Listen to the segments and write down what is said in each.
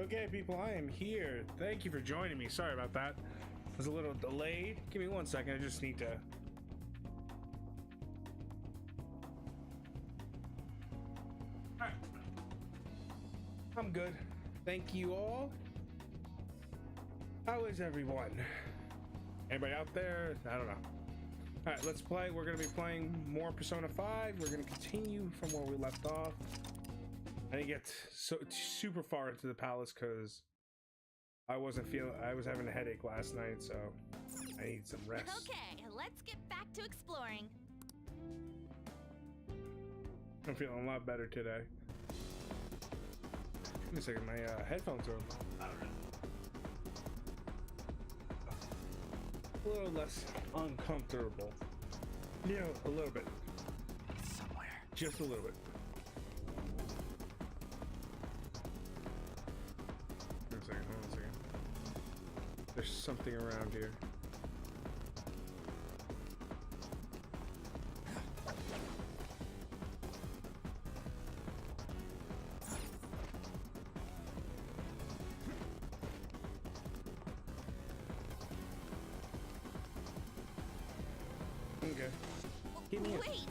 Okay, people, I am here. Thank you for joining me. Sorry about that. I was a little delayed. Give me 1 second. I just need to... Alright. I'm good. Thank you all. How is everyone? Anybody out there? I don't know. Alright, let's play. We're going to be playing more Persona 5. We're going to continue from where we left off. I didn't get super far into the palace because I was having a headache last night, so I need some rest. Okay, let's get back to exploring. I'm feeling a lot better today. Give me a second, my headphones are a little less uncomfortable. You know, a little bit. Somewhere. Just a little bit. Hold on a second. There's something around here. Okay. Give me Wait!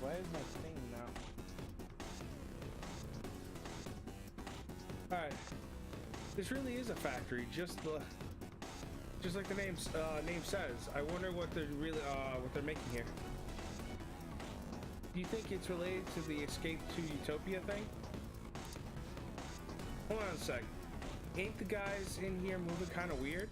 Why is my thing now? Alright. This really is a factory, just like the name says. I wonder what they're making here. Do you think it's related to the Escape to Utopia thing? Hold on a sec. Ain't the guys in here moving kind of weird?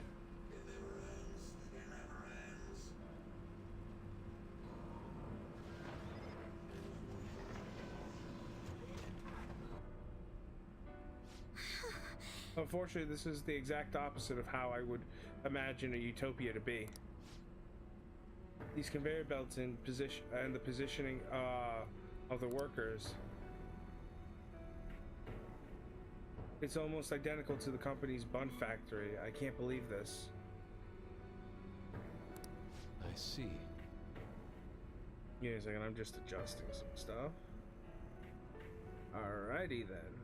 Unfortunately, this is the exact opposite of how I would imagine a utopia to be. These conveyor belts in position and the positioning of the workers. It's almost identical to the company's bun factory. I can't believe this. I see. Give me a second, I'm just adjusting some stuff. Alrighty then.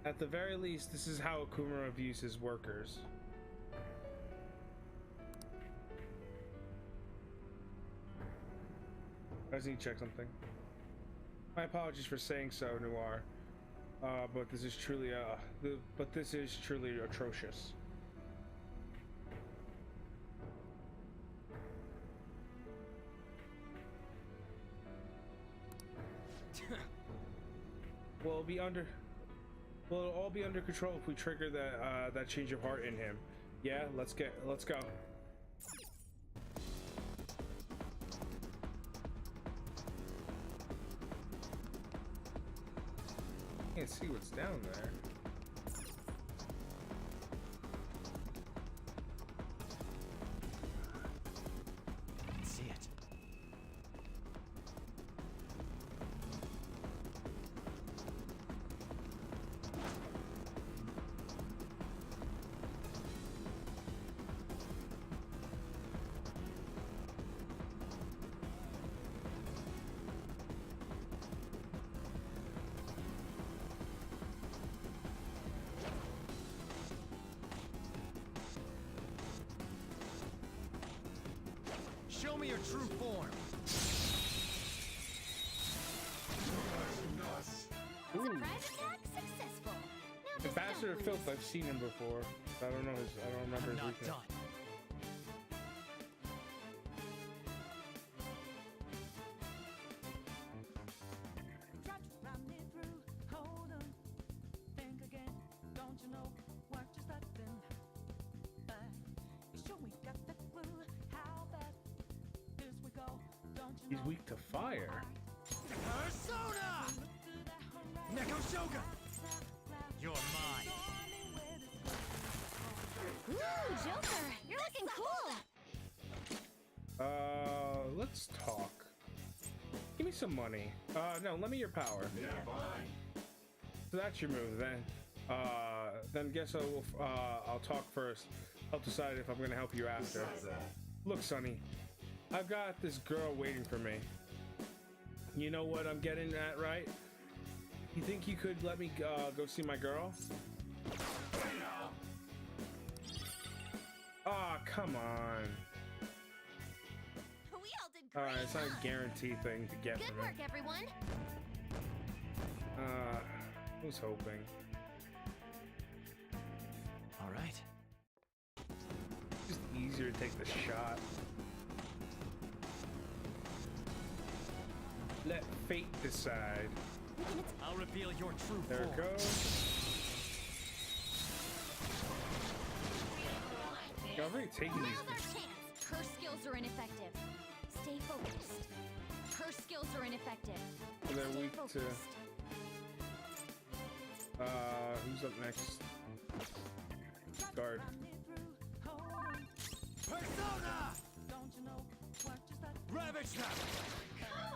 At the very least, this is how Akumura views his workers. I just need to check something. My apologies for saying so, Noir. But this is truly atrocious. Will it all be under control if we trigger that change of heart in him? Yeah, let's go. Can't see what's down there. I can see it. Show me your true form. Ooh. Surprise attack successful. Now just Ambassador don't Filth, lose. I've seen him before. I don't know I don't remember I'm his not weakness. done. He's weak to fire. Persona! Neko Shogun! You're mine. Ooh, Joker, you're looking cool. Let's talk. Give me some money. No, lend me your power. Yeah, fine. So that's your move then. Then guess I'll talk first. I'll decide if I'm gonna help you after. Besides that, Look, Sonny, I've got this girl waiting for me. You know what I'm getting at, right? You think you could let me go see my girl? Ah, come on. We all did All great. right, it's not huh? a guaranteed thing to get Good from work, it. everyone. Who's hoping? All right. Just easier to take the shot. Let fate decide. I'll reveal your true There form. it goes. Yeah, I'm really taking Now's these. our chance. Curse skills are ineffective. Stay focused. Curse skills are ineffective. They're Stay weak to. focused. Who's up next? Guard. Persona! Ravage them!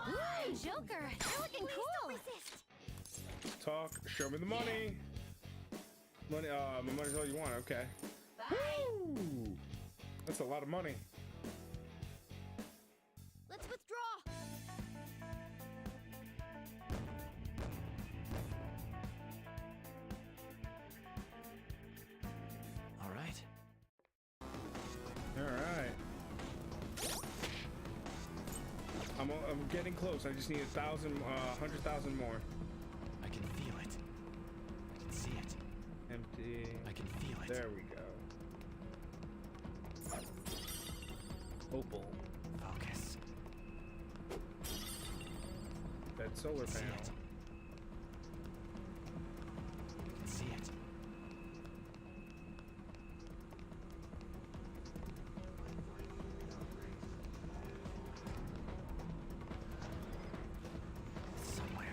Ooh, Joker, you're looking cool. Talk. Show me the money. Money. My money's all you want. Okay. Woo! That's a lot of money. Let's withdraw. All right. All right. I'm getting close. I just need 100,000 more. I can feel it. I can see it. Empty. I can feel it. There we go. Opal. Focus. That solar See panel. it. I can see it. Somewhere.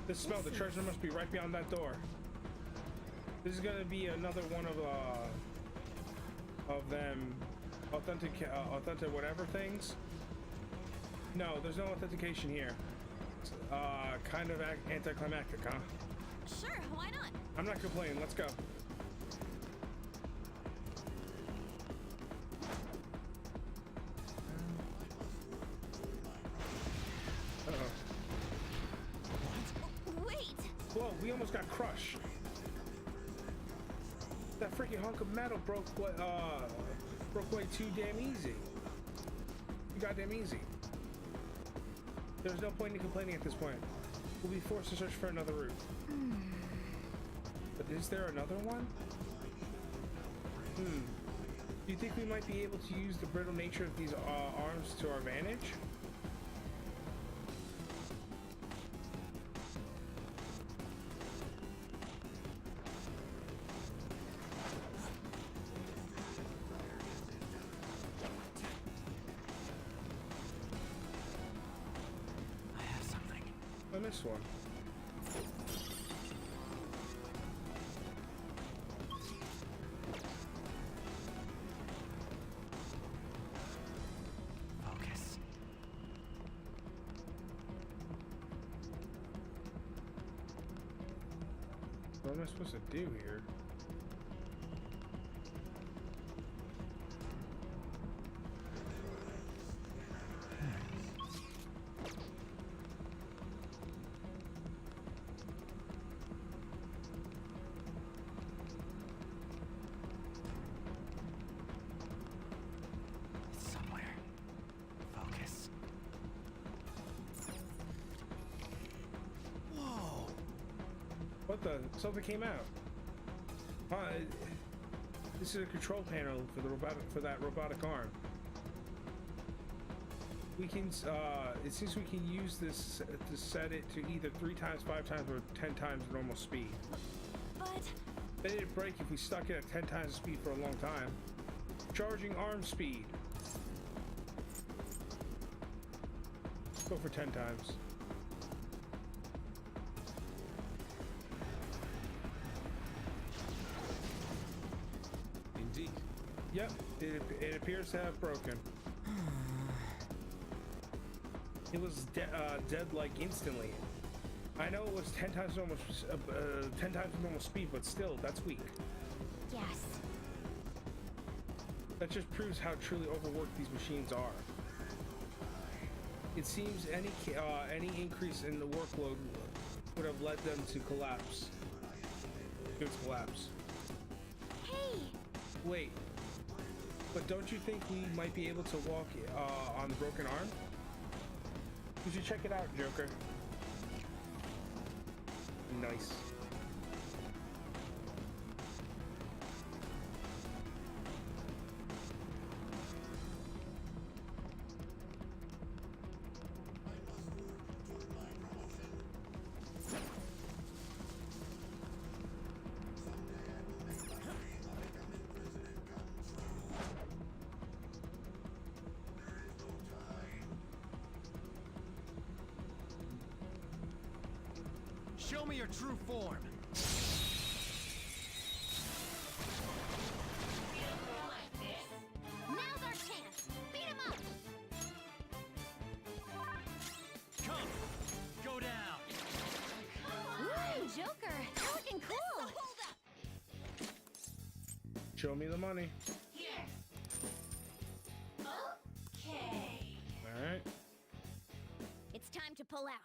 This smell. The treasure must be right beyond that door. This is gonna be another one of them authentic whatever things. No, there's no authentication here. Kind of anticlimactic, huh? Sure, why not? I'm not complaining. Let's go. Uh-oh. Wait. Whoa, we almost got crushed. That freaking hunk of metal broke way too damn easy. Too goddamn easy. There's no point in complaining at this point. We'll be forced to search for another route. But is there another one? Do you think we might be able to use the brittle nature of these arms to our advantage? I have something. I missed one. Focus. What am I supposed to do here? It's somewhere. Focus. Whoa! What the? Something came out. This is a control panel for that robotic arm. We can. It seems we can use this to set it to either 3 times, 5 times, or 10 times normal speed. But Then it'd break if we stuck it at 10 times the speed for a long time. Charging arm speed. Let's go for 10 times. Indeed. Yep, it appears to have broken. It was dead like instantly. I know it was 10 times normal, 10 times normal speed, but still, that's weak. yes. That just proves how truly overworked these machines are. It seems any increase in the workload would have led them to collapse. To its collapse. Hey! Wait, but don't you think we might be able to walk on the broken arm? You should check it out, Joker. Nice. Show me your true form. Now's our chance! Beat him up! Come, go down. Ooh, Joker! You're looking cool! Show me the money. Okay. All right. It's time to pull out.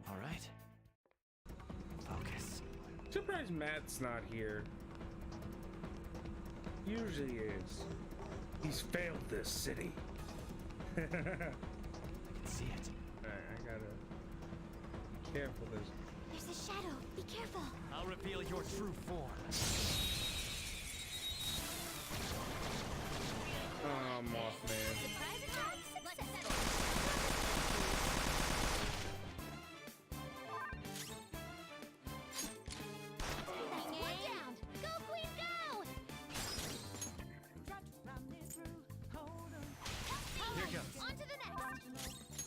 All right. Focus. Surprised Matt's not here. Usually is. He's failed this city. I can see it. Alright, I gotta be careful. There's a shadow. Be careful. I'll reveal your true form. Oh, Mothman. Surprise attack! Let's settle. One down. Go, Queen, go! Here goes. On to the next.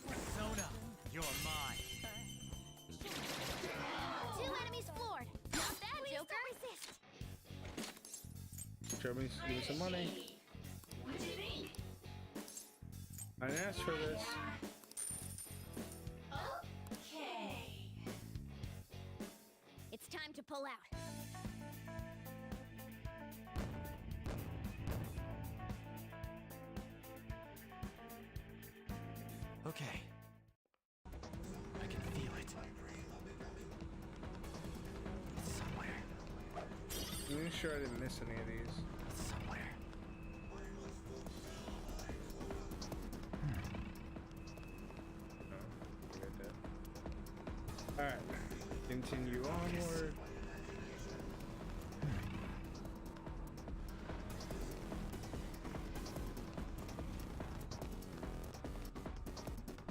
Persona, you're mine. 2 enemies floored. Not bad, Joker. Resist. Show me, give me some money. I didn't ask for this. Okay. It's time to pull out. Okay. I can feel it. It's somewhere. I'm sure I didn't miss any of these. It's somewhere. Alright. Continue onward.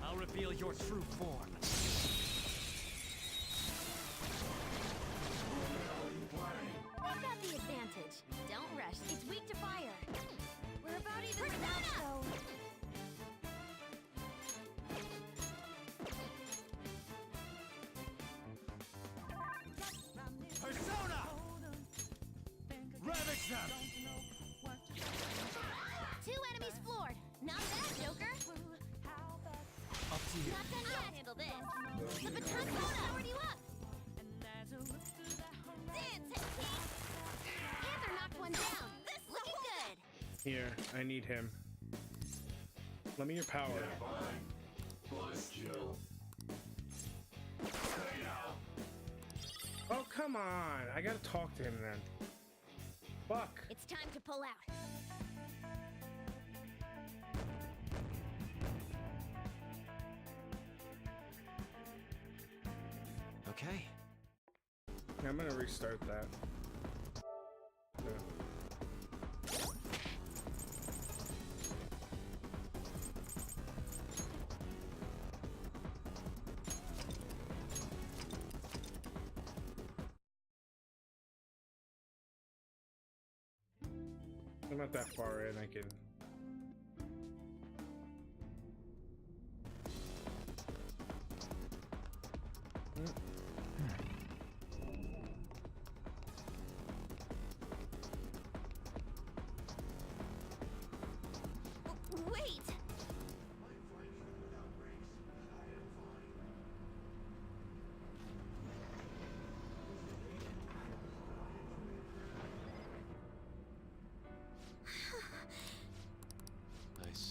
I'll reveal your true form. We've got the advantage. Don't rush. It's weak to fire. We're about even now, so... Persona! Ravage them! 2 enemies floored. Not bad, Joker. Up to you. Not done yet. I'll handle this. The baton's powered you up. Dance, Panther knocked one down. This looking good. Here, I need him. Let me your power. Oh, come on. I gotta talk to him then. Fuck. It's time to pull out. Okay. I'm gonna restart that. Yeah. I'm not that far in, I can... Wait!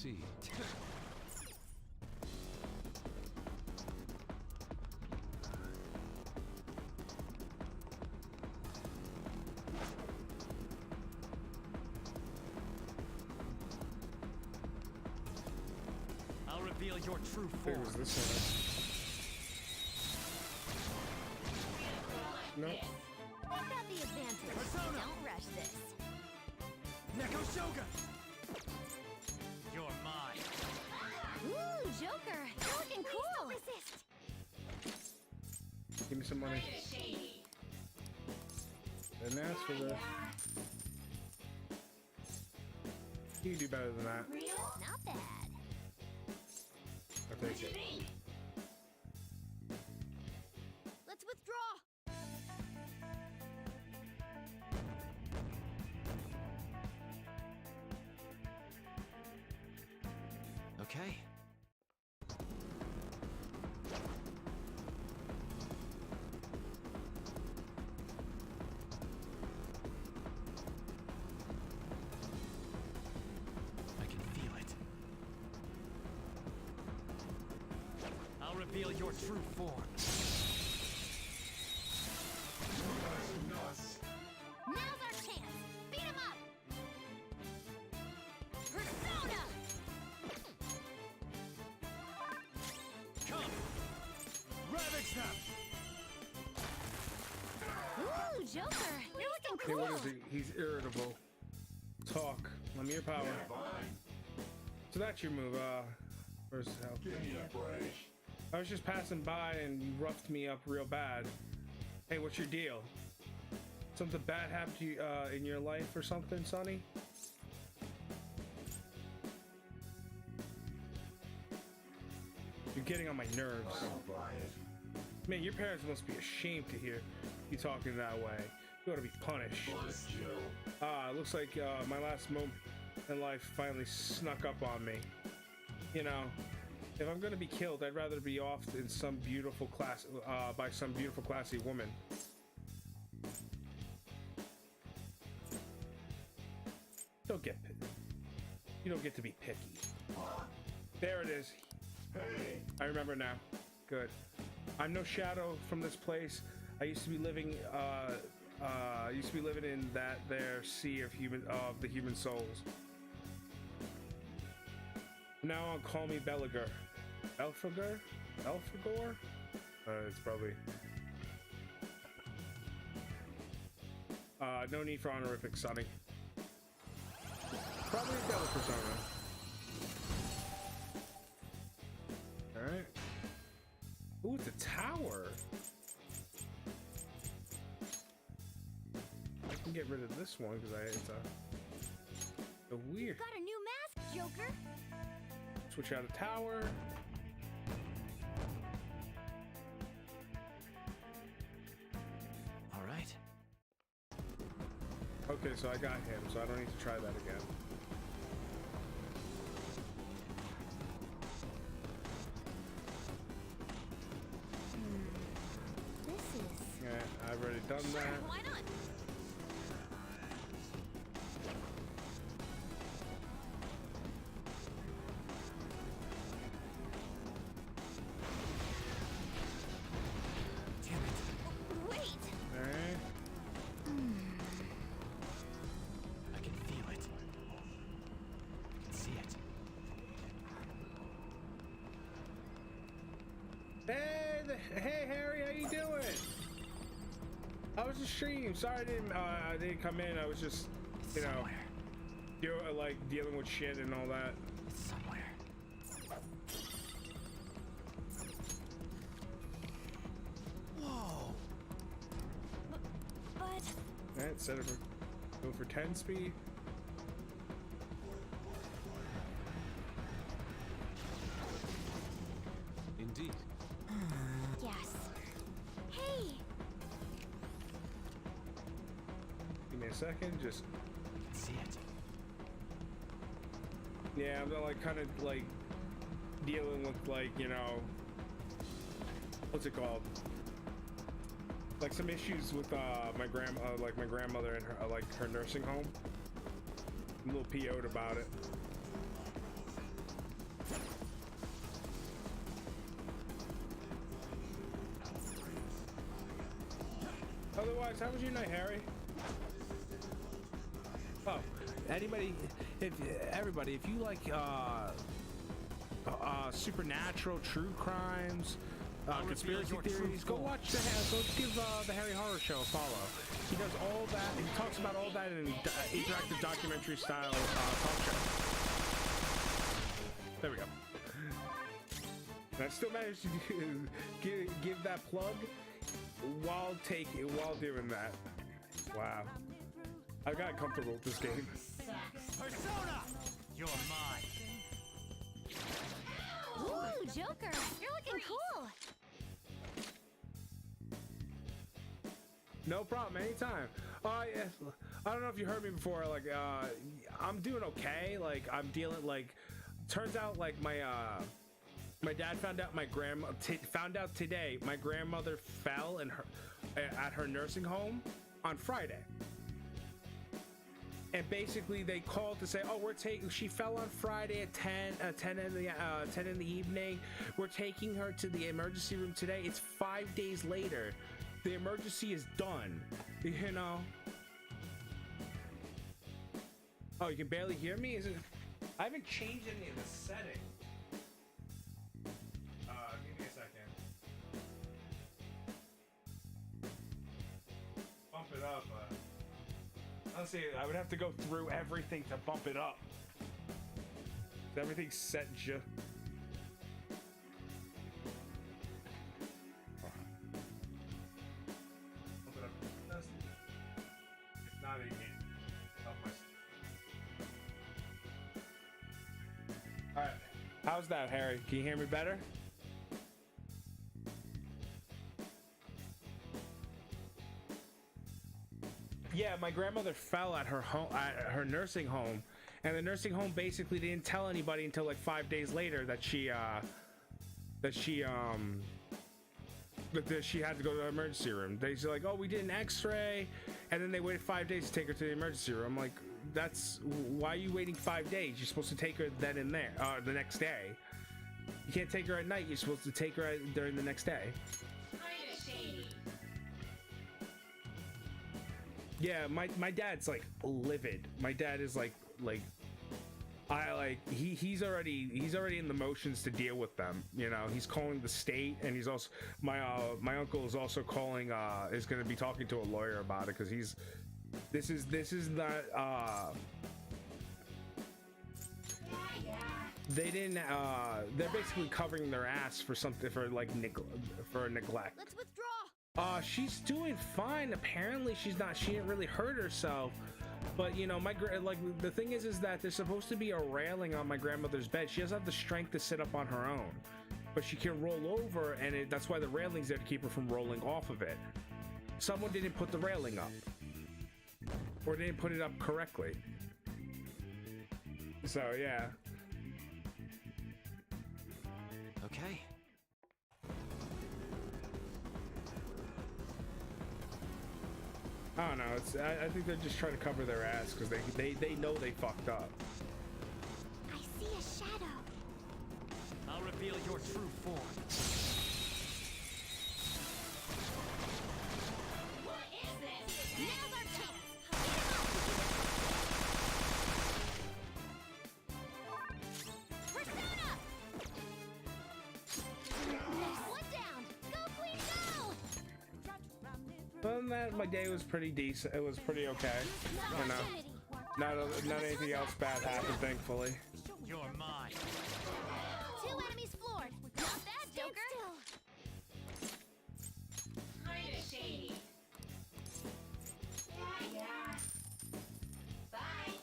see. I'll reveal your true Where form. was this one? Nope. I've got the advantage. Persona! Don't rush this. Neko Shogun! You're mine. Ooh, Joker! You're looking cool! Resist! Give me some money. Didn't ask for this. You can do better than that. Not bad. I'll take it. Let's withdraw! Okay. I can feel it. I'll reveal your true form. Now's our chance! Beat him up! Persona! Come! Ravage them! Ooh, Joker! You're looking Hey, cool! what is he? He's irritable. Talk. Let me your power. So that's your move. Where's the help? I was just passing by and you roughed me up real bad. Hey, what's your deal? Something bad happened to you in your life or something, Sonny? You're getting on my nerves. Man, your parents must be ashamed to hear you talking that way. You ought to be punished. Looks like my last moment in life finally snuck up on me. You know, if I'm gonna be killed, I'd rather be off in some beautiful class by some beautiful, classy woman. Don't get picky. You don't get to be picky. There it is. I remember now. Good. I'm no shadow from this place. I used to be living in that there sea of the human souls. Now on, call me Beliger. Elfagor? Elfagor? It's probably... no need for honorific, Sonny. Probably a devil persona. Alright. Ooh, it's a tower. I can get rid of this one because it's a weird. Got a new mask, Joker! Switch out a tower. All right. Okay, so I got him, so I don't need to try that again. This is... Yeah, I've already done Sure, that. why not? Damn it. Wait! Alright. I can feel it. I can see it. Hey Harry, how you doing? I was just streaming. Sorry I didn't come in. I was just, you know, Somewhere. like dealing with shit and all that. It's somewhere. Whoa. But... Alright, set it for go for 10 speed. Indeed. Yes. Hey! Give me a second. Just I can see it. yeah, I'm like kind of like dealing with like, you know, what's it called? Like some issues with my grandmother and her like her nursing home. I'm a little PO'd about it. otherwise, how was your night, Harry? Oh, anybody, everybody, if you like supernatural, true crimes, conspiracy theories, go watch go give the Harry Horror Show a follow. He does all that. He talks about all that in an interactive documentary style talk show. There we go. And I still managed to give that plug while doing that. Wow. I got comfortable with this game. Persona! You're mine. Ooh, Joker, you're looking cool. No problem, anytime. Yeah, I don't know if you heard me before. Like, I'm doing okay. Like, I'm dealing. Like, turns out, like my dad found out found out today my grandmother fell at her nursing home on Friday. And basically they called to say, oh, she fell on Friday at 10 in the evening. We're taking her to the emergency room today. It's 5 days later. The emergency is done, you know? Oh, you can barely hear me? I haven't changed any of the settings. Give me a second. Bump it up. Let's see, I would have to go through everything to bump it up. Everything's set just... Bump it up. It's not even up my... Alright, how's that, Harry? Can you hear me better? Yeah, my grandmother fell at her home, at her nursing home, and the nursing home basically didn't tell anybody until like 5 days later that she had to go to the emergency room. They said like, oh, we did an X-ray, and then they waited 5 days to take her to the emergency room. I'm like, why are you waiting 5 days? You're supposed to take her then and there, the next day. You can't take her at night. You're supposed to take her during the next day. Yeah, my dad's like livid. My dad is he's already in the motions to deal with them. You know, he's calling the state, and he's also my uncle is also calling is going to be talking to a lawyer about it, because this is not they didn't they're basically covering their ass for something, for neglect. Let's withdraw. She's doing fine. Apparently she didn't really hurt herself, but you know, the thing is that there's supposed to be a railing on my grandmother's bed. She doesn't have the strength to sit up on her own, but she can roll over, and that's why the railing's there, to keep her from rolling off of it. Someone didn't put the railing up, or didn't put it up correctly. So yeah. Okay. I don't know. I think they're just trying to cover their ass, because they know they fucked up. I see a shadow. I'll reveal your true form. What is this? Now's our chance. Persona! One down. Go, Queen, go! Other than that, my day was pretty decent. It was pretty okay. You know, not anything else bad happened, thankfully. You're mine. 2 enemies floored. Not bad, Joker. Kinda shady. Yeah. Bye.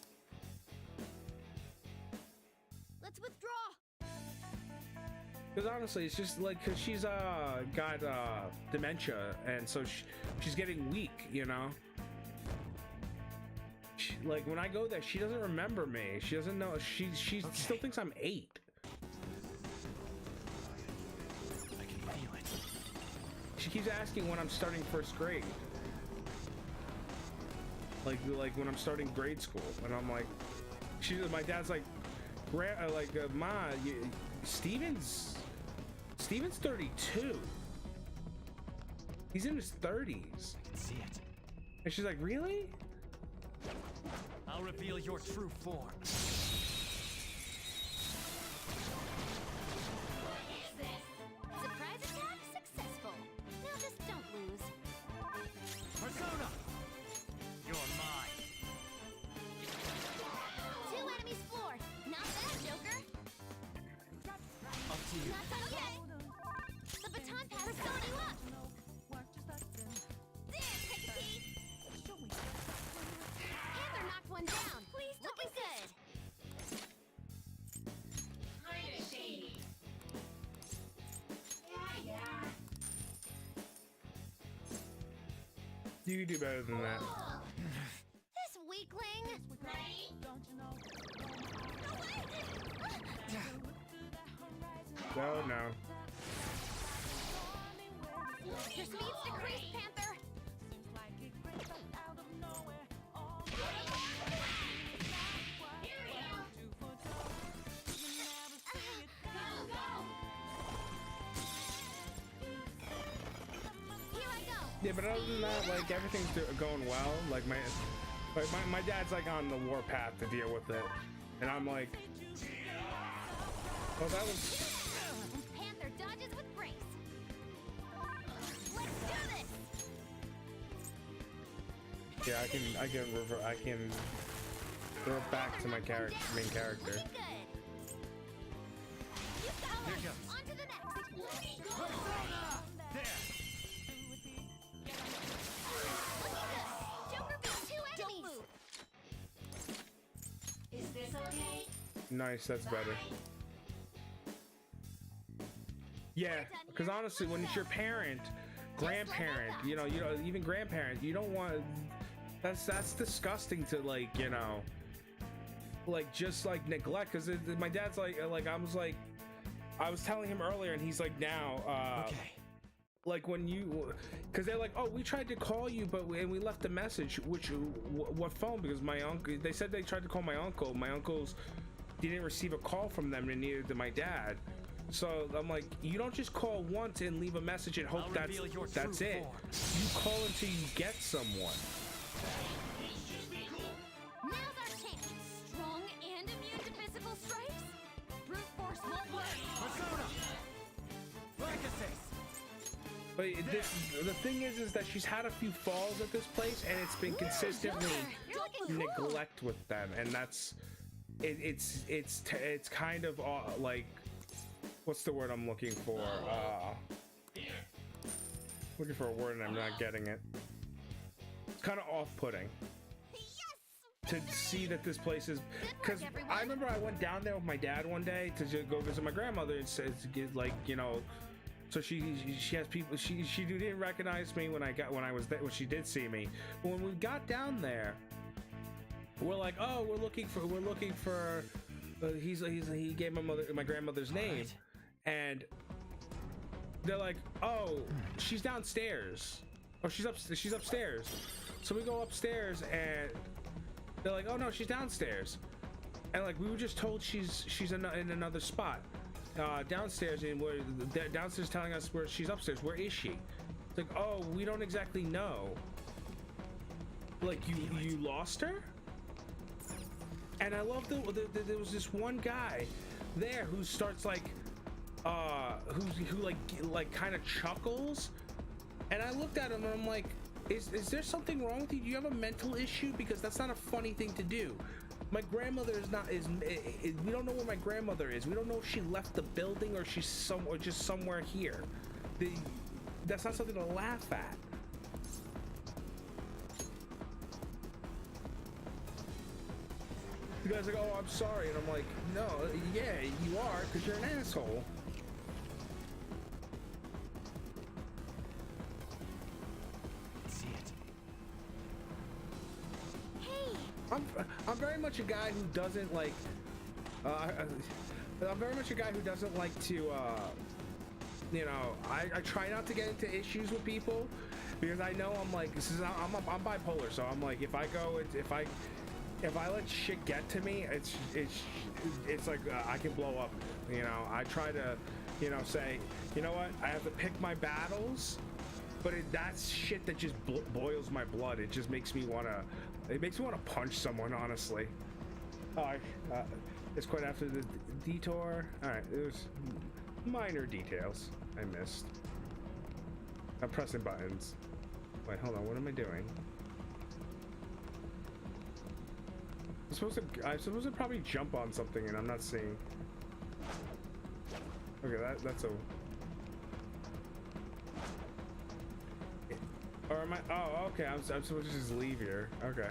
Let's withdraw. Because honestly, it's just like, because she's got dementia, and so she's getting weak, you know. Like when I go there, she doesn't remember me. She doesn't know. She still thinks I'm 8. I can feel it. She keeps asking when I'm starting first grade. Like when I'm starting grade school, and I'm like, my dad's like, Ma, Steven's 32. He's in his 30s. I can see it. And she's like, really? I'll reveal your true form. What is this? Surprise attack successful. Now just don't lose. Persona! You're mine. 2 enemies floored. Not bad, Joker. Up to you. Not done yet. The baton pass is going you up. There, take a seat. Panther knocked one down. Please, looking good. Kinda shady. Yeah. You can do better than that. This weakling. Ready? No, no. Your speed's decreased, Panther. Here we go. Go, go. Here I go. Yeah, but other than that, like everything's going well. Like my dad's like on the warpath to deal with it, and I'm like, well, that was. Panther dodges with grace. Let's do this. Yeah, I can go back to my main character. Looking good. You got Here one. goes. On to the next. There! Looking good. Joker beat 2 enemies. Don't move. Is this okay? Nice, that's better. Yeah, because honestly, when it's your parent, grandparent, you know, even grandparent, you don't want. That's disgusting to like, you know, like just like neglect. Because my dad's like I was telling him earlier, and he's like now. Okay. Like when you, because they're like, oh, we tried to call you, but we left a message. What phone? Because my uncle, they said they tried to call my uncle. My uncle's didn't receive a call from them, and neither did my dad. So I'm like, you don't just call once and leave a message and hope I'll that's reveal your it. true You call until you get someone. Now's our chance. Strong and immune to physical strikes. Brute force won't work. Persona! Frankincense! But the thing is that she's had a few falls at this place, and it's been consistently You're looking cool. neglect with them, and that's it's kind of like, what's the word I'm looking for? Looking for a word and I'm not getting it. It's kind of off-putting to see that this place is, because I remember I went down there with my dad one day to just go visit my grandmother, and said, like, you know, so she has people, she didn't recognize me when I was there, when she did see me. But when we got down there, we're like, oh, we're looking for he gave my grandmother's name, and they're like, oh, she's downstairs, or she's upstairs. So we go upstairs, and they're like, oh no, she's downstairs, and like we were just told she's in another spot downstairs, and we're downstairs telling us where she's upstairs. Where is she? It's like, oh, we don't exactly know. Like, you lost her? And I love there was this one guy there who starts like who like kind of chuckles, and I looked at him and I'm like, is there something wrong with you? Do you have a mental issue? Because that's not a funny thing to do. My grandmother we don't know where my grandmother is. We don't know if she left the building or she's just somewhere here. That's not something to laugh at. The guy's like, oh, I'm sorry. And I'm like, no, yeah, you are, because you're an asshole. See it. Hey, I'm very much a guy who doesn't like, I'm very much a guy who doesn't like to, you know, I try not to get into issues with people, because I know I'm like, I'm bipolar, so I'm like, if I let shit get to me, it's like I can blow up. You know, I try to, you know, say, you know what, I have to pick my battles, but that's shit that just boils my blood. It just makes me wanna. It makes me wanna punch someone, honestly. Alright, it's quite after the detour. Alright, there's minor details I missed. I'm pressing buttons. Wait, hold on. What am I doing? I'm supposed to probably jump on something, and I'm not seeing. Okay, that's a. Or am I? Oh, okay. I'm supposed to just leave here. Okay.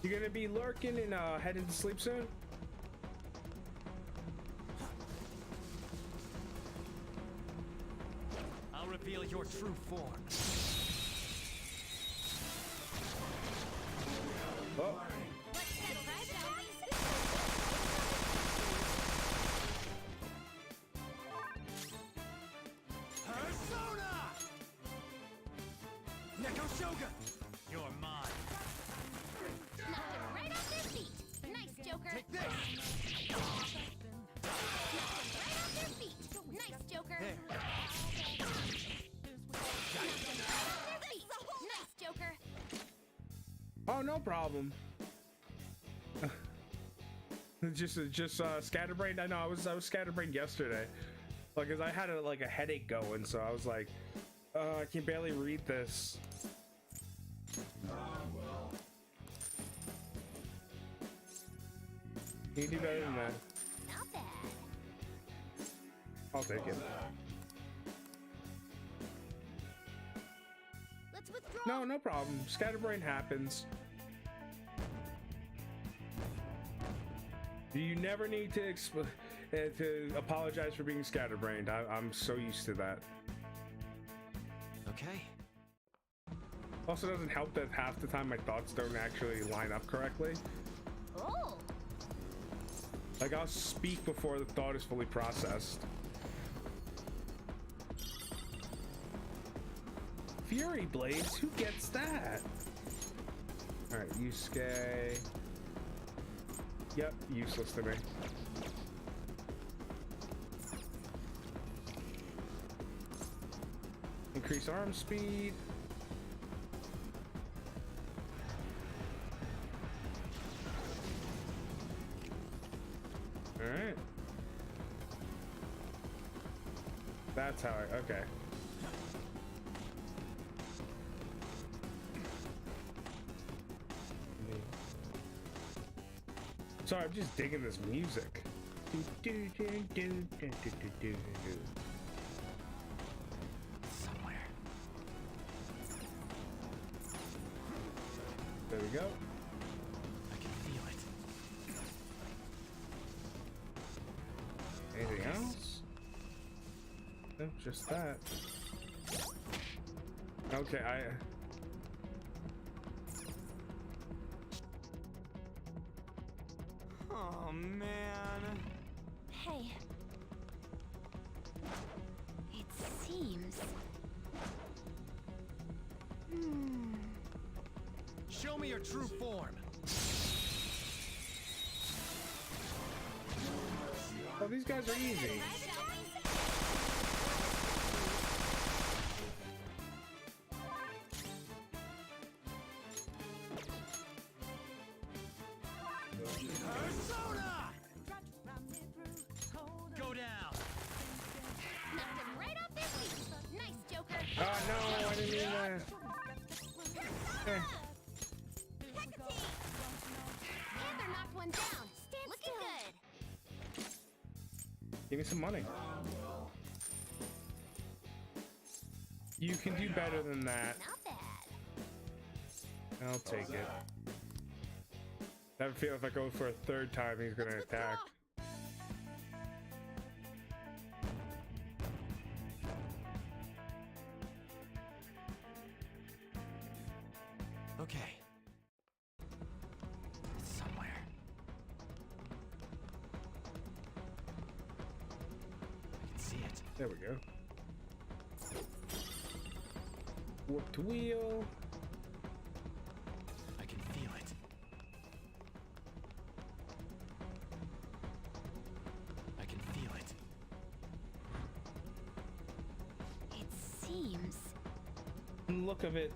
You gonna be lurking and heading to sleep soon? I'll reveal your true form. Oh. Let's settle right, shall we? Persona! Neko Shogun! You're mine. Knocked him right off their feet. Nice, Joker. Take this! Knocked him right off their feet. Nice, Joker. There. Knocked him right off their feet. Nice, Joker. Oh, no problem. just scatterbrained. I know I was scatterbrained yesterday, like, cause I had a headache going, so I was like, I can barely read this. You can do better than that. Not bad. I'll take it. Let's withdraw. No, no problem. Scatterbrain happens. You never need to to apologize for being scatterbrained. I'm so used to that. Okay. Also, doesn't help that half the time my thoughts don't actually line up correctly. Oh. Like, I'll speak before the thought is fully processed. Fury Blades? Who gets that? Alright, Yusuke. Yep, useless to me. Increase arm speed. Alright. That's how I, okay. Sorry, I'm just digging this music. Somewhere. There we go. I can feel it. Anything else? No, just that. Okay, Oh man. Hey. It seems. Show me your true form. Oh, these guys are easy. Persona! Go down. Knocked him right off their feet. Nice, Joker. Oh no, I didn't mean that. Eh. Hecate. Panther knocked one down. Looking good. Give me some money. You can do better than that. Not bad. I'll take it. I have a feeling if I go for a third time, he's gonna attack. Okay. It's somewhere. I can see it. There we go. Warped wheel. I can feel it. I can feel it. from the look of it,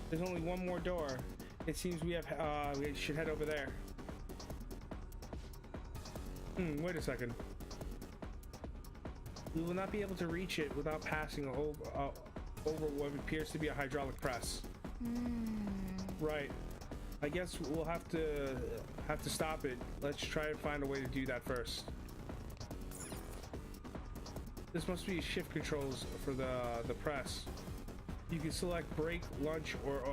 there's only one more door. It seems we should head over there. Wait a second. We will not be able to reach it without passing over what appears to be a hydraulic press. Right. I guess we'll have to stop it. Let's try and find a way to do that first. This must be shift controls for the press. You can select break, lunch, or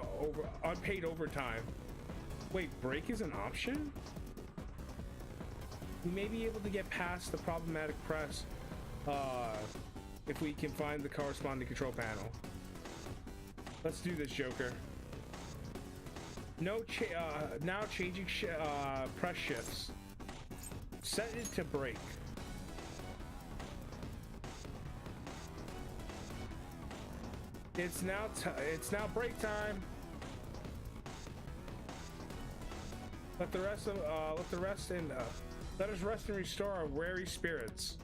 unpaid overtime. Wait, break is an option? We may be able to get past the problematic press if we can find the corresponding control panel. Let's do this, Joker. Now changing press shifts. Set it to break. It's now break time. Let us rest and restore our weary spirits.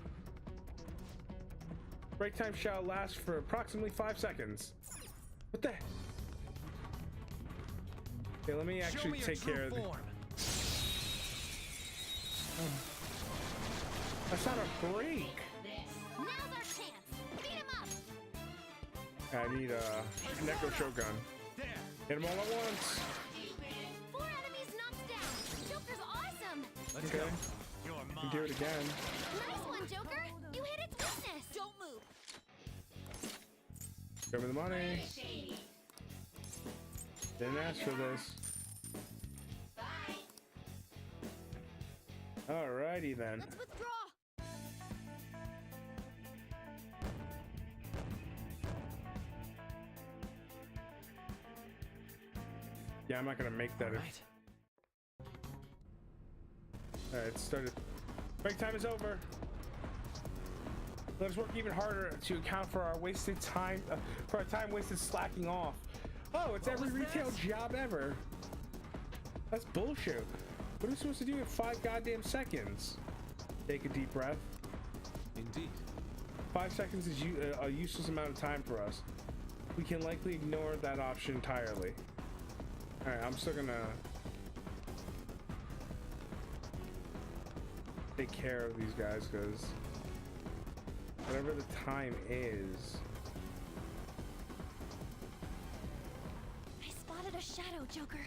Break time shall last for approximately 5 seconds. What the? Okay, let me actually take care of it. That's not a break. Now's our chance. Beat him up. I need a Neko Shogun. Hit them all at once. 4 enemies knocked down. Joker's awesome. Let's Okay. go. You're You mine. can do it again. Nice one, Joker. You hit its weakness. Don't move. Show me the money. Didn't ask for this. Alrighty then. Let's withdraw. Yeah, I'm not gonna make that. Right. Alright, it started. Break time is over. Let us work even harder to account for our wasted time, for our time wasted slacking off. Oh, it's every retail job ever. That's bullshit. What are we supposed to do in 5 goddamn seconds? Take a deep breath. Indeed. 5 seconds is a useless amount of time for us. We can likely ignore that option entirely. Alright, I'm still gonna take care of these guys, because whatever the time is. I spotted a shadow, Joker.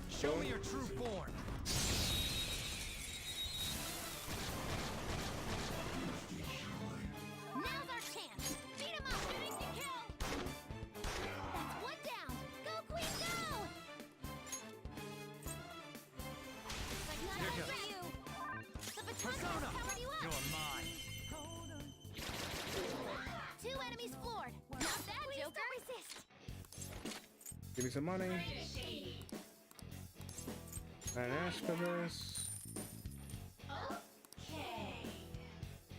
Show me your true form. Now's our chance. Beat him up. Shooting to kill. That's one down. Go, Queen, go! Like not Here for goes. you. The baton Persona. has powered you up. You're mine. 2 enemies floored. Not bad, Joker. Resist. Give me some money. And ask for this.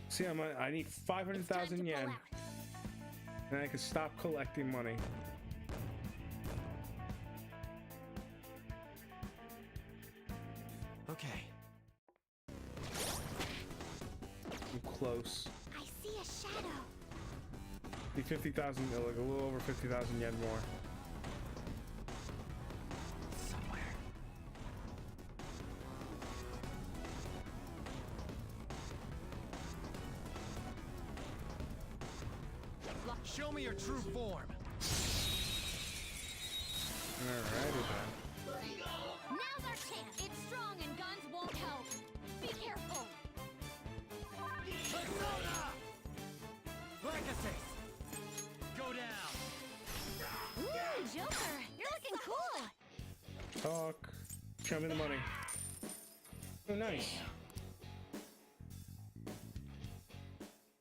See, I need 500,000 yen, and I can stop collecting money. Okay. I'm close. I see a shadow. Need 50,000, like a little over 50,000 yen more. Somewhere. Show me your true form. Alrighty then. Now's our chance. It's strong and guns won't help. Be careful. Persona! Legacy! Go down! Ooh, Joker, you're looking cool. Talk. Show me the money. Oh, nice.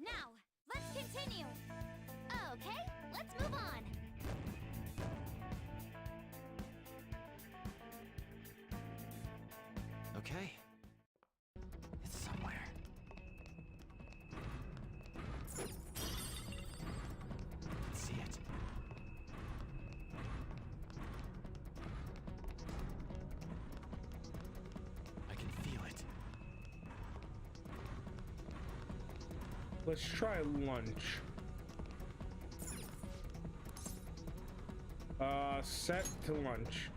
Now, let's continue. Okay, let's move on. Okay. It's somewhere. See it. I can feel it. Let's try lunch. set to lunch.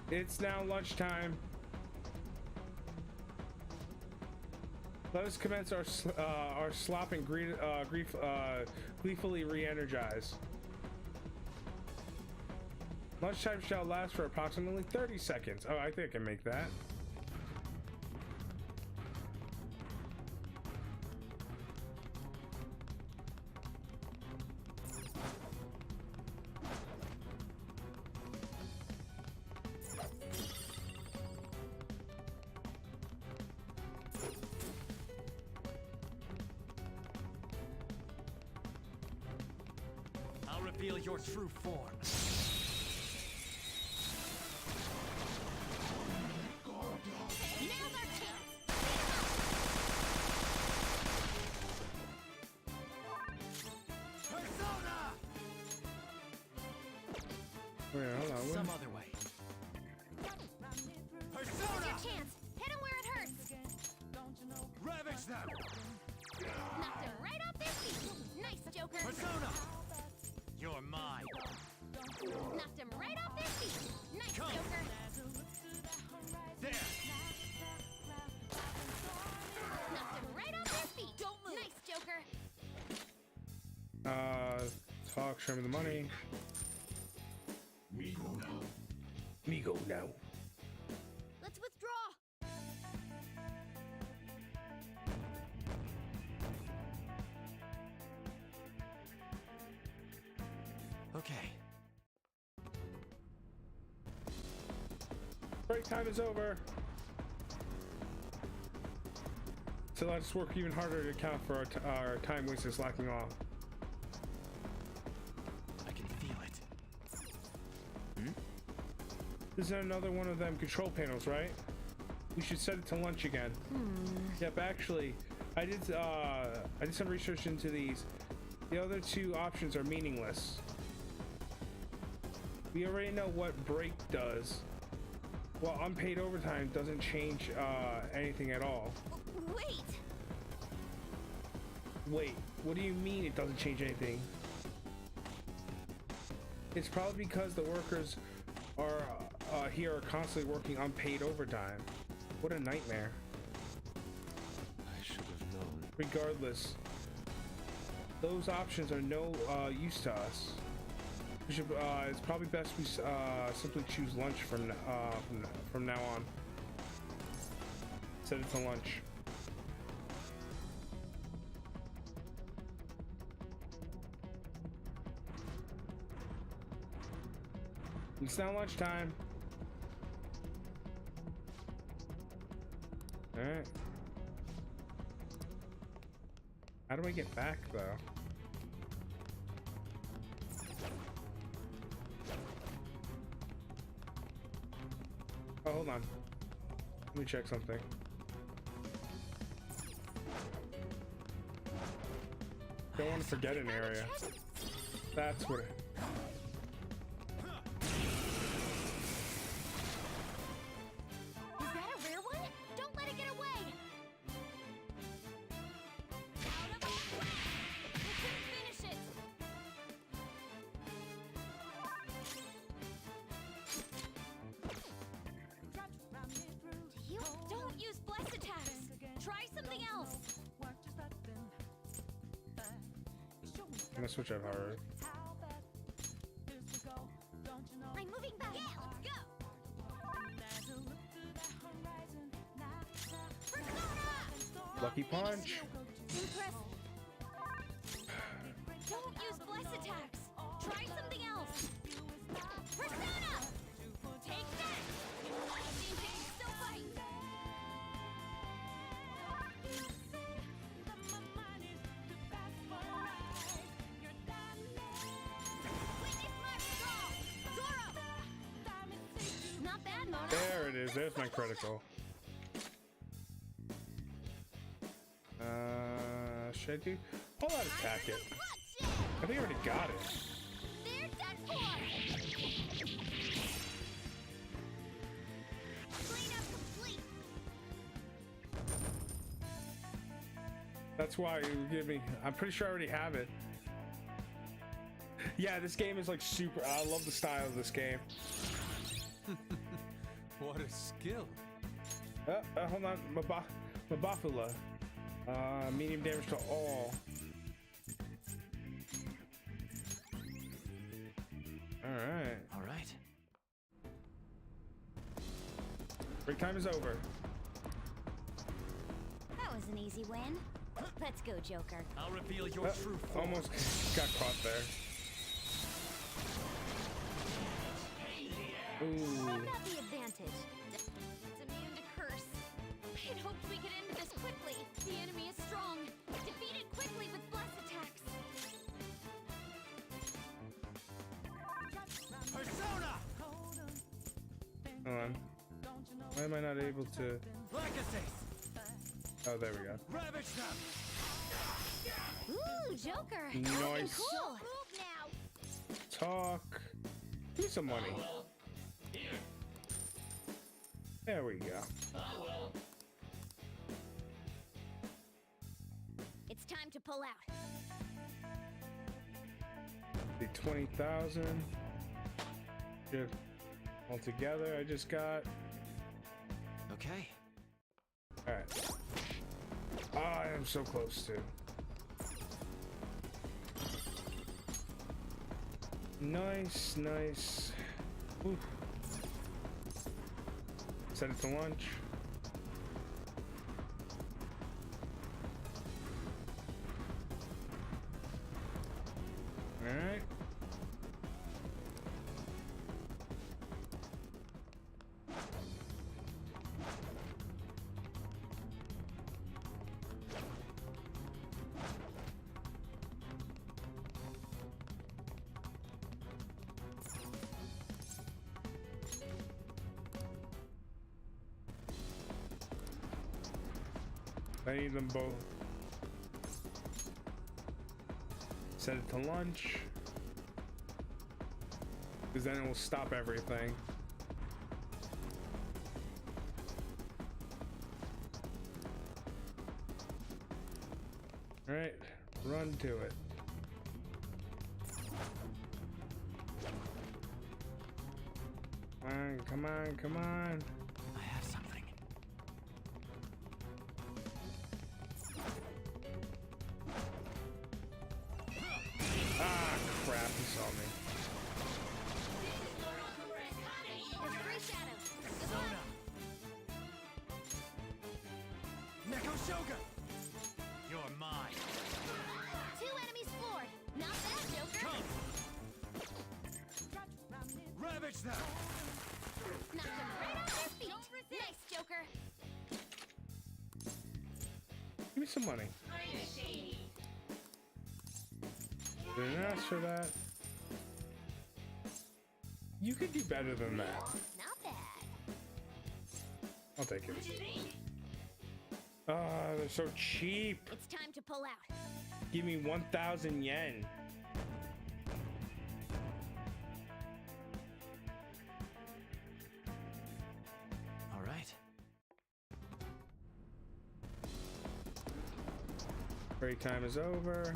It's now lunchtime. Let us commence our slop and gleefully re-energize. Lunchtime shall last for approximately 30 seconds. Oh, I think I can make that. I'll reveal your true form. Now's our chance. Persona! Wait, hold on. Some other way. Now's Persona! your chance. Hit him where it hurts. Ravage them! Knocked him right off their feet. Nice, Joker. Persona! You're mine. Knocked him right off their feet. Nice, Come. Joker. There! Knocked him right off their feet. Don't move. Nice, Joker. Talk, show me the money. Me go now. Let's withdraw. Okay. Break time is over. So let's work even harder to account for our time wasted slacking off. I can feel it. This is another one of them control panels, right? We should set it to lunch again. Yep, actually, I did some research into these. The other two options are meaningless. We already know what break does. Well, unpaid overtime doesn't change anything at all. Wait. Wait, what do you mean it doesn't change anything? It's probably because the workers are here are constantly working unpaid overtime. What a nightmare. I should have known. Regardless, those options are no use to us. We should, it's probably best we simply choose lunch from now on. Set it to lunch. It's now lunchtime. All right. How do I get back though? Oh, hold on. Let me check something. Don't want to forget an area. That's what. Is that a rare one? Don't let it get away. Out of our way. We couldn't finish it. You don't use bless attacks. Try something else. I'm gonna switch up hard. I'm moving back. Yeah, let's go. Persona! Lucky punch. Impressive. Don't use bless attacks. Try something else. Persona! Take that! Seems you can still fight. Witness my resolve! Zoro! Not bad, Mona. There it is. There's my critical. Should I do? I'll attack it. I think I already got it. They're done for! Cleanup complete! That's why you give me. I'm pretty sure I already have it. Yeah, this game is like super. I love the style of this game. What a skill. Hold on, Mabafula. Medium damage to all. Alright. All right. Break time is over. That was an easy win. Let's go, Joker. I'll reveal your true form. Almost got caught there. Ooh. I've got the advantage. It's immune to curse. I'd hoped we could end this quickly. The enemy is strong. Defeat it quickly with blast attacks. Persona! Hold on. Why am I not able to? Legacy! Oh, there we go. Ravage them! Ooh, Joker. Nice. Looking cool. Move now. Talk. Give me some money. There we go. It's time to pull out. The 20,000. Good. Altogether, I just got. Okay. All right. Oh, I am so close to. Nice, nice. Ooh. Set it to lunch. All right. I need them both. Set it to lunch. Because then it will stop everything. Alright, run to it. Come on, come on, come on. I have something. Ah, crap, he saw me. There's three shadows. Persona! Neko Shogun! You're mine. Two enemies floored. Not bad, Joker. Come! Ravage them! Knocked them right off their feet. Nice, Joker. Give me some money. Didn't ask for that. You could do better than that. Not bad. I'll take it. Ah, they're so cheap. It's time to pull out. Give me 1,000 yen. All right. Break time is over.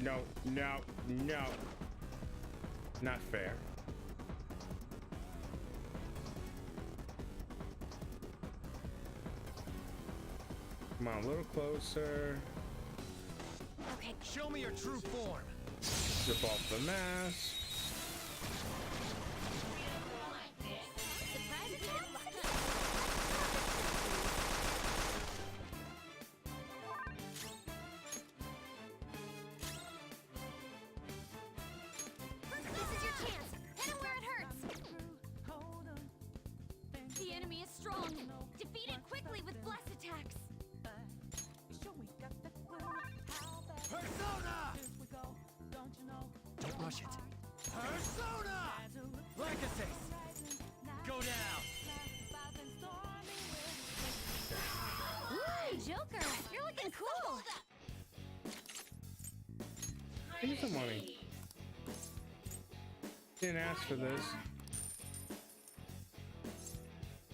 No, no, no. Not fair. Come on, a little closer. Okay. Show me your true form. Zip off the mask. Surprise attack. This is your chance. Hit him where it hurts. The enemy is strong. Defeat it quickly with blast attacks. Persona! Don't rush it. Persona! Legacy! down. Ooh, Joker, you're looking cool. Give me some money. Didn't ask for this.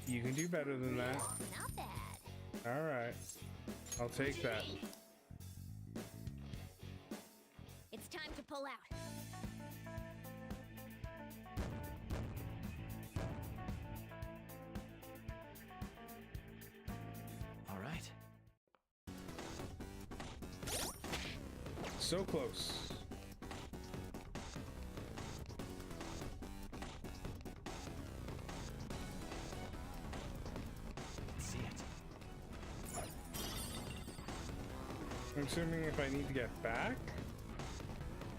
You can do better than that. Not bad. All right, I'll take that. It's time to pull out. All right. So close. See it. I'm assuming if I need to get back.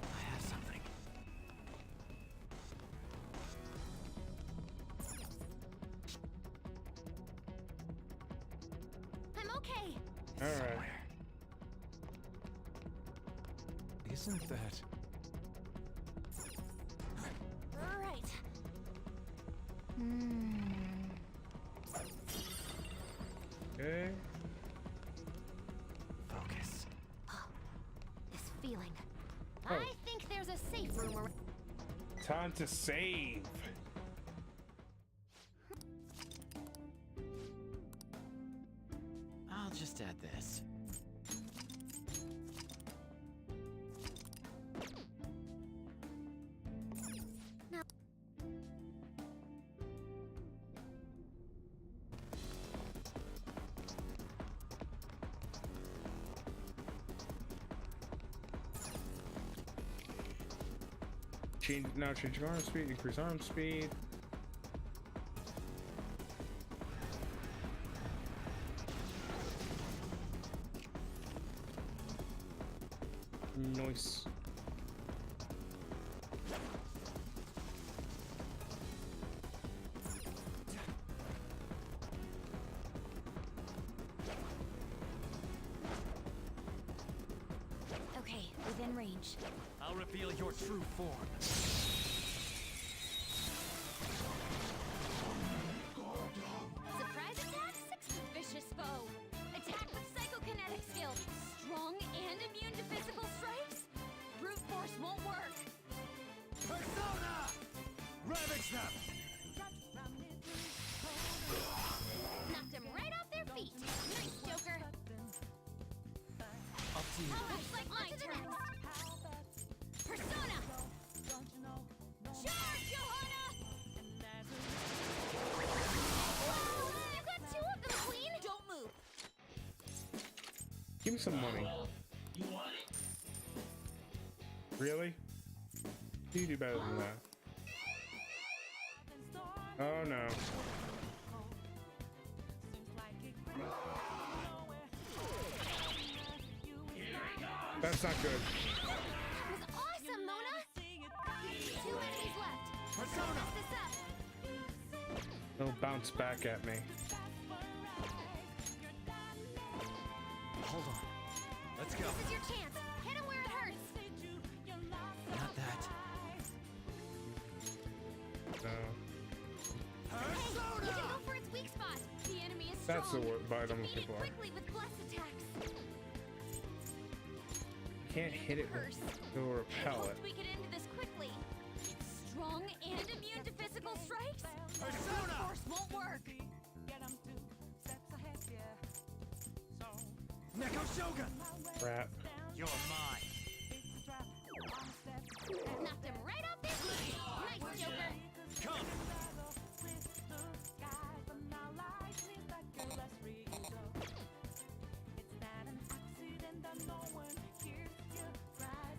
I have something. I'm okay. All right. Somewhere. Isn't that? Right. Hmm. Okay. Focus. This feeling. Oh. I think there's a safe room around. Time to save. I'll just add this. Change arm speed, increase arm speed. Nice. Okay, within range. I'll reveal your true form. Surprise attack, sixth vicious foe. Attack with psychokinetic skill. Strong and immune to physical strikes. Brute force won't work. Persona! Ravage them! Knocked him right off their feet. Nice, Joker. Up to you. Looks like my turn. Persona! Charge, Johanna! Whoa! You got two of them, Queen! Don't move. Give me some money. Really? You do better than that. Oh no. That's not good. That was awesome, Mona! 2 enemies left. Persona! Mess this up. They'll bounce back at me. Hold on. Let's go. This is your chance. Hit him where it hurts. Not that. No. Hey, you can go for its weak spot. The enemy is strong. That's the word bite I'm Defeat looking it for. quickly with bless attacks. Can't hit it with the repel We'll it. tweak it into this quickly. Strong and immune to physical strikes. Persona! Force won't work. Neko Shogun! Crap. You're mine. Knocked him right off their feet. Nice, Joker. Come!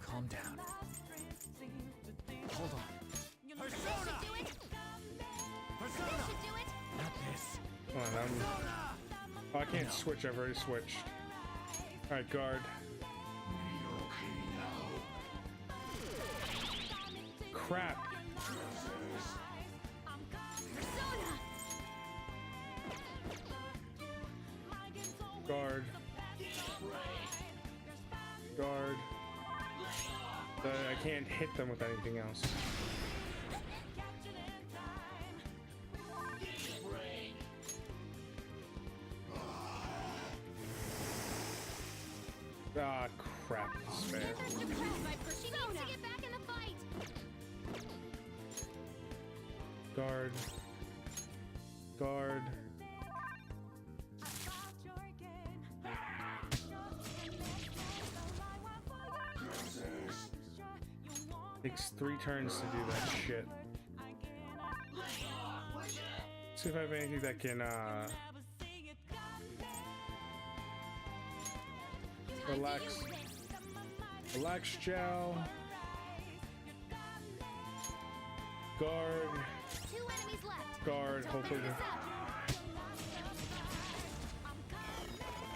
Calm down. Hold on. This Persona! should do it. This Persona! should do it. Not this. Come on, Persona! oh, I can't switch. I've already switched. All right, guard. Crap. Persona. Guard. Guard. I can't hit them with anything else. Ah, crap. Despair. That's depressed by Persona. She needs to get back in the fight. Guard. Guard. Takes 3 turns to do that shit. See if I have anything that can relax. Relax gel. Guard. 2 enemies left. Guard. Don't Hopefully mess this up.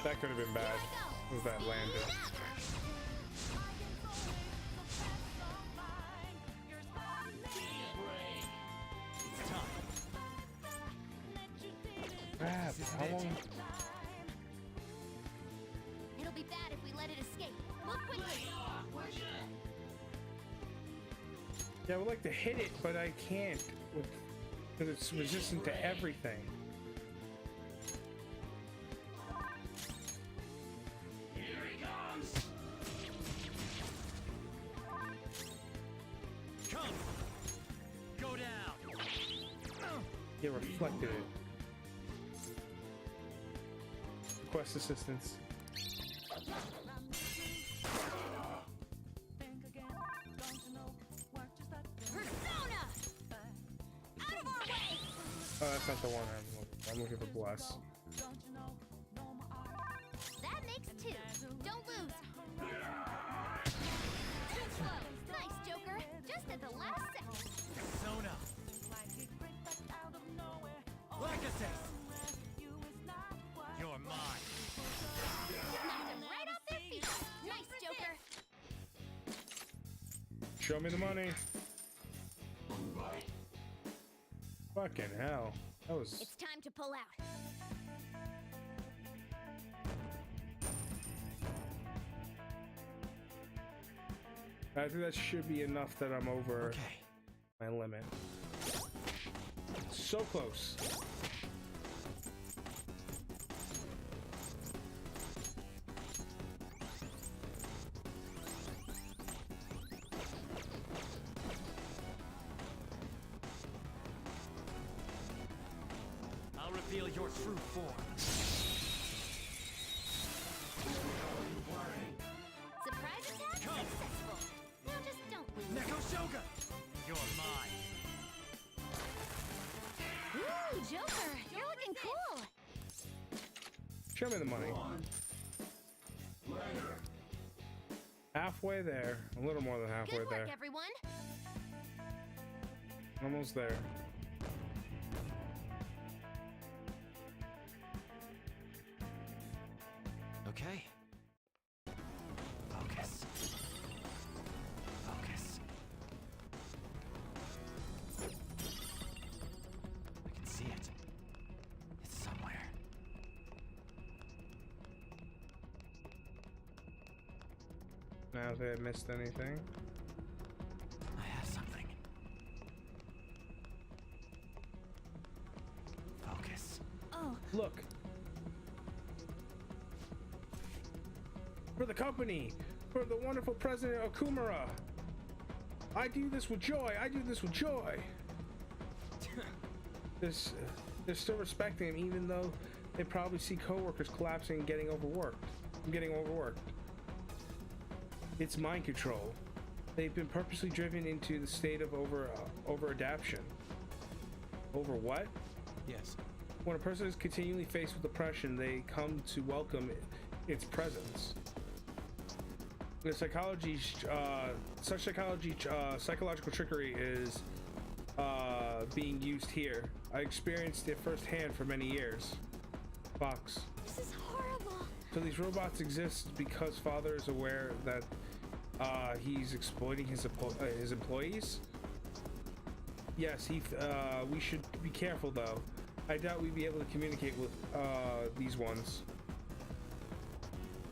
that could have been bad. Was that landed? It's time. Crap. How long? It'll be bad if we let it escape. Move quickly. Yeah, I would like to hit it, but I can't. Because it's resistant to everything. Come. Go down. It reflected it. Request assistance. Persona! Out of our way! Oh, that's not the one I'm looking for. Bless. That makes 2. Don't lose. Too slow. Nice, Joker. Just at the last second. Persona. Legacy. You're mine. Knocked them right off their feet. Nice, Joker. Show me the money. Fucking hell. That was. It's time to pull out. I think that should be enough that I'm over Okay. my limit. So close. I'll reveal your true form. Surprise attack Come. successful. Now just don't lose. Neko Shogun. You're mine. Ooh, Joker, you're looking cool. Show me the money. Halfway there. A little more than halfway Good there. work, everyone. Almost there. Okay. Focus. Focus. I can see it. It's somewhere. Now if I missed anything. I have something. Focus. Oh, Look. For the company. For the wonderful president Okumura. I do this with joy. I do this with joy. They're still respecting him, even though they probably see coworkers collapsing and getting overworked. It's mind control. They've been purposely driven into the state of over-adaptation. Over what? Yes. When a person is continually faced with oppression, they come to welcome its presence. The psychological trickery is being used here. I experienced it firsthand for many years. Fox. this is horrible. So these robots exist because Father is aware that he's exploiting his employees? Yes, we should be careful though. I doubt we'd be able to communicate with these ones.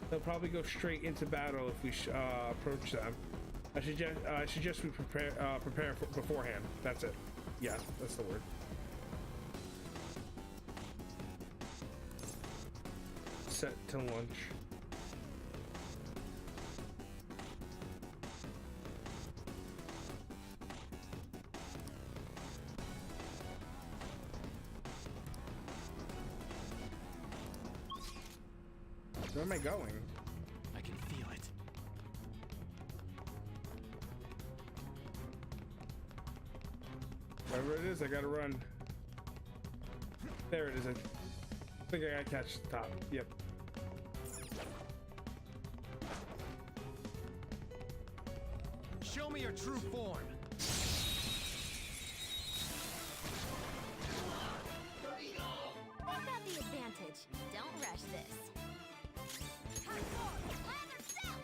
They'll probably go straight into battle if we approach them. I suggest we prepare beforehand. That's it. Yeah, that's the word. Set to lunch. Where am I going? I can feel it. Wherever it is, I gotta run. There it is. I think I gotta catch the top. Yep. Show me your true form. I've got the advantage. Don't rush this. Lather step!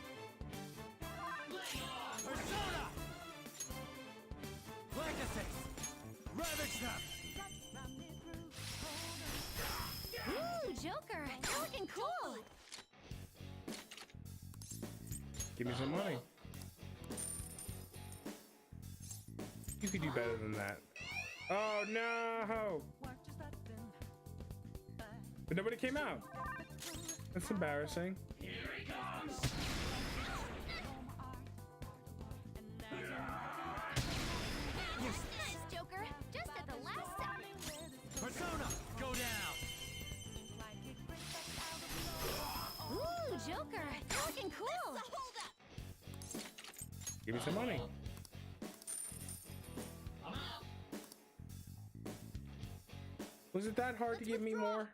Persona! Legacy! Ravage them! Ooh, Joker, you're looking cool. Give me some money. You could do better than that. Oh no! But nobody came out. That's embarrassing. Nice, Joker. Just at the last second. Persona! Go down! Ooh, Joker, you're looking cool. Hold up. Give me some money. Was it that hard to give me more?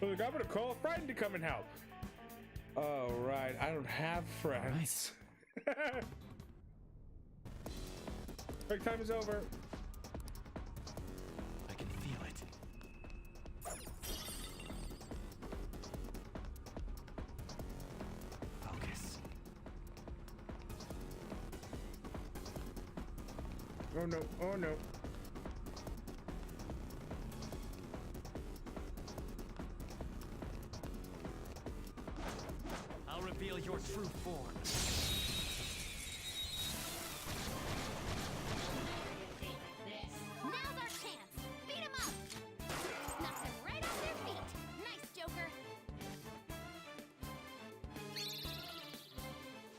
Look, I'm gonna call a friend to come and help. Oh, right. I don't have friends. Break time is over. I can feel it. Focus. Oh no, oh no. I'll reveal your true form. Now's our chance. Beat 'em up. Knocks them right off their feet. Nice, Joker.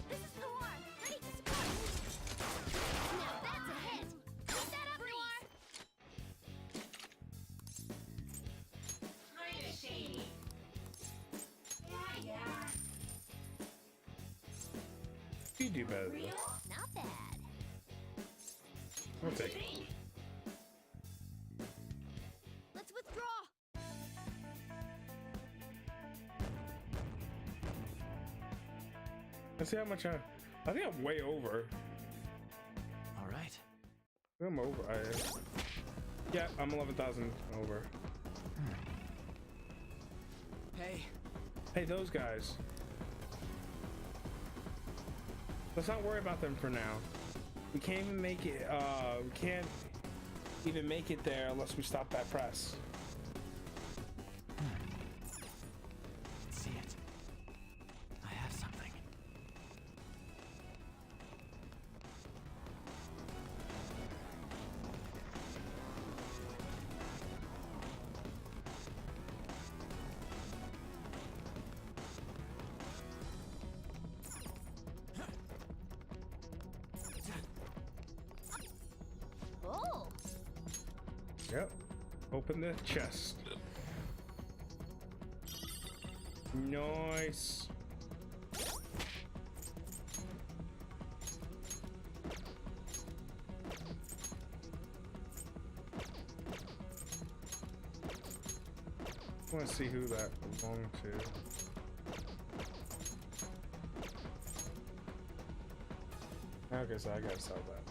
This is Noir. Ready to score. Now that's a hit. Keep that up, Noir. Kinda shady. Yeah. You do better than that. Not bad. I'll take it. Let's withdraw. Let's see how much I think I'm way over. All right. I'm over. Yeah, I'm 11,000 over. Hey, Hey, those guys. Let's not worry about them for now. We can't even make it. We can't even make it there unless we stop that press. see it. I have something. Oh, Yep. Open the chest. Nice. I want to see who that belonged to. Okay, so I gotta sell that.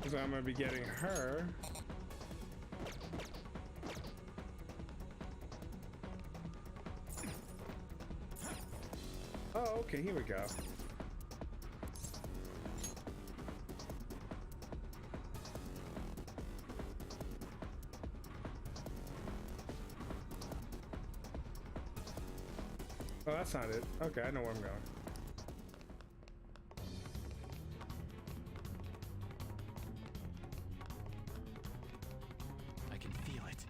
So I'm gonna be getting her. Oh, okay, here we go. Oh, that's not it. Okay, I know where I'm going. I can feel it.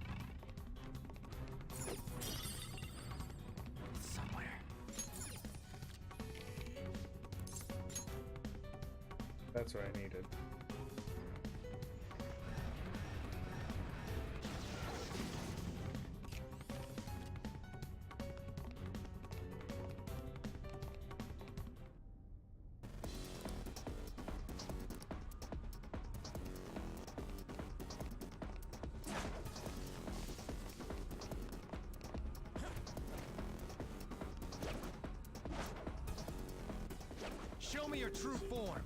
It's somewhere. That's what I needed. Show me your true form.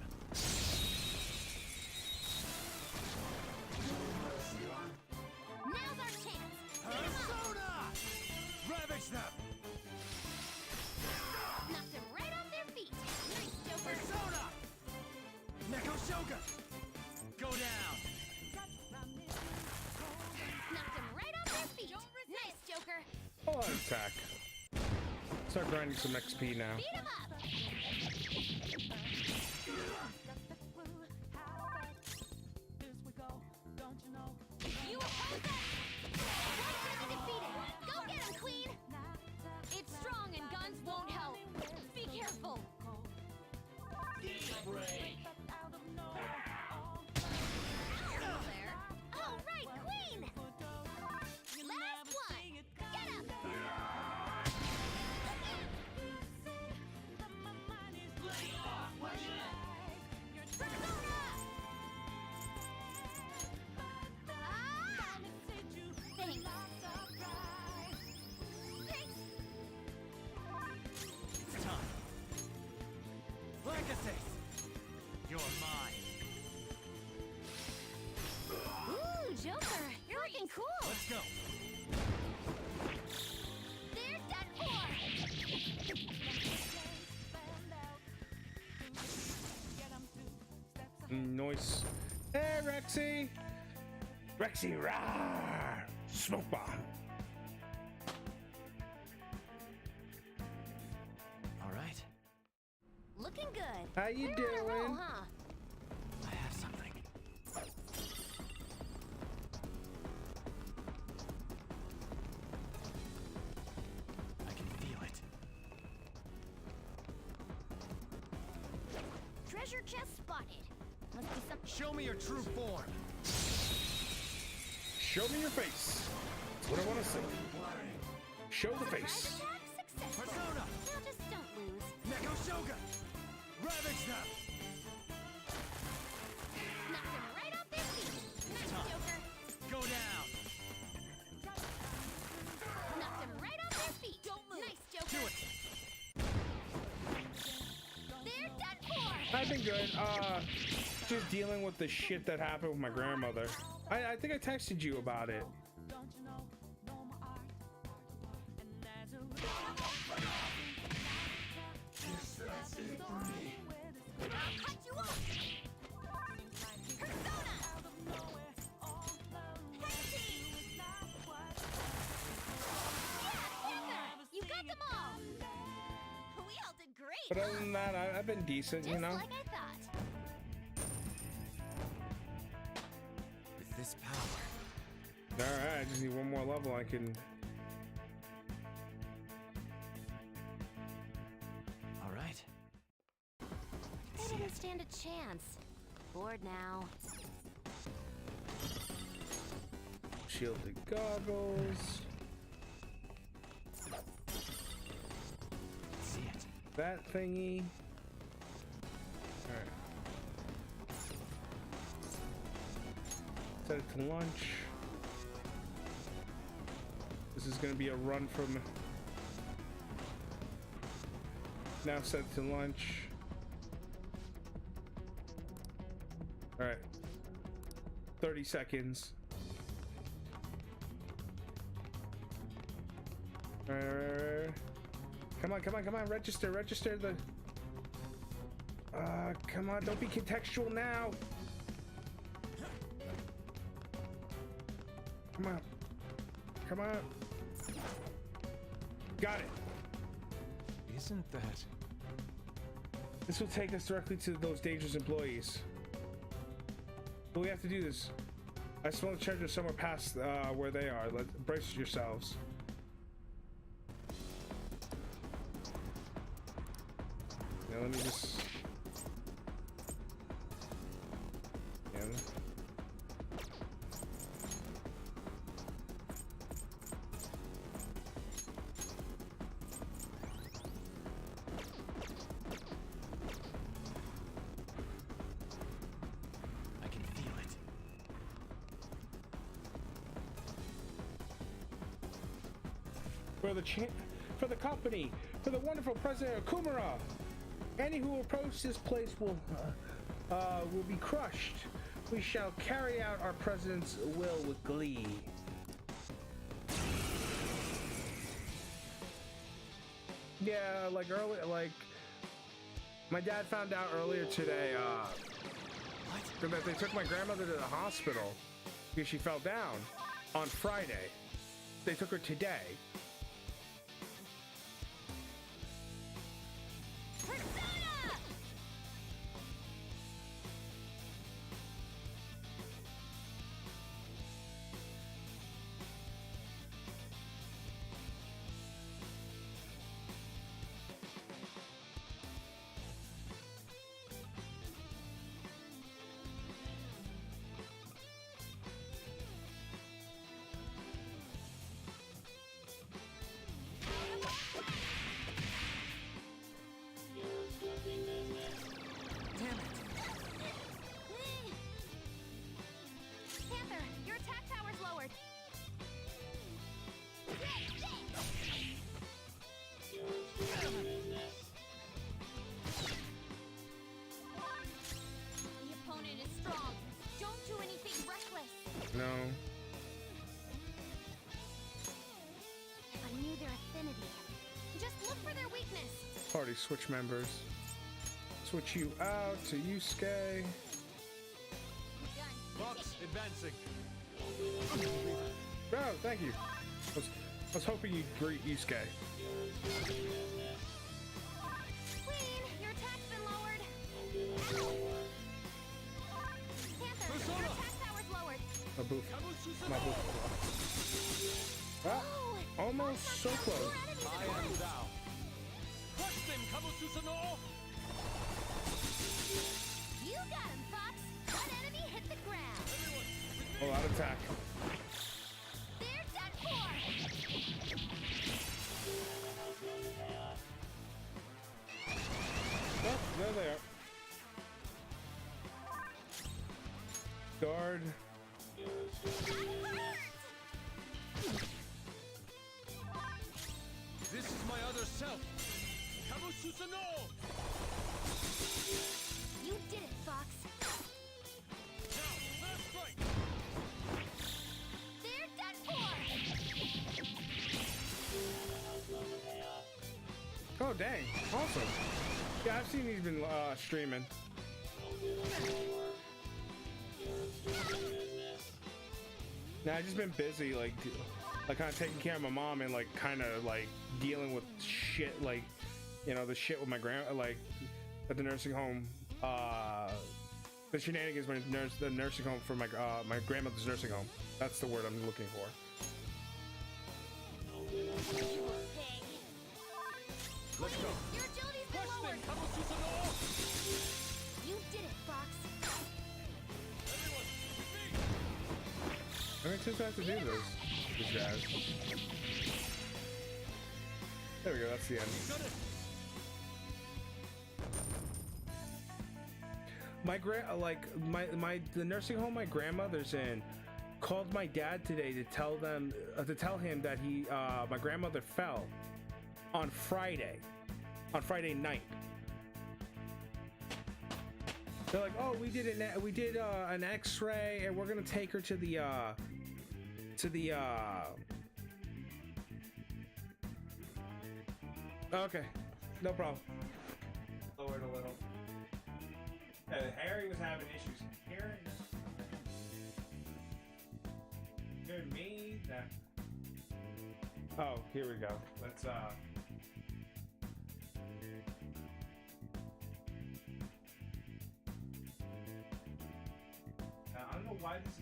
Now's our chance. Beat 'em up. Persona! Ravage them! Knocked them right off their feet. Nice, Joker. Persona! Neko Shogun! Go down! Knocked them right off their feet. Nice, Joker. Full on attack. Start grinding some XP now. Beat 'em up. You oppose us. One enemy defeated. Go get him, Queen. It's strong and guns won't help. Be careful. Ow there. All right, Queen. Last one. Get him. Persona! Ah! Thanks. Thanks. It's time. Legacy! You're mine. Ooh, Joker, you're looking cool. Let's go. They're done for. Nice. Hey, Rexy! Rexy, rah! Smoke bomb. All right. Looking good. How you We're on a roll, doing? huh? I have something. I can feel it. Treasure chest spotted. Must be some. Show me your true form. Show me your face. That's what I want to see. Show the face. Attack successful. Persona! Now just don't lose. Neko Shogun! Ravage them! Knocked them right off their feet. Nice, Tough. Joker. Go down! Knocked them right off their feet. Don't move. Nice, Joker. Do it! They're done for. I've been good. Just dealing with the shit that happened with my grandmother. I think I texted you about it. I'll cut you off. Persona. Hexy. Yeah, Panther. You got them all. We all did great. But other than that, I've been decent, Just you know? like I thought. With this power, Alright, I just need one more level. I can. all right. They didn't stand a chance. Bored now. Shielded goggles. See it. That thingy. Alright. Set it to lunch. This is gonna be a run from. Now set it to lunch. Alright. 30 seconds. Alright. Come on, come on, come on. Register the. Come on, don't be contextual now. Come on. Come on. Got it. Isn't that... This will take us directly to those dangerous employees. But we have to do this. I smell the treasure somewhere past where they are. Brace yourselves. Yeah, let me just... for the company, for the wonderful president of Kumara. Any who approach this place will be crushed. We shall carry out our president's will with glee. Yeah, like earlier, like my dad found out earlier today that they took my grandmother to the hospital because she fell down on Friday. They took her today. Persona! Panther, your attack tower's lowered. The opponent is strong. Don't do anything reckless. No. I knew their affinity. Just look for their weakness. Party switch members. Switch you out to Yusuke. Done. Fox advancing. Oh, thank you. I was hoping you'd greet Yusuke. Queen, your attack's been lowered. Panther, Persona! your attack tower's lowered. My booth. My booth. Ah, Oh, almost so close. your enemies I are am close. thou. Crush them, Kabususano! You got him, Fox. One enemy hit the ground. A lot of attack. They're done for. Oh, there they are. Guard. This is my other self. Kabususano! You did it, Fox. Now, last strike! They're done for. Oh, dang. Awesome. Yeah, I've seen he's been streaming. Nah, I've just been busy, like kind of taking care of my mom and like kind of like dealing with shit, like, you know, the shit with my like at the nursing home, the shenanigans when the nursing home for my my grandmother's nursing home. That's the word I'm looking for. You pig. Let's go. Your agility's been Crush lowered. them, Kabususano! You did it, Fox. Everyone, with me! How many times do I have to do this? This jazz. There we go. That's the end. Done it! The nursing home my grandmother's in called my dad today to tell him that my grandmother fell on Friday night. They're like, oh, we did an X-ray and we're gonna take her to the okay, no problem. Lower it a little. Yeah, Harry was having issues hearing. Good me that. Oh, here we go. Let's I don't know why this is.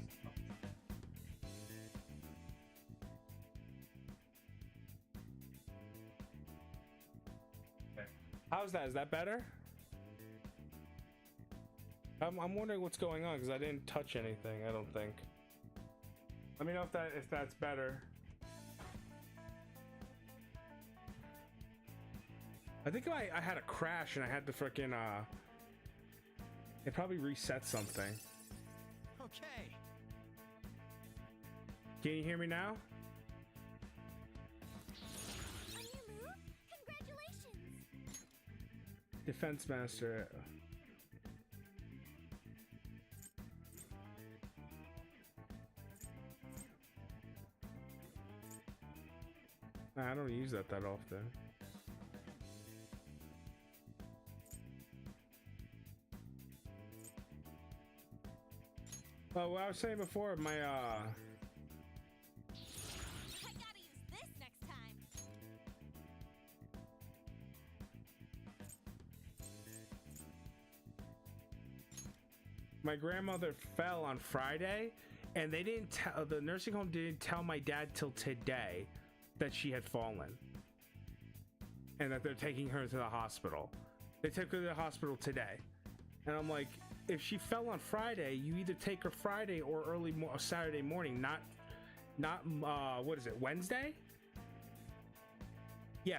Okay. How's that? Is that better? I'm wondering what's going on because I didn't touch anything. I don't think. Let me know if that's better. I think I had a crash and I had to freaking it probably reset something. Okay. Can you hear me now? Defense master. Nah, I don't use that often. Well, what I was saying before, my I gotta use this next time. my grandmother fell on Friday, and they didn't tell, the nursing home didn't tell my dad till today that she had fallen and that they're taking her to the hospital. They took her to the hospital today, and I'm like, if she fell on Friday, you either take her Friday or early Saturday morning, not what is it, Wednesday? Yeah.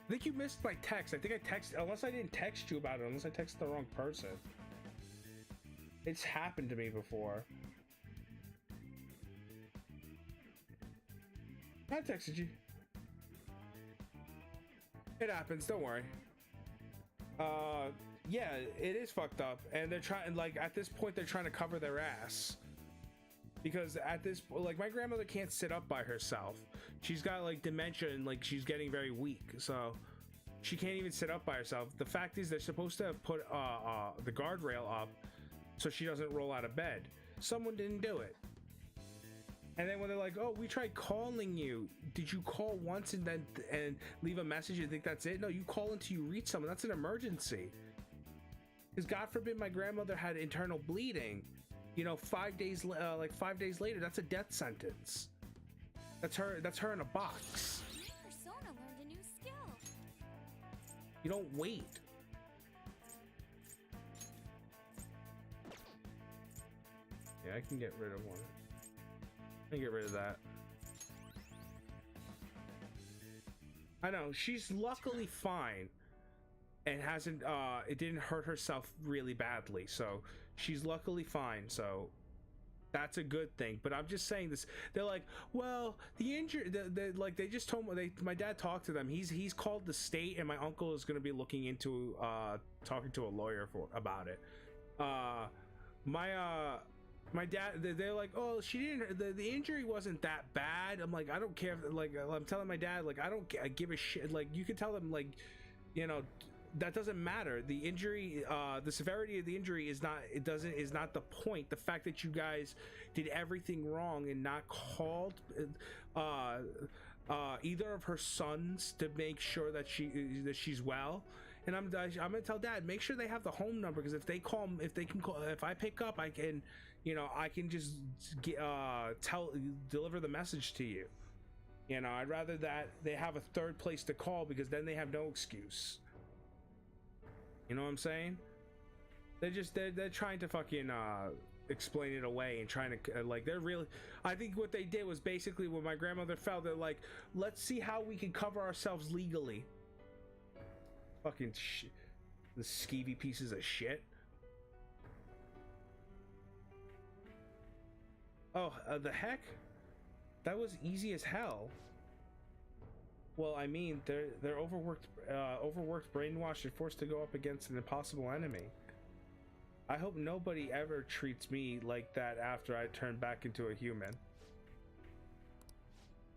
I think you missed my text. I think I texted, unless I didn't text you about it, unless I texted the wrong person. It's happened to me before. I texted you. It happens, don't worry. Yeah, it is fucked up, and they're trying, like, at this point they're trying to cover their ass, because at this, like, my grandmother can't sit up by herself. She's got like dementia, and like she's getting very weak, so she can't even sit up by herself. The fact is, they're supposed to have put the guardrail up so she doesn't roll out of bed. Someone didn't do it. And then when they're like, oh, we tried calling you, did you call once and then leave a message and think that's it? No, you call until you reach someone. That's an emergency. Because God forbid my grandmother had internal bleeding, you know, 5 days later, that's a death sentence. That's her in a box. Persona learned a new skill. You don't wait. Yeah, I can get rid of one. I can get rid of that. I know, she's luckily fine and hasn't it didn't hurt herself really badly, so she's luckily fine, so that's a good thing. But I'm just saying this, they're like, well, the injury, like, they just told me, my dad talked to them, he's called the state, and my uncle is going to be looking into talking to a lawyer about it. My dad, they're like, oh, she didn't, the injury wasn't that bad. I'm like, I don't care if, like, I'm telling my dad, like, I don't give a shit. Like, you can tell them, like, you know, that doesn't matter. The injury, the severity of the injury is not the point. The fact that you guys did everything wrong and not called either of her sons to make sure that she's well. And I'm gonna tell Dad, make sure they have the home number, because if they can call, if I pick up, I can, you know, I can just deliver the message to you. You know, I'd rather that they have a third place to call, because then they have no excuse. You know what I'm saying? They're trying to fucking explain it away and trying to like, they're really, I think what they did was basically when my grandmother fell, they're like, let's see how we can cover ourselves legally. Fucking the skeevy pieces of shit. Oh, the heck? That was easy as hell. Well, I mean, they're overworked, brainwashed, and forced to go up against an impossible enemy. I hope nobody ever treats me like that after I turn back into a human.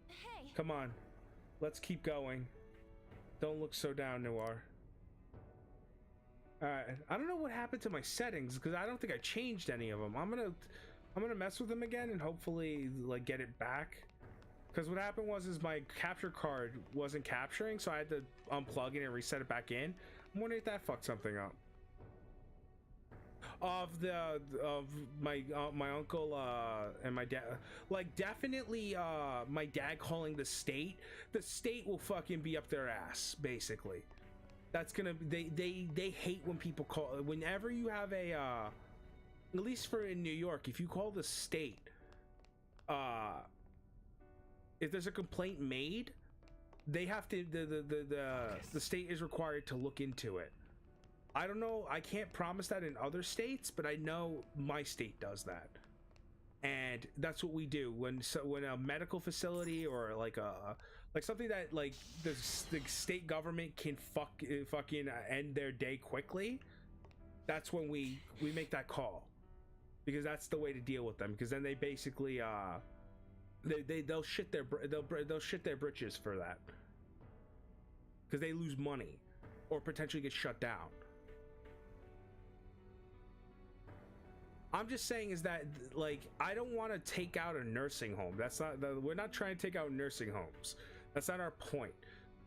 Hey. Come on, let's keep going. Don't look so down, Noir. Alright, I don't know what happened to my settings, because I don't think I changed any of them. I'm gonna mess with them again and hopefully, like, get it back. Because what happened was my capture card wasn't capturing, so I had to unplug it and reset it back in. I'm wondering if that fucked something up. Of my uncle and my dad, like, definitely my dad calling the state will fucking be up their ass, basically. That's gonna, they hate when people call, whenever you have a at least for in New York, if you call the state, if there's a complaint made, they have to, the state is required to look into it. I don't know, I can't promise that in other states, but I know my state does that. And that's what we do when a medical facility or like like something that like the state government can fucking end their day quickly, that's when we make that call, because that's the way to deal with them. Because then they basically they'll shit their britches for that, because they lose money or potentially get shut down. I'm just saying is that, like, I don't want to take out a nursing home. That's not we're not trying to take out nursing homes. That's not our point.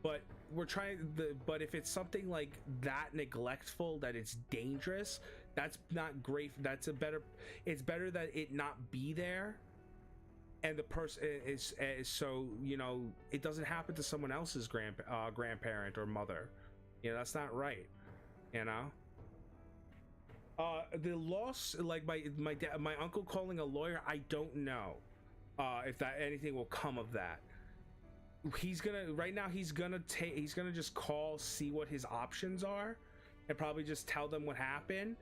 But we're trying but if it's something like that neglectful that it's dangerous, that's not great. It's better that it not be there, and the person is so, you know, it doesn't happen to someone else's grandparent or mother. You know, that's not right, you know. The loss, like my uncle calling a lawyer, I don't know if that anything will come of that. He's gonna just call, see what his options are, and probably just tell them what happened,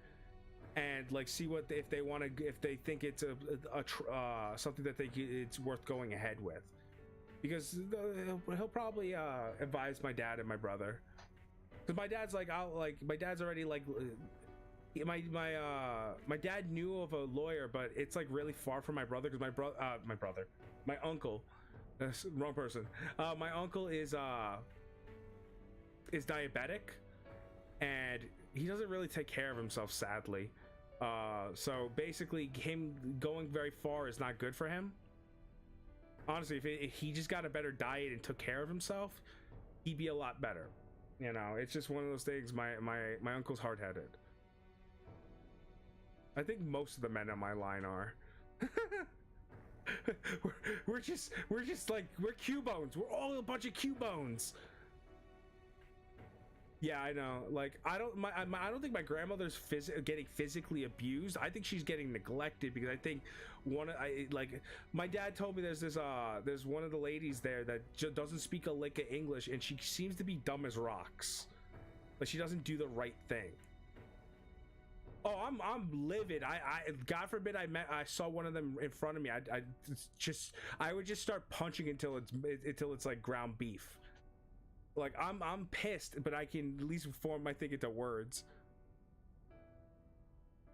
and like see what if they think it's a something that it's worth going ahead with, because he'll probably advise my dad and my brother, because my dad's my dad's already like. My dad knew of a lawyer, but it's like really far from my brother, because my uncle, wrong person. My uncle is diabetic, and he doesn't really take care of himself, sadly. So basically, him going very far is not good for him. Honestly, if he just got a better diet and took care of himself, he'd be a lot better. You know, it's just one of those things. My uncle's hard-headed. I think most of the men on my line are. we're just like, we're Q-bones. We're all a bunch of Q-bones. Yeah, I know. Like, I don't think my grandmother's getting physically abused. I think she's getting neglected, because I think my dad told me there's one of the ladies there that doesn't speak a lick of English, and she seems to be dumb as rocks. Like, she doesn't do the right thing. Oh, I'm livid. I God forbid I saw one of them in front of me. I would just start punching until it's like ground beef. Like, I'm pissed, but I can at least form my thing into words.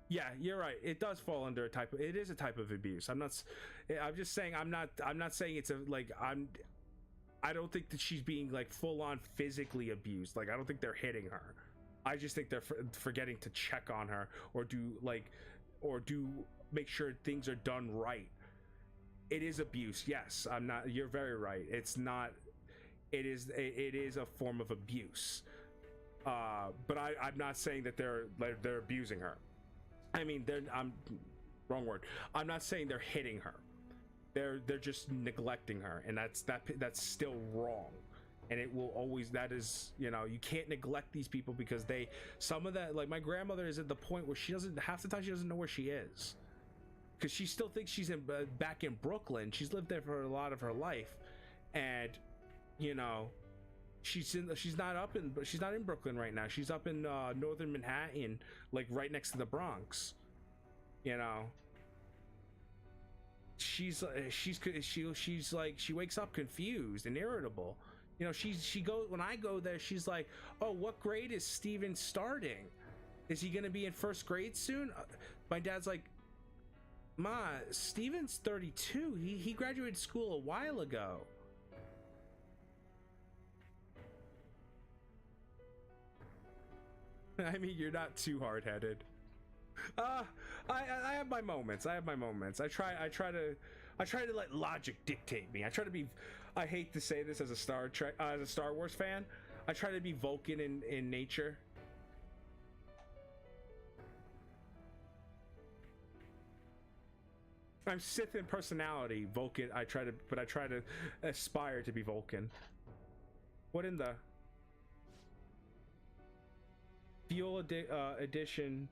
Yeah, you're right. It does fall under it is a type of abuse. I'm just saying I'm not saying it's I don't think that she's being like full on physically abused. Like, I don't think they're hitting her. I just think they're forgetting to check on her, or make sure things are done right. It is abuse. Yes, you're very right. It's not, it is a form of abuse. But I'm not saying that they're abusing her. I mean, wrong word. I'm not saying they're hitting her. They're just neglecting her, and that's still wrong. And it will always, that is, you know, you can't neglect these people, because some of that, like my grandmother is at the point where half the time she doesn't know where she is, because she still thinks she's back in Brooklyn. She's lived there for a lot of her life, and you know, she's not in Brooklyn right now. She's up in northern Manhattan, like right next to the Bronx. You know, she's like, she wakes up confused and irritable. You know, she goes, when I go there, she's like, oh, what grade is Steven starting? Is he gonna be in first grade soon? My dad's like, Ma, Steven's 32. He graduated school a while ago. I mean, you're not too hard-headed. I have my moments. I try to let logic dictate me. I hate to say this as a Star Wars fan. I try to be Vulcan in nature. I'm Sith in personality, Vulcan. I try to aspire to be Vulcan. What in the fuel addition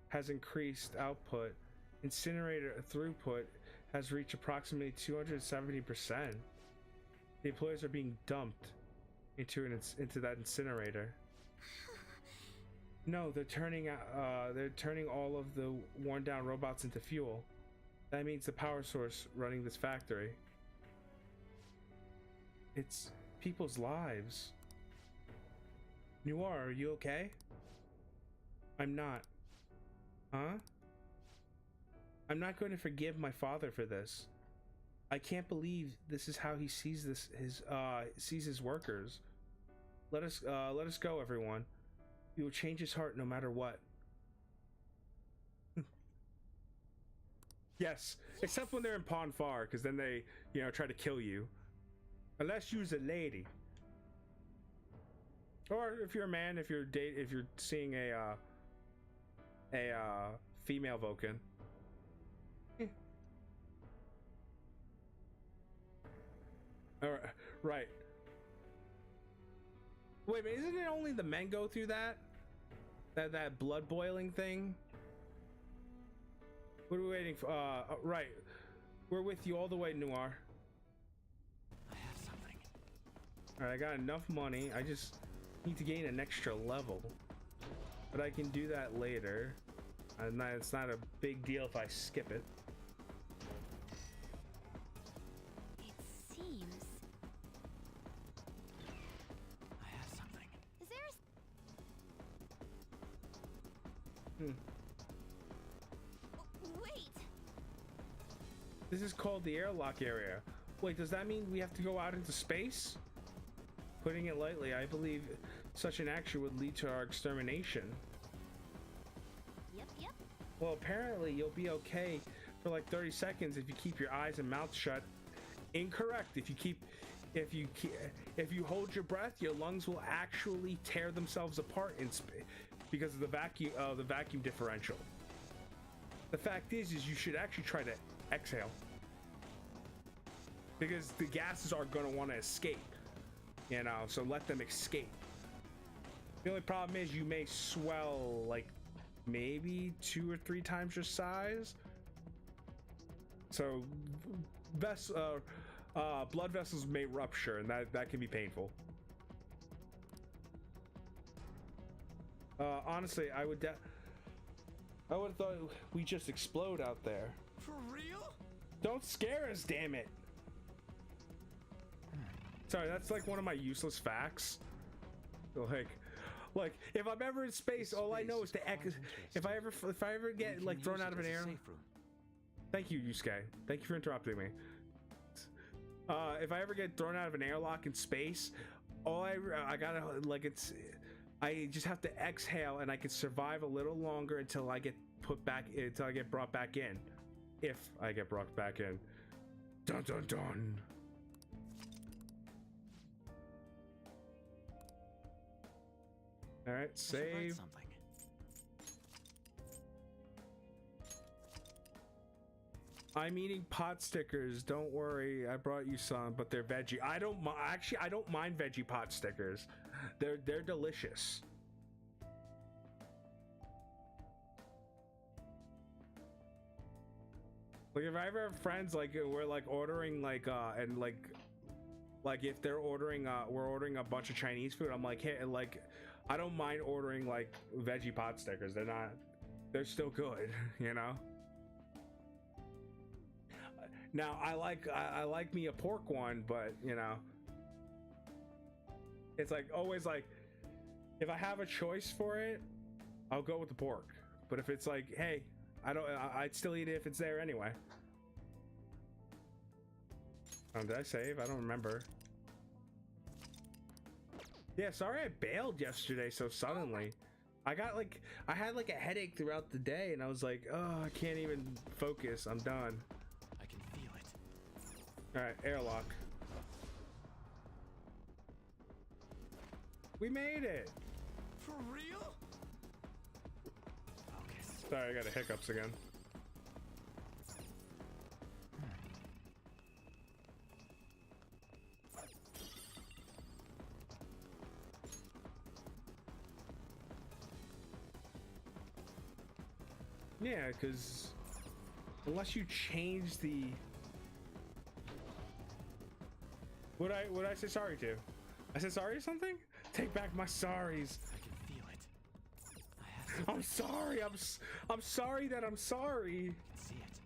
has increased output. Incinerator throughput has reached approximately 270%. The employees are being dumped into that incinerator. No, they're turning all of the worn down robots into fuel. That means the power source running this factory. It's people's lives. Noir, are you okay? I'm not. Huh? I'm not going to forgive my father for this. I can't believe this is how he sees sees his workers. Let us go, everyone. We will change his heart no matter what. Yes, except when they're in Pon Farr, because then they, try to kill you. Unless you're a lady. Or if you're a man, if you're seeing a female Vulcan. All right. Wait a minute, isn't it only the men go through that blood boiling thing? What are we waiting for? Right. We're with you all the way, Noir. I have something. All right, I got enough money. I just need to gain an extra level, but I can do that later. And it's not a big deal if I skip it. It seems. I have something. Is there a... Wait! This is called the airlock area. Wait, does that mean we have to go out into space? Putting it lightly, I believe such an action would lead to our extermination. Yep. Well, apparently you'll be okay for like 30 seconds if you keep your eyes and mouth shut. Incorrect. If you hold your breath, your lungs will actually tear themselves apart in space because of the vacuum differential. The fact is you should actually try to exhale, because the gases are going to want to escape, so let them escape. The only problem is you may swell like maybe 2 or 3 times your size, so blood vessels may rupture, and that can be painful. Honestly, I would have thought we just explode out there. For real? Don't scare us, damn it. Sorry, that's like one of my useless facts. Like if I'm ever in space, all I know is to X. If I ever get like thrown out of an air. Thank you, Yusuke. Thank you for interrupting me. If I ever get thrown out of an airlock in space, I just have to exhale, and I can survive a little longer until I get brought back in. If I get brought back in. Dun dun dun. All right, save. Something. I'm eating pot stickers. Don't worry, I brought you some, but they're veggie. I don't mind veggie pot stickers. They're delicious. Like if I ever have friends like we're like ordering like and like if they're ordering we're ordering a bunch of Chinese food, I'm like, hey, like I don't mind ordering like veggie pot stickers. They're still good, Now I like me a pork one, but it's like always like if I have a choice for it, I'll go with the pork. But if it's like, hey, I'd still eat it if it's there anyway. Did I save? I don't remember. Yeah, sorry I bailed yesterday so suddenly. I had like a headache throughout the day, and I was like, oh, I can't even focus. I'm done. I can feel it. All right, airlock. We made it. For real? Focus. Sorry, I got the hiccups again. Yeah, because unless you change the... Would I say sorry to? I said sorry or something? Take back my sorries. I can feel it. I have I'm sorry. I'm sorry that I'm sorry. I can see it.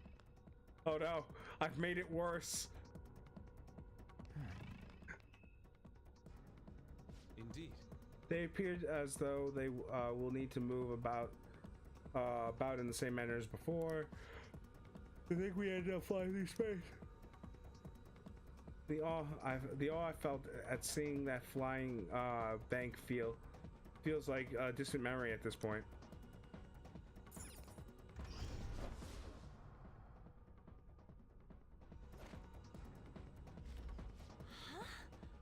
Oh no, I've made it worse. Indeed. They appeared as though they will need to move about in the same manner as before. I think we ended up flying through space. The awe I felt at seeing that flying bank feels like a distant memory at this point.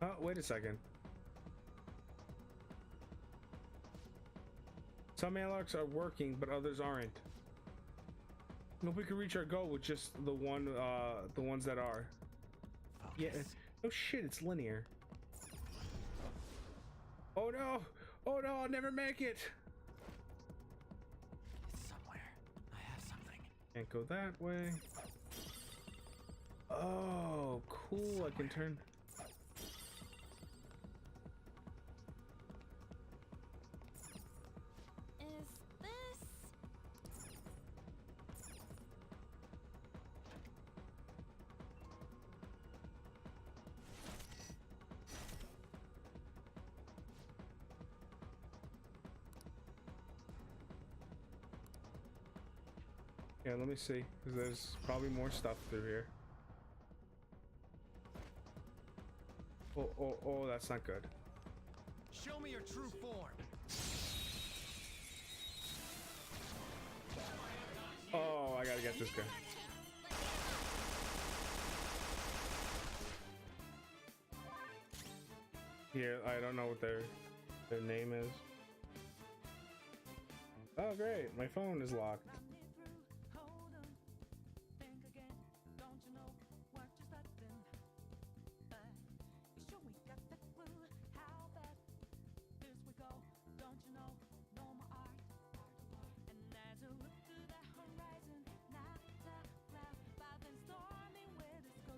Oh, wait a second. Some airlocks are working, but others aren't. Hope we can reach our goal with just the ones that are. Focus. Yeah. Oh shit, it's linear. Oh no! Oh no, I'll never make it! It's somewhere. I have something. Can't go that way. Oh, cool, I can turn. Is this? Yeah, let me see, because there's probably more stuff through here. Oh, that's not good. Show me your true form. Oh, I gotta get this guy. Here, I don't know what their name is. Oh great, my phone is locked.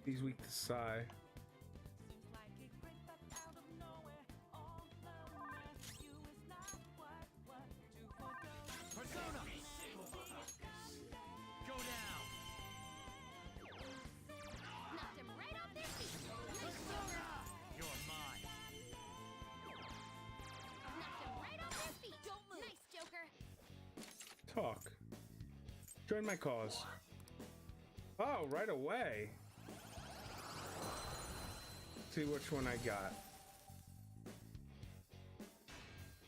He's weak to sigh. Persona! Go down! Knocked him right off their feet. Nice Joker. You're mine. Knocked him right off their feet. Don't move. Nice Joker. Talk. Join my cause. Oh, right away. See which one I got.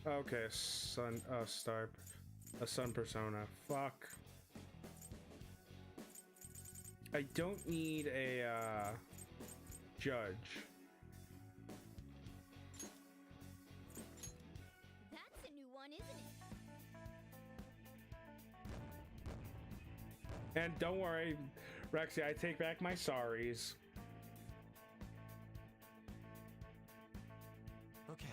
Okay, a sun persona. Fuck. I don't need a judge. That's a new one, isn't it? And don't worry, Rexy, I take back my sorries. Okay.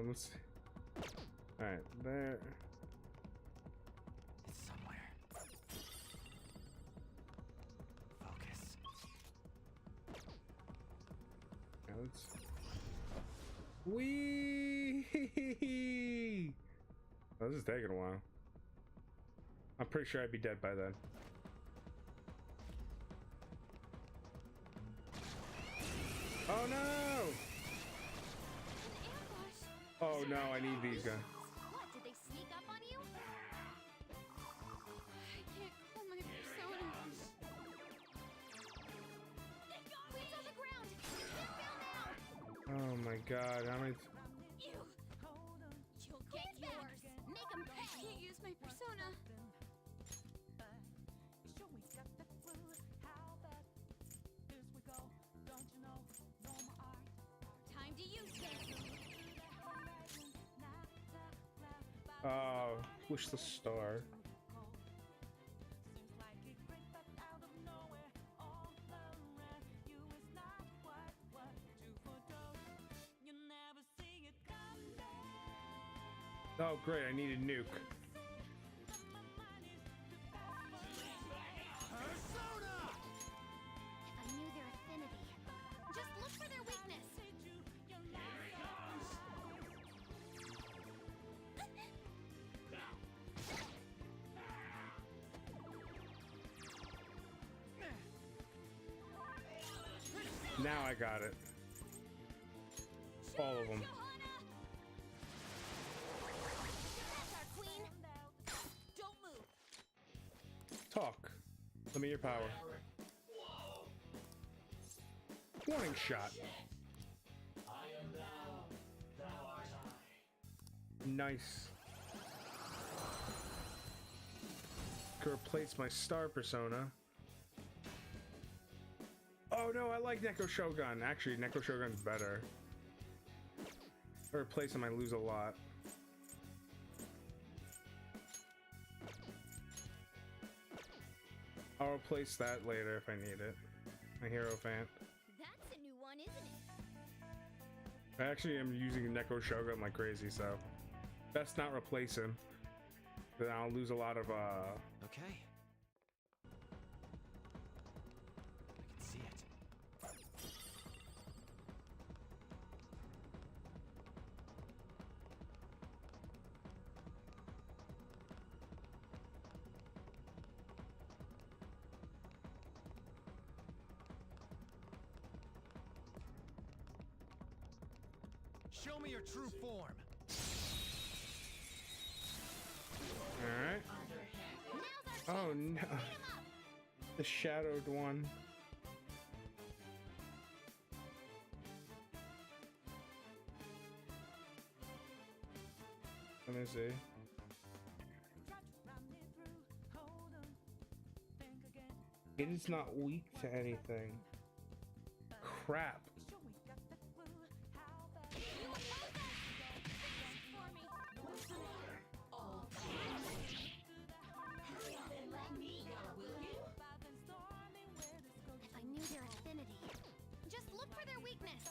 Let's see. All right, there. It's somewhere. Focus. Yeah, let's. Wee! Oh, this is taking a while. I'm pretty sure I'd be dead by then. Oh no! Oh no, I need these guys. What, did they sneak up on you? I can't call my persona. Queen's on the ground! They're down now! Oh my god, how many... You! You'll get yours! Make them pay! I can't use my persona! Time to use this! Oh, push the star. Oh great, I need a nuke. Persona! If I knew their affinity. Just look for their weakness! Now I got it. All of them. Johanna! That's our queen. Don't move. Talk. Let me your power. Warning shot. Nice. Could replace my star persona. Oh no, I like Neko Shogun. Actually, Neko Shogun's better. If I replace him, I lose a lot. I'll replace that later if I need it. My Hierophant. That's a new one, isn't it? I actually am using Neko Shogun like crazy, so best not replace him. Then I'll lose a lot of Okay. I can see it. Show me your true form. Alright. Now's our Oh chance. no. Beat 'em up. The shadowed one. Let me see. It is not weak to anything. Crap. You oppose us? Finish for me. If I knew their affinity. Just look for their weakness.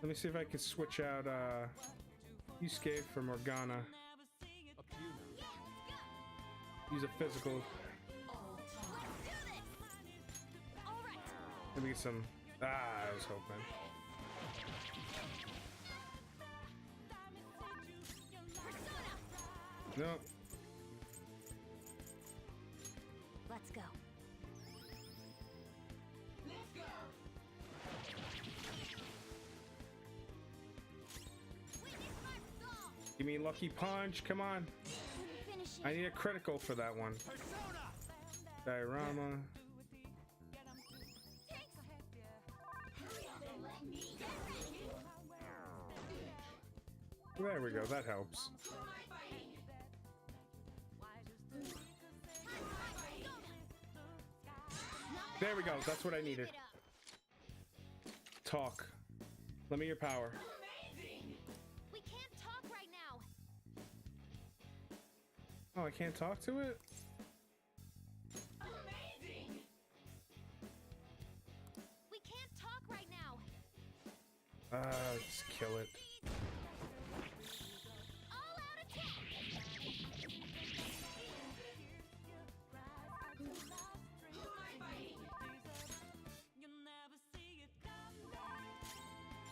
Let me see if I can switch out Yusuke for Morgana. Up to you now. Yeah, let's go. Use a physical. Let's do this. All right. Let me get some. I was hoping. Persona. No. Let's go. Witness my resolve. Give me Lucky Punch. Come on. Finish it. I need a critical for that one. Persona! Diorama. Thanks. There we go. That helps. There we go. That's what I needed. Talk. Let me your power. We can't talk right now. Oh, I can't talk to it? We can't talk right now. Just kill it. All out attack.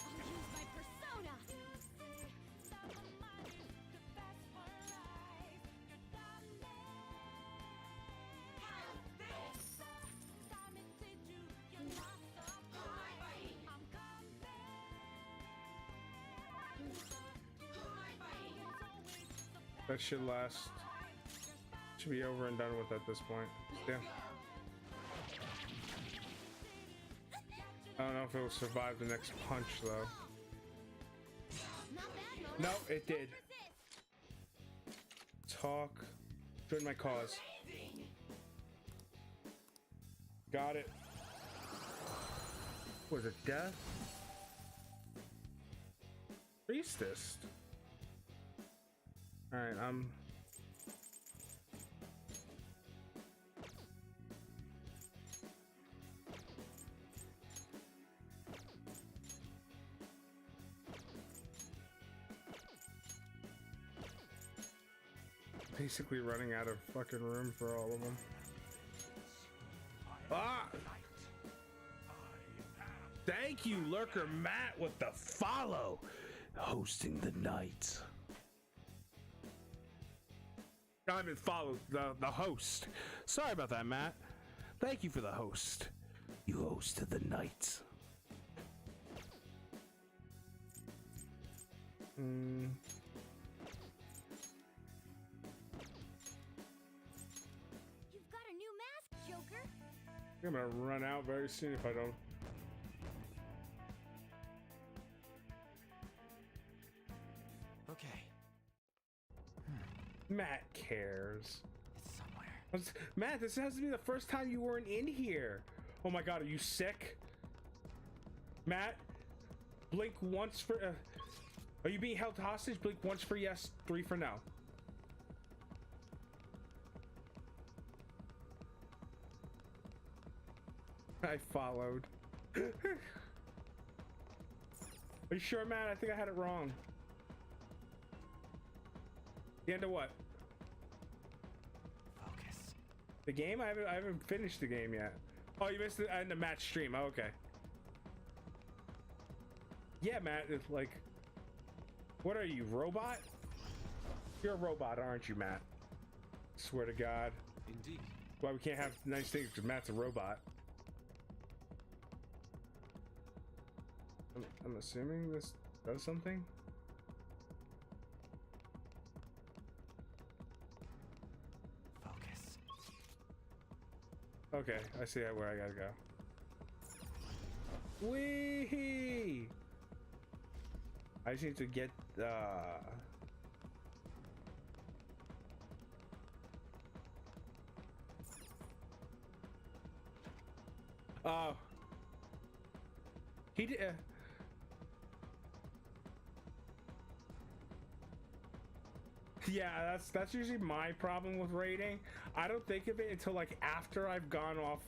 I'll use my persona. That should last. Should be over and done with at this point. Yeah. I don't know if it will survive the next punch though. Not bad, No, Mona. it did. Resist. Talk. Join my cause. Got it. Was it death? Priestess. Alright, basically running out of fucking room for all of them. Ah! Thank you, Lurker Matt, with the follow. Hosting the night. I haven't followed the host. Sorry about that, Matt. Thank you for the host. You host to the knights. You've got a new mask, Joker. I'm gonna run out very soon if I don't. Okay, Matt cares. it's somewhere. Matt, this has to be the first time you weren't in here. Oh my god, are you sick? Matt, blink once for. Are you being held hostage? Blink once for yes, 3 for no. I followed. Are you sure, Matt? I think I had it wrong. The end of what? Focus. The game? I haven't finished the game yet. Oh, you missed it in the match stream. Oh, okay. Yeah, Matt. It's like, what are you, robot? You're a robot, aren't you, Matt? Swear to God. Indeed. Why we can't have nice things because Matt's a robot. I'm assuming this does something. Focus. Okay, I see where I gotta go. Wee! I just need to get oh. He did. Yeah, that's usually my problem with raiding. I don't think of it until like after I've gone off,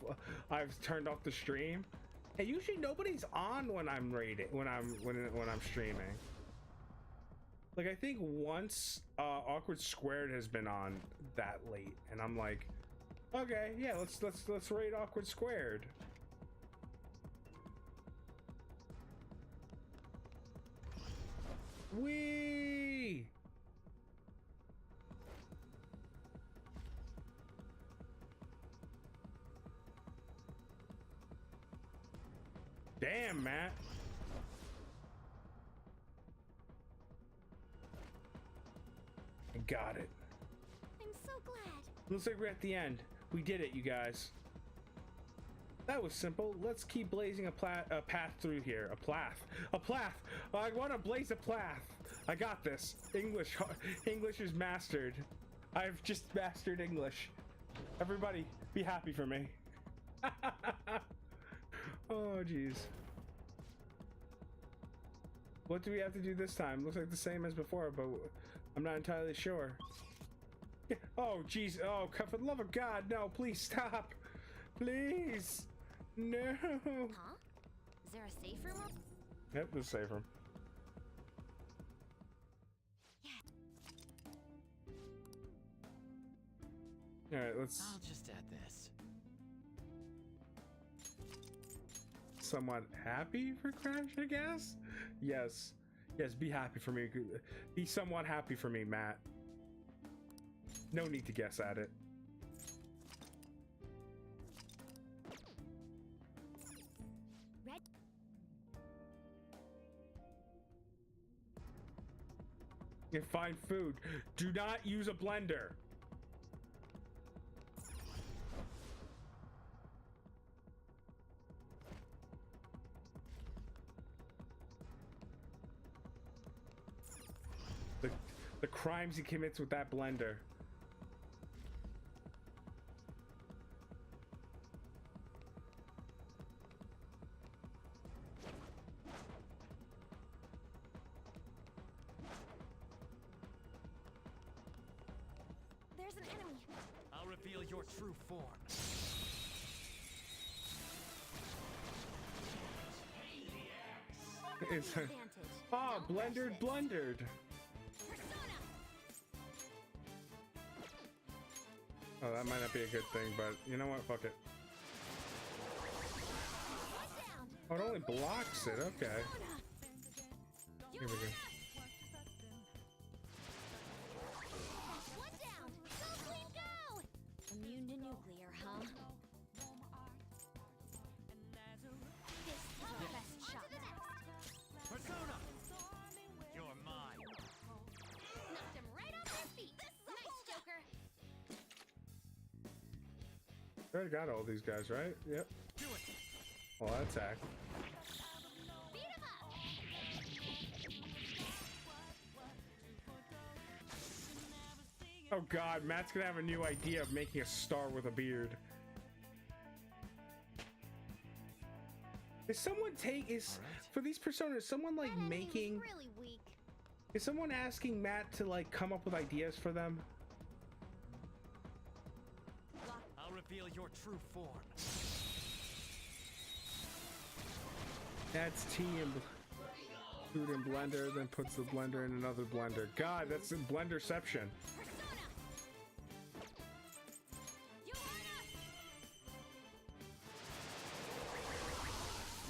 I've turned off the stream, and usually nobody's on when I'm raiding, when I'm streaming. Like I think once Awkward Squared has been on that late, and I'm like, okay, yeah, let's raid Awkward Squared. Wee! Damn, Matt. I got it. I'm so glad. Looks like we're at the end. We did it, you guys. That was simple. Let's keep blazing a path through here. A path. I want to blaze a path. I got this. English is mastered. I've just mastered English. Everybody, be happy for me. Oh, jeez. What do we have to do this time? Looks like the same as before, but I'm not entirely sure. Oh, jeez. Oh, for the love of God, no, please stop. Please. No. Huh? Is there a safe room? Yep, the safe room. Yeah. All right, let's. I'll just add this. Somewhat happy for Crash, I guess? Yes. Yes, be happy for me. Be somewhat happy for me, Matt. No need to guess at it. Red. And find food. Do not use a blender. The crimes he commits with that blender. There's an enemy. I'll reveal your true form. It's Advantage. oh, Don't rush blundered, this. blundered. Persona. Oh, that might not be a good thing, but you know what? Fuck it. One down. Oh, it only blocks it. Okay. Persona. Here we go. One down. Go, Queen, go. Immune to nuclear, huh? I got all these guys, right? Yep. Do it. Well, attack. Beat him up! Oh god, Matt's gonna have a new idea of making a star with a beard. Is someone for these personas, someone like That enemy was making, really weak. is someone asking Matt to like come up with ideas for them? I'll reveal your true form. Adds tea and food in blender, then puts the blender in another blender. God, that's in Blenderception. Persona! Johanna!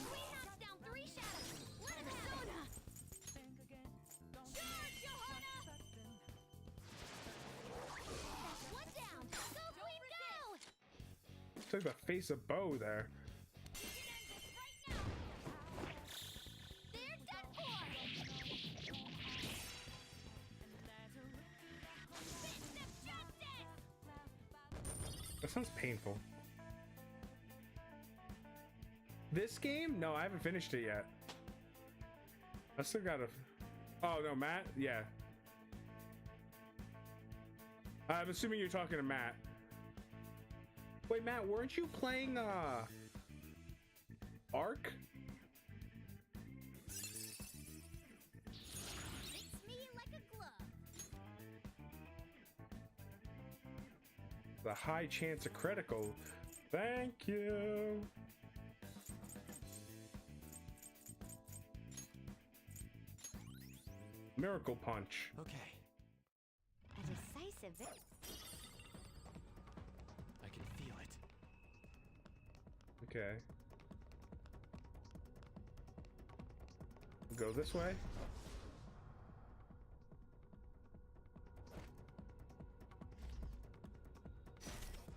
Queen knocks down 3 shadows. Let him Persona! Charge, Johanna! That's 1 down. Go, Queen, go! Looks like the face of Bo there. You can end this right now. They're done for. Fist of justice! That sounds painful. This game? No, I haven't finished it yet. I still gotta. Oh no, Matt? Yeah. I'm assuming you're talking to Matt. Wait, Matt, weren't you playing Ark? Fits me like a glove. The high chance of critical. Thank you. Miracle Punch. Okay, A decisive victory. I can feel it. Okay. Go this way.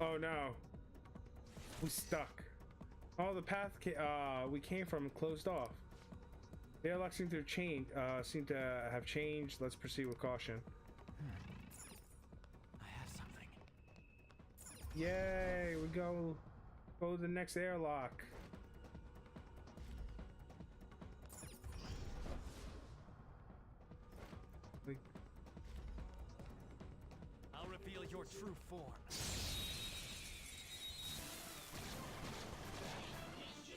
Oh no. We stuck. Oh, the path we came from closed off. The airlock seemed to have changed. Let's proceed with caution. I have something. Yay, we go to the next airlock. Like, I'll reveal your true form.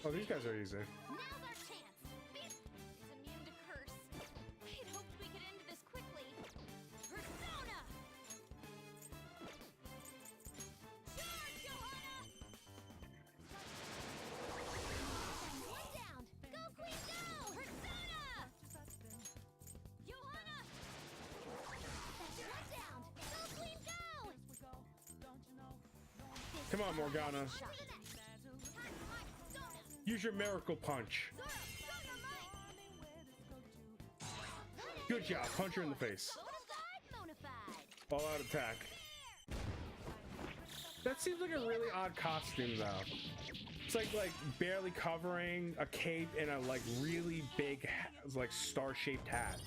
oh, these guys are easy. Now's our chance. Beast is immune to curse. I'd hoped we could end this quickly. Persona! Charge, Johanna! 1 down. Go, Queen, go! Persona! Johanna! That's 1 down. Go, Queen, go! Come on, Morgana. Shot. To the next. Time for my persona. Use your miracle punch. Zoro, Dynamite! Good job. Punch her in the face. Bonafide! All out attack. That seems like a really odd costume, though. It's like barely covering a cape and a like really big like star-shaped hat.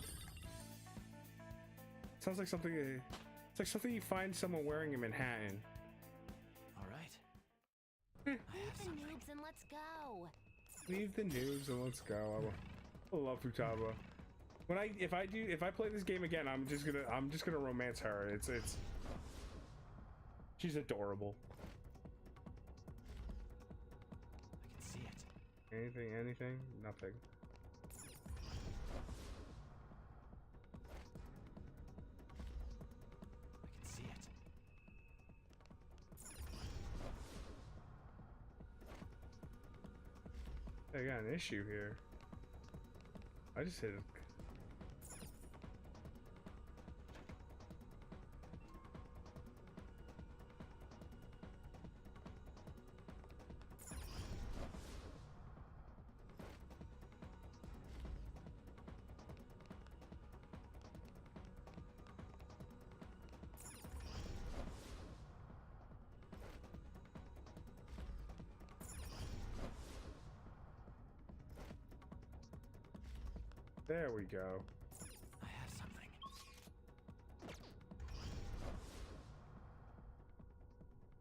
Sounds like something. It's like something you find someone wearing in Manhattan. All right. Leave the noobs and let's go. Leave the news and let's go. I love Futaba. If I play this game again, I'm just gonna romance her. It's she's adorable. I can see it. Anything, nothing. I can see it. I got an issue here. I just hit it. There we go. I have something.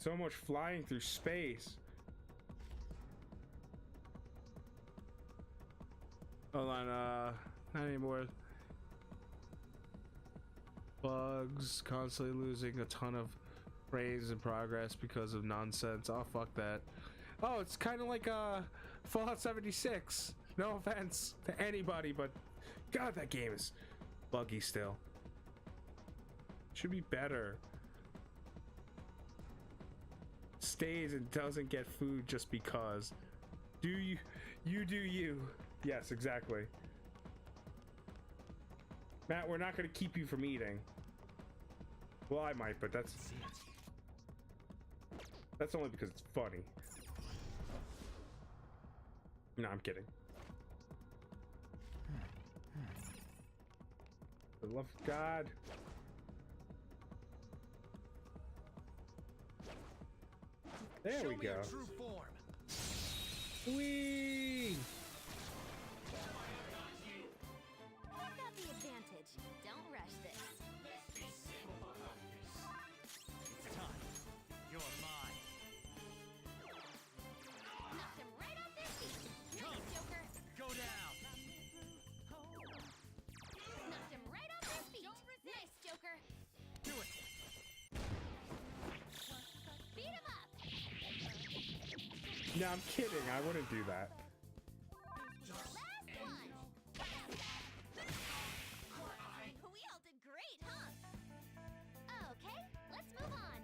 So much flying through space. Hold on, not anymore. Bugs constantly losing a ton of frames and progress because of nonsense. Oh, fuck that. Oh, it's kind of like Fallout 76. No offense to anybody, but God, that game is buggy still. Should be better. Stays and doesn't get food just because. Do you do you. Yes, exactly. Matt, we're not going to keep you from eating. Well, I might, but that's only because it's funny. No, I'm kidding. For the love of God. There we go. True form. Whee! I've got the advantage. Don't rush this. It's time. You're mine. Knocked him right off their feet. Nice, Joker. Go down. Knocked him right off their feet. Nice, Joker. Do it. Beat him up. No, I'm kidding. I wouldn't do that. Last one. We all did great, huh? Okay, let's move on.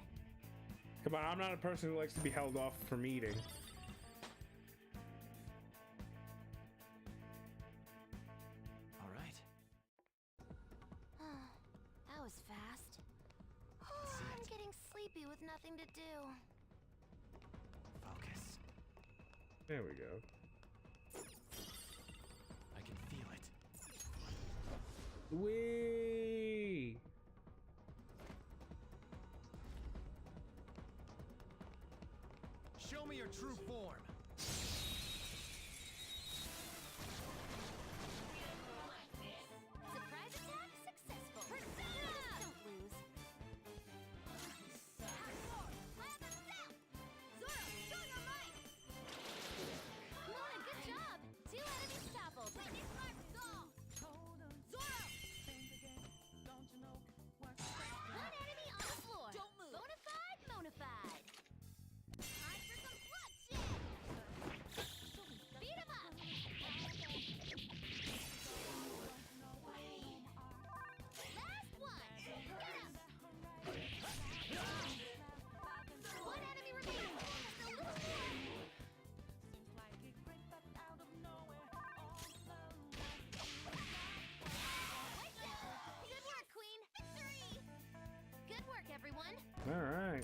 Come on, I'm not a person who likes to be held off from eating. All right. That was fast. I'm getting sleepy with nothing to do. Focus. There we go. I can feel it. Whee! Show me your true form. Surprise attack successful. Persona! Don't lose. Zoro, show your might! Mona, good job! 2 enemies toppled. Zoro! 1 enemy on the floor. Don't move. Bonafide, Monafide. Time for some bloodshed! Beat him up! Last one! Get him! 1 enemy remaining! Just a little more! Good work, Queen! Victory! Good work, everyone! All right.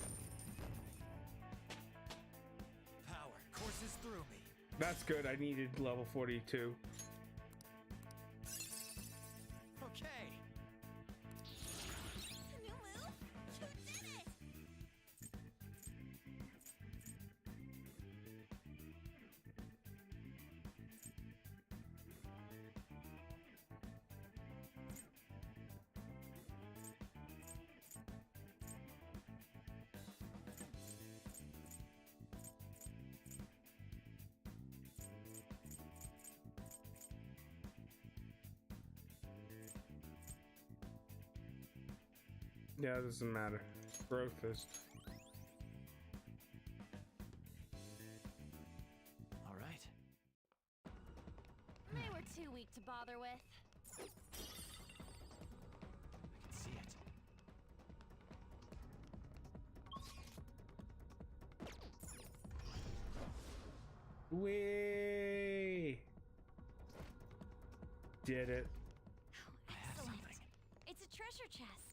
Power courses through me. That's good. I needed level 42. Okay. New move? You did it! Yeah, it doesn't matter. Growth is. All right. They were too weak to bother with. I can see it. Whee! Did it. I have Excellent. something. It's a treasure chest.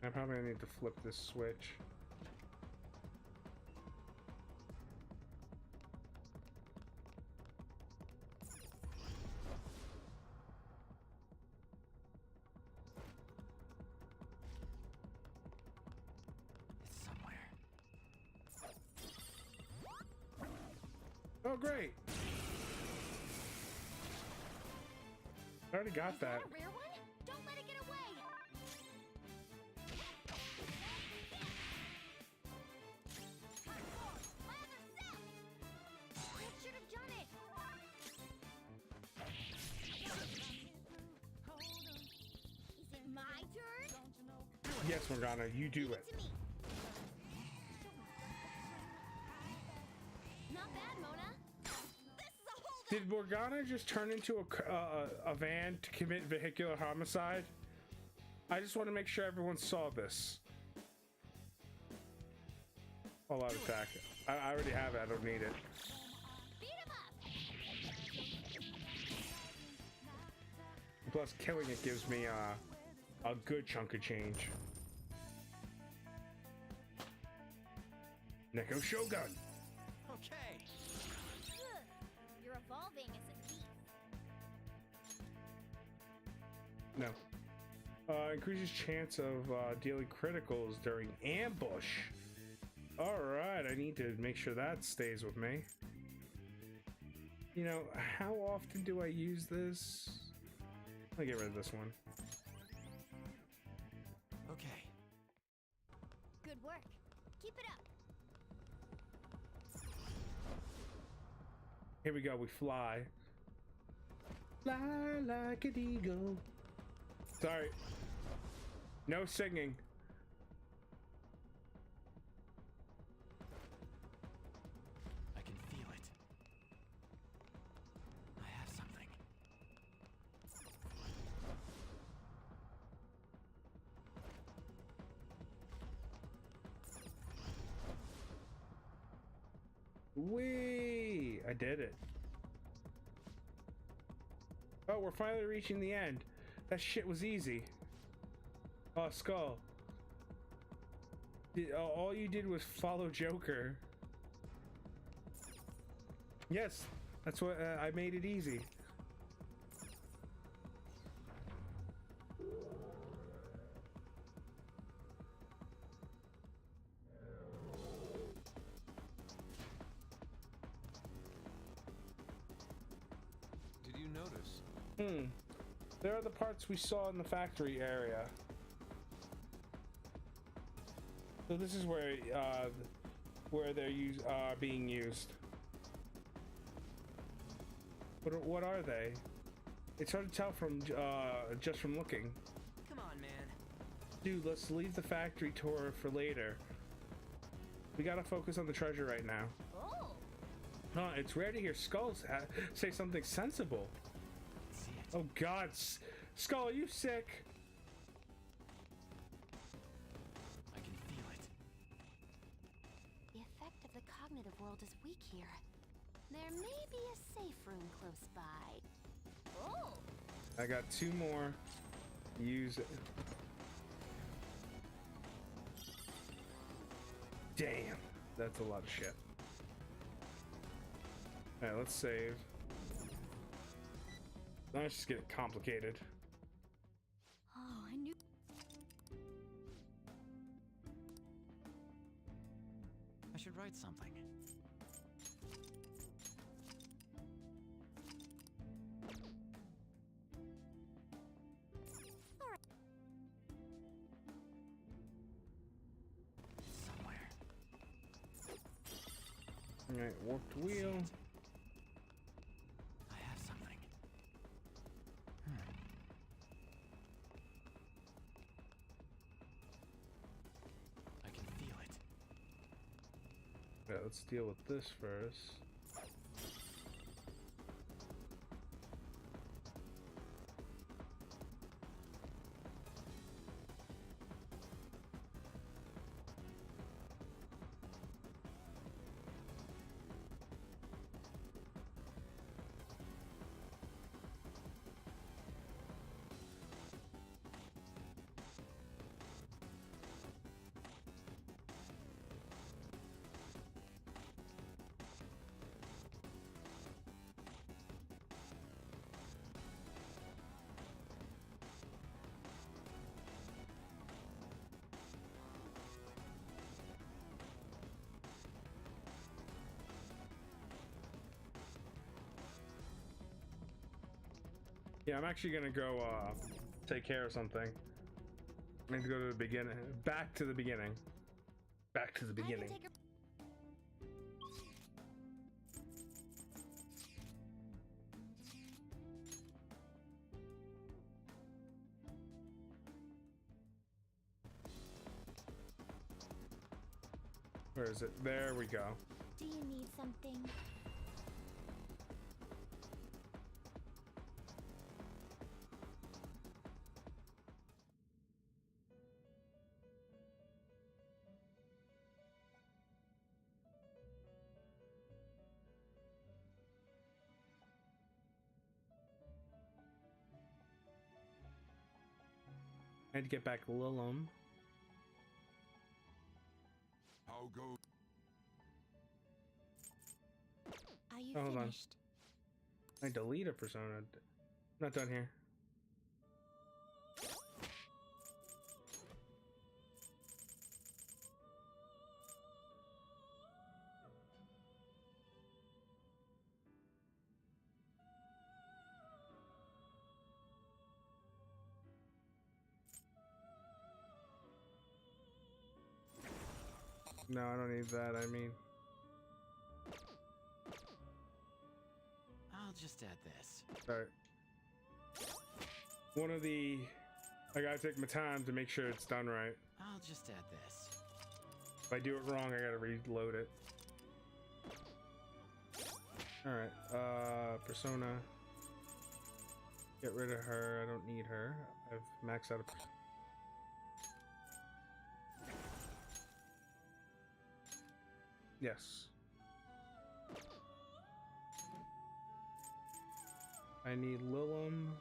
I probably need to flip this switch. It's somewhere. Oh, great. I already got Is that. a rare one? Don't let it get away. That should have done it. Is it my turn? Yes, Morgana, you do it. To me. Not bad, Mona. This is a hold. Did Morgana just turn into a van to commit vehicular homicide? I just want to make sure everyone saw this. All out attack. I already have it. I don't need it. Beat him up. Plus, killing it gives me a good chunk of change. Neko Shogun. Okay. Ugh, you're evolving as a thief. No. Increases chance of dealing criticals during ambush. Alright, I need to make sure that stays with me. You know, how often do I use this? I'll get rid of this one. Okay. Good work. Keep it up. Here we go, we fly. Fly like an eagle. Sorry. No singing. I can feel it. I have something. Whee! I did it. Oh, we're finally reaching the end. That shit was easy. Oh, Skull. All you did was follow Joker. Yes, that's what I made it easy. Did you notice? There are the parts we saw in the factory area. So this is where they're being used. What are they? It's hard to tell from just from looking. Come on, man. Dude, let's leave the factory tour for later. We gotta focus on the treasure right now. Oh, Huh, it's rare to hear Skulls say something sensible. See it. Oh God, Skull, are you sick? I can feel it. the effect of the cognitive world is weak here. There may be a safe room close by. Oh, I got 2 more. Use it. Damn, that's a lot of shit. Alright, let's save. Now it's just getting complicated. oh, I knew. I should write something. Somewhere. Alright, warped wheel. I have something. I can feel it. Yeah, let's deal with this first. Yeah, I'm actually gonna go take care of something. I need to go to the beginning. Back to the beginning. Back to the I can beginning. take a Where is it? There we go. Do you need something? I had to get back Lilum. How go? Are you Oh, hold on. finished? I delete a persona. Not done here. No, I don't need that. I mean, I'll just add this. sorry. One of the, I gotta take my time to make sure it's done right. I'll just add this. If I do it wrong, I gotta reload it. Alright, persona. Get rid of her, I don't need her. I've maxed out a persona. Yes. I need Lilum.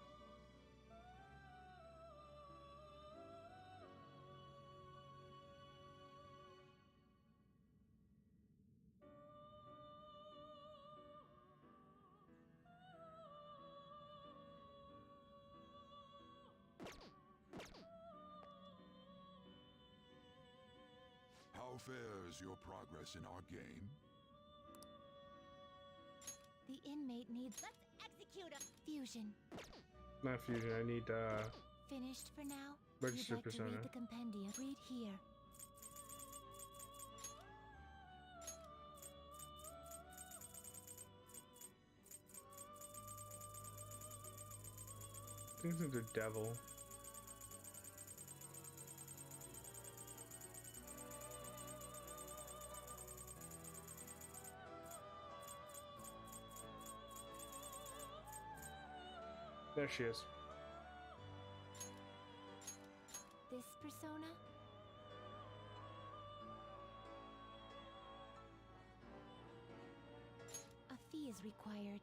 How fares your progress in our game? The inmate needs. Let's execute a fusion. Not fusion, I need Finished for now? Registered You'd like persona. to read the compendium. Read here. things into devil. There she is. This persona? A fee is required.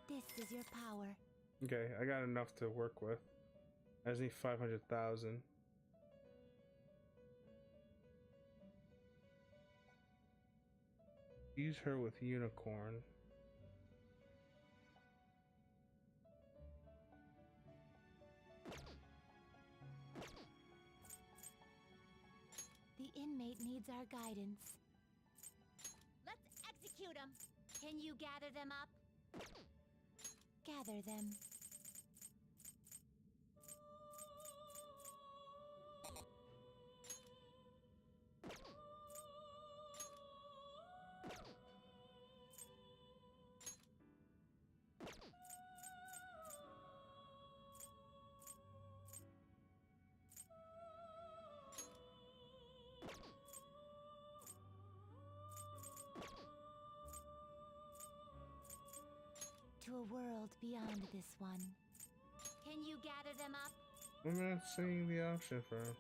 This is your power. Okay, I got enough to work with. I just need 500,000. Use her with unicorn. The inmate needs our guidance. Let's execute them. Can you gather them up? Gather them. To a world beyond this one. Can you gather them up? I'm not seeing the option for him.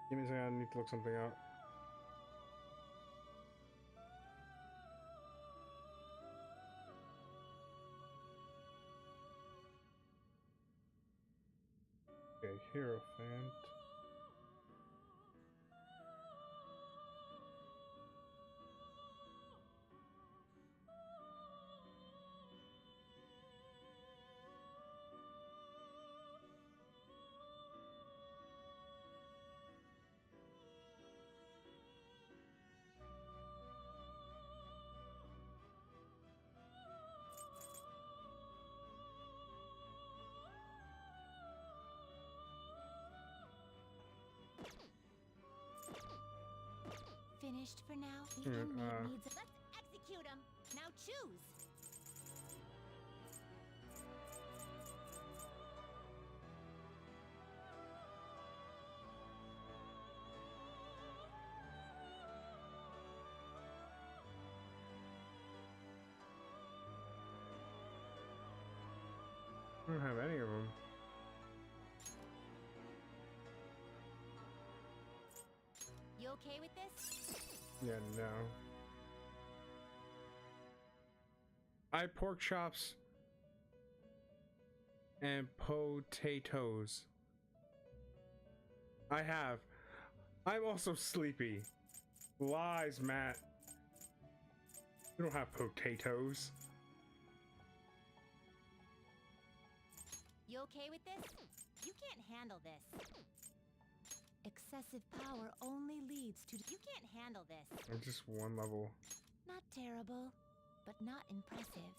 Give me a second, I need to look something up. Okay, Hierophant. finished for now? The Hmm, inmate needs a... Let's execute him! Now choose! I don't have any of them. You okay with this? Yeah, no. I pork chops and potatoes. I have. I'm also sleepy. Lies, Matt. We don't have potatoes. You okay with this? You can't handle this. Excessive power only leads to... You can't handle this. I'm just one level. Not terrible, but not impressive.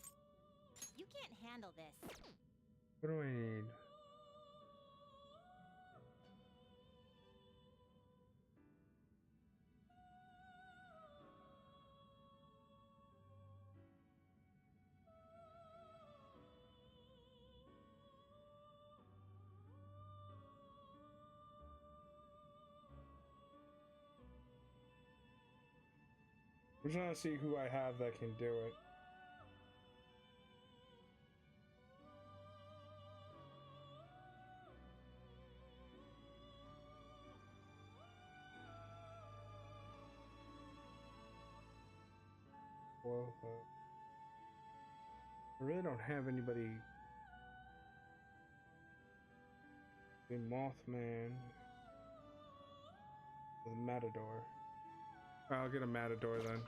You can't handle this. What do I need? I'm trying to see who I have that can do it. Well, I really don't have anybody. The Mothman. The Matador. I'll get a Matador then.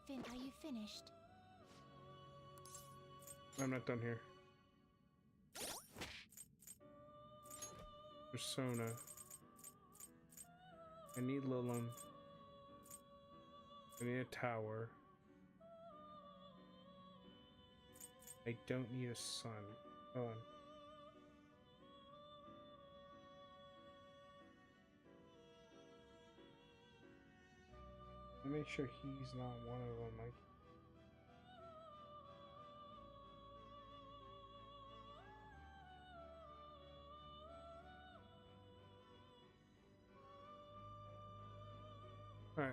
Finn, are you finished? I'm not done here. Persona. I need Lilim. I need a tower. I don't need a sun. Hold on. I'll make sure he's not one of them. Like, all right.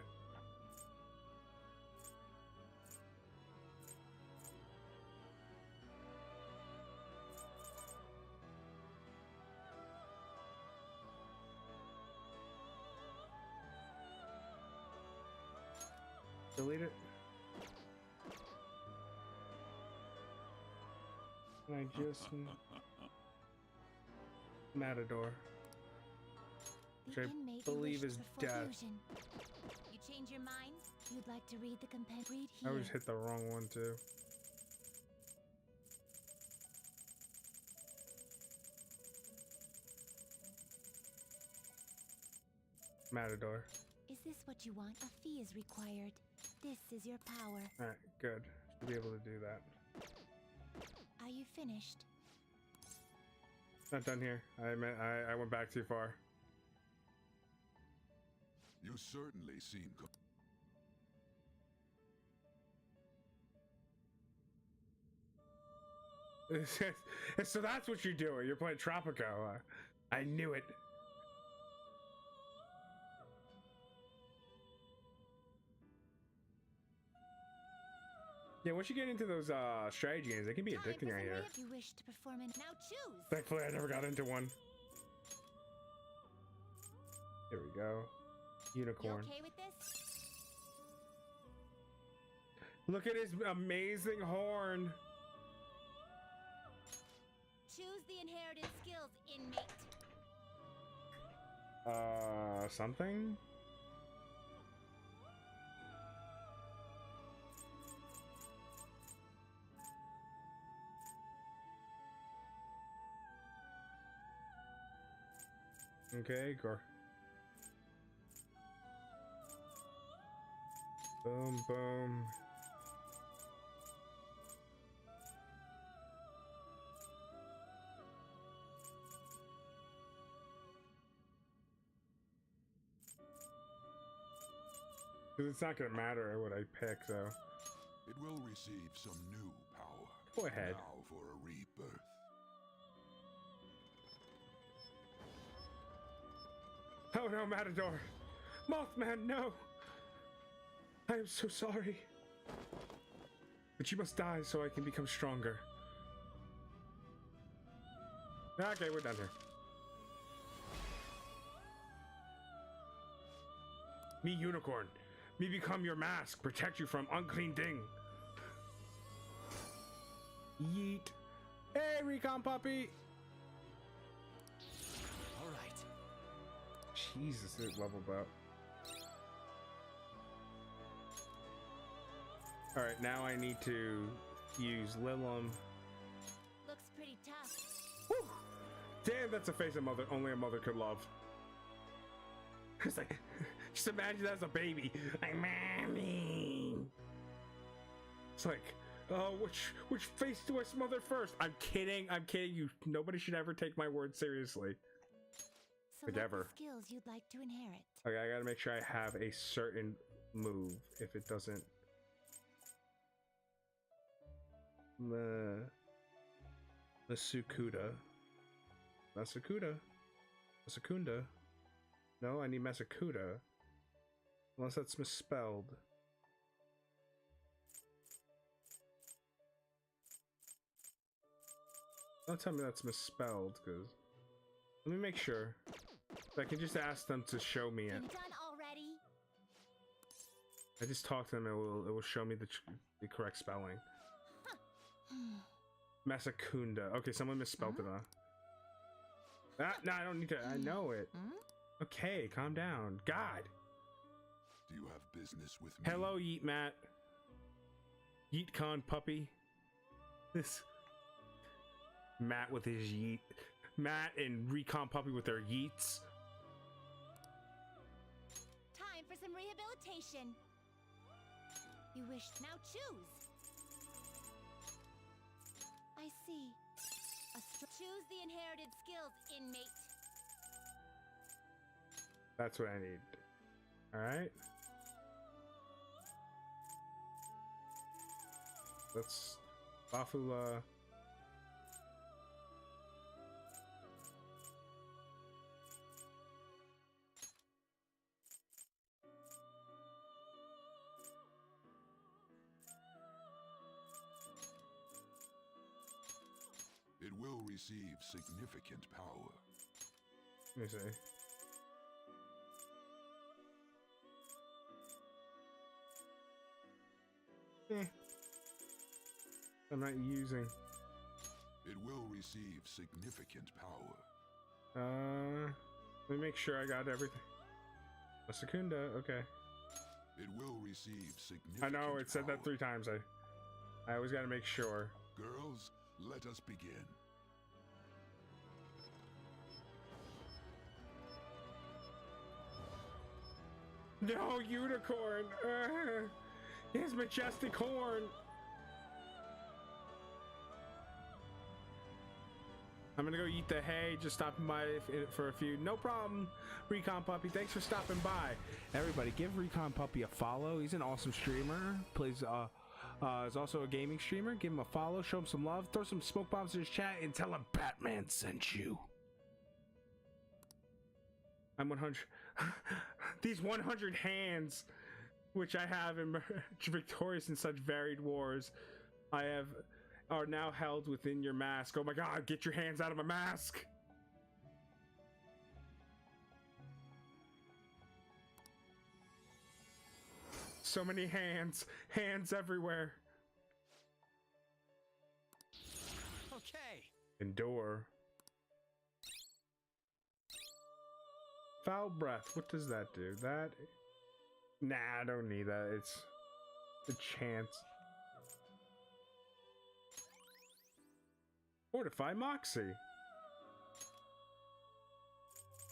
Delete it. And I just Matador. Which I inmate believe wished is for death. fusion. You change your mind? You'd like to read the compend? Read I here. always hit the wrong one too. Matador. Is this what you want? A fee is required. This is your power. Alright, good. Should be able to do that. Are you finished? Not done here. I went back too far. You certainly seem So that's what you're doing. You're playing Tropico. I knew it. Yeah, once you get into those strategy games, they can be Time for addicting right some here. If you wish to perform it, now choose. Thankfully, I never got into one. There we go. You Unicorn. okay with this? Look at his amazing horn. Choose the inherited skills, inmate. Something? Okay, Gore. Boom, boom. Because it's not gonna matter what I pick, so. It will receive some new power. Go ahead. Now for a rebirth. Oh no, Matador! Mothman, no! I am so sorry. But you must die so I can become stronger. Okay, we're done here. Me, Unicorn. Me become your mask. Protect you from unclean thing. Yeet. Hey, Recon Puppy! All right. Jesus, it leveled up. Alright, now I need to use Lilum. Looks pretty tough. Whew. Damn, that's a face only a mother could love. It's like, just imagine that as a baby. Like, mommy. It's like, oh, which face do I smother first? I'm kidding you. Nobody should ever take my word seriously. Select ever. the skills you'd like to inherit. Okay, I gotta make sure I have a certain move. If it doesn't. Masukuda. Masakunda. No, I need Masakuda. Unless that's misspelled. Don't tell me that's misspelled, because... Let me make sure. I can just ask them to show me it. Been done already? I just talk to them and it will show me the correct spelling. Masakunda. Okay, someone misspelled it, huh? No, I don't need to. I know it. Okay, calm down. God. Do you have business with me? Hello, Yeet Matt. YeetCon puppy. This Matt with his yeet. Matt and Recon Puppy with their yeets. Time for some rehabilitation. You wish now choose. I see. Choose the inherited skills, inmate. That's what I need. Alright. Let's Bafula. It will receive significant power. Let me see. I'm not using. It will receive significant power. Let me make sure I got everything. A Secunda, okay. It will receive significant I know it said that power. 3 times. I always gotta make sure. Girls, let us begin. No, unicorn! His majestic horn! I'm gonna go eat the hay, just stopping by for a few. No problem, Recon Puppy. Thanks for stopping by. Everybody, give Recon Puppy a follow. He's an awesome streamer. Plays, is also a gaming streamer. Give him a follow, show him some love, throw some smoke bombs in his chat, and tell him Batman sent you. I'm 100. These 100 hands, which I have in victorious in such varied wars, are now held within your mask. Oh my god, get your hands out of my mask! So many hands. Hands everywhere. Okay. Endure. Foul breath. What does that do? That... Nah, I don't need that. It's a chance. Fortify Moxie.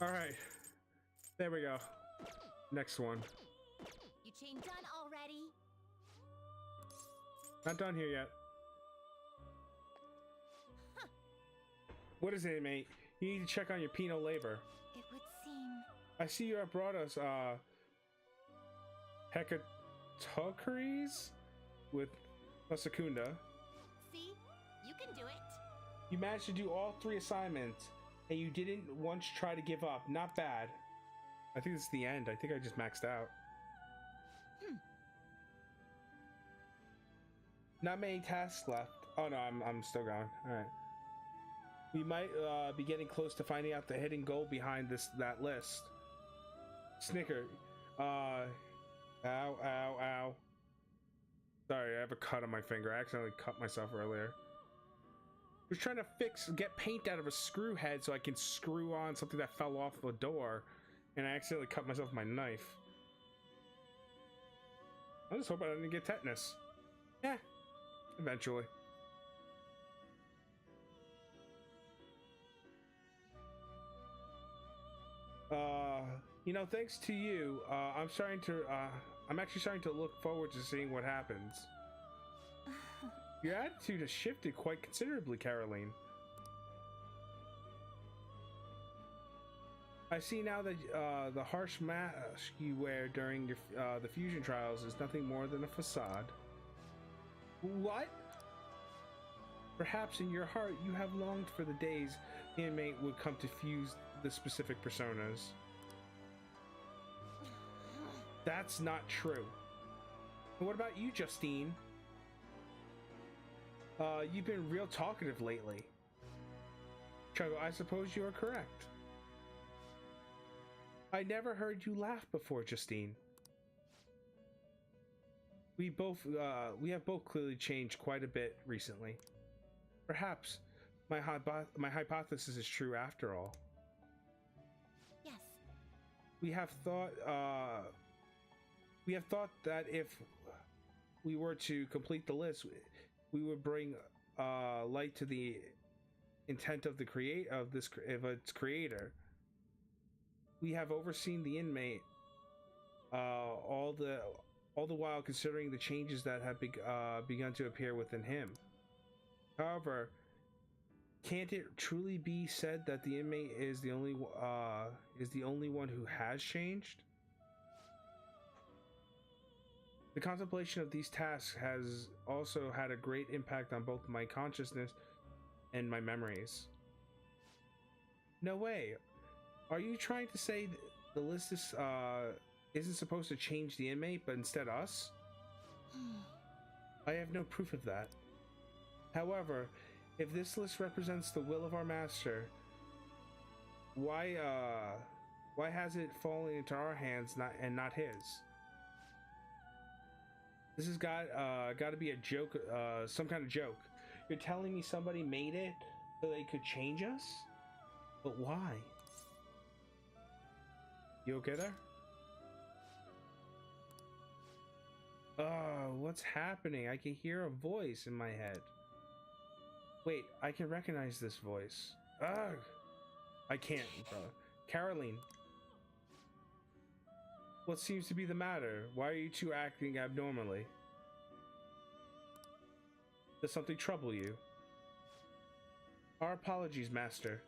Alright. There we go. Next one. You chain done already? Not done here yet. Huh. What is it, mate? You need to check on your penal labor. It would seem. I see you have brought us, Hecatokeres with Masakunda. See? You can do it. You managed to do all 3 assignments, and you didn't once try to give up. Not bad. I think this is the end. I think I just maxed out. Not many tasks left. Oh no, I'm still going. All right. We might be getting close to finding out the hidden goal behind that list. Snicker. Ow, ow, ow. Sorry, I have a cut on my finger. I accidentally cut myself earlier. I was trying to get paint out of a screw head so I can screw on something that fell off the door, and I accidentally cut myself with my knife. I just hope I didn't get tetanus. Yeah, eventually. You know, thanks to you, I'm actually starting to look forward to seeing what happens. Your attitude has shifted quite considerably, Caroline. I see now that the harsh mask you wear during your, the fusion trials is nothing more than a facade. What? Perhaps in your heart you have longed for the days the inmate would come to fuse the specific personas. That's not true. And what about you, Justine? You've been real talkative lately. Chuggo, I suppose you are correct. I never heard you laugh before, Justine. We have both clearly changed quite a bit recently. Perhaps my hypothesis is true after all. Yes. We have thought that if we were to complete the list, we would bring light to the intent of its creator. We have overseen the inmate all the while considering the changes that have begun to appear within him. However, can't it truly be said that the inmate is the only one who has changed? The contemplation of these tasks has also had a great impact on both my consciousness and my memories. No way. Are you trying to say the list isn't supposed to change the inmate, but instead us? I have no proof of that. However, if this list represents the will of our master, why has it fallen into our hands and not his? This has got to be a joke, some kind of joke. You're telling me somebody made it so they could change us? But why? You okay there? Oh, what's happening? I can hear a voice in my head. Wait, I can recognize this voice. Ugh! I can't, bro. Caroline. What seems to be the matter? Why are you two acting abnormally? Does something trouble you? Our apologies, Master.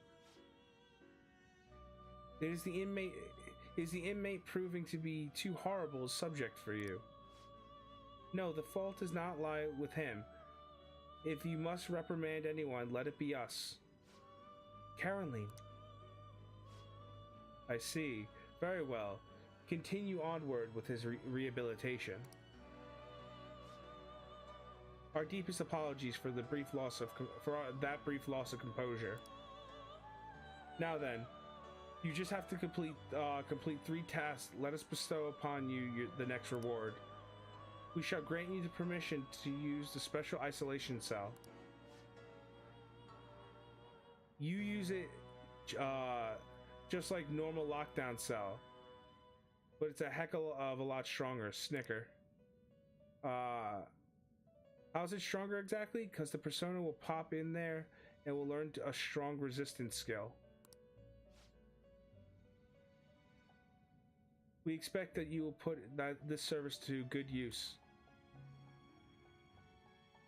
Is the inmate proving to be too horrible a subject for you? No, the fault does not lie with him. If you must reprimand anyone, let it be us. Caroline. I see. Very well. Continue onward with his rehabilitation. Our deepest apologies for that brief loss of composure. Now then, you just have to complete 3 tasks. Let us bestow upon you the next reward. We shall grant you the permission to use the special isolation cell. You use it just like normal lockdown cell, but it's a heck of a lot stronger. Snicker. How's it stronger exactly? Because the persona will pop in there and will learn a strong resistance skill. We expect that you will put this service to good use.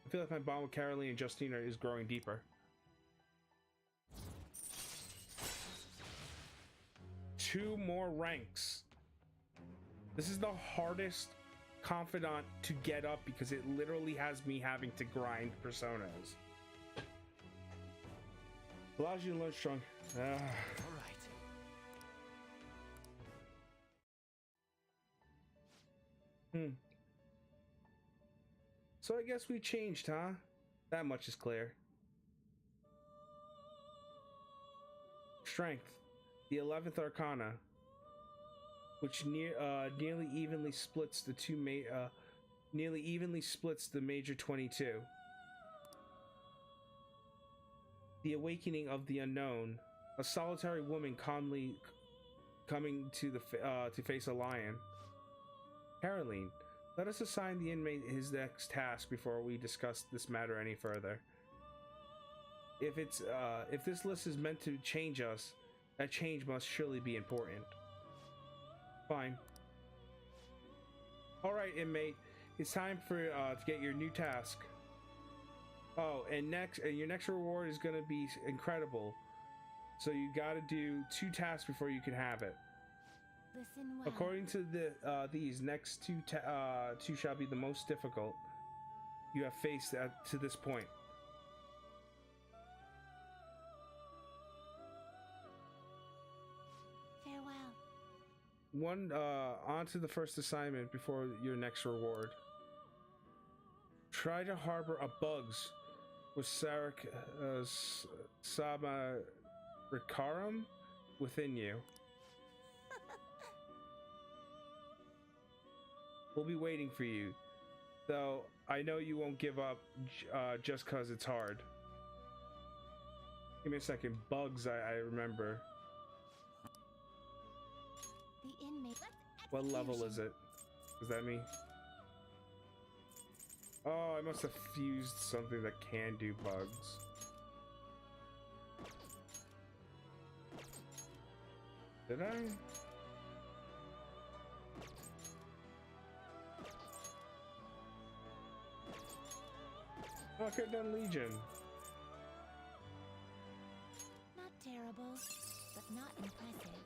I feel like my bond with Caroline and Justina is growing deeper. Two more ranks. This is the hardest confidant to get up because it literally has me having to grind personas. Allows you to learn strong. All right. So I guess we changed, huh? That much is clear. Strength, the 11th Arcana, which nearly evenly splits the major 22. The Awakening of the Unknown, a solitary woman calmly coming to face a lion. Caroline, let us assign the inmate his next task before we discuss this matter any further. If this list is meant to change us, that change must surely be important. Fine. All right, inmate, it's time for to get your new task. Oh, and your next reward is going to be incredible. So you got to do 2 tasks before you can have it. Listen well. According to these next two shall be the most difficult you have faced to this point. Farewell. On to the first assignment before your next reward. Try to harbor a bugs with Sarak Samarikarum within you. We'll be waiting for you, though I know you won't give up just cause it's hard. Give me a second. Bugs, I remember. The inmate. What level is it? Is that me? Oh, I must have fused something that can do bugs. Did I? Oh, I could have done Legion. Not terrible, but not impressive.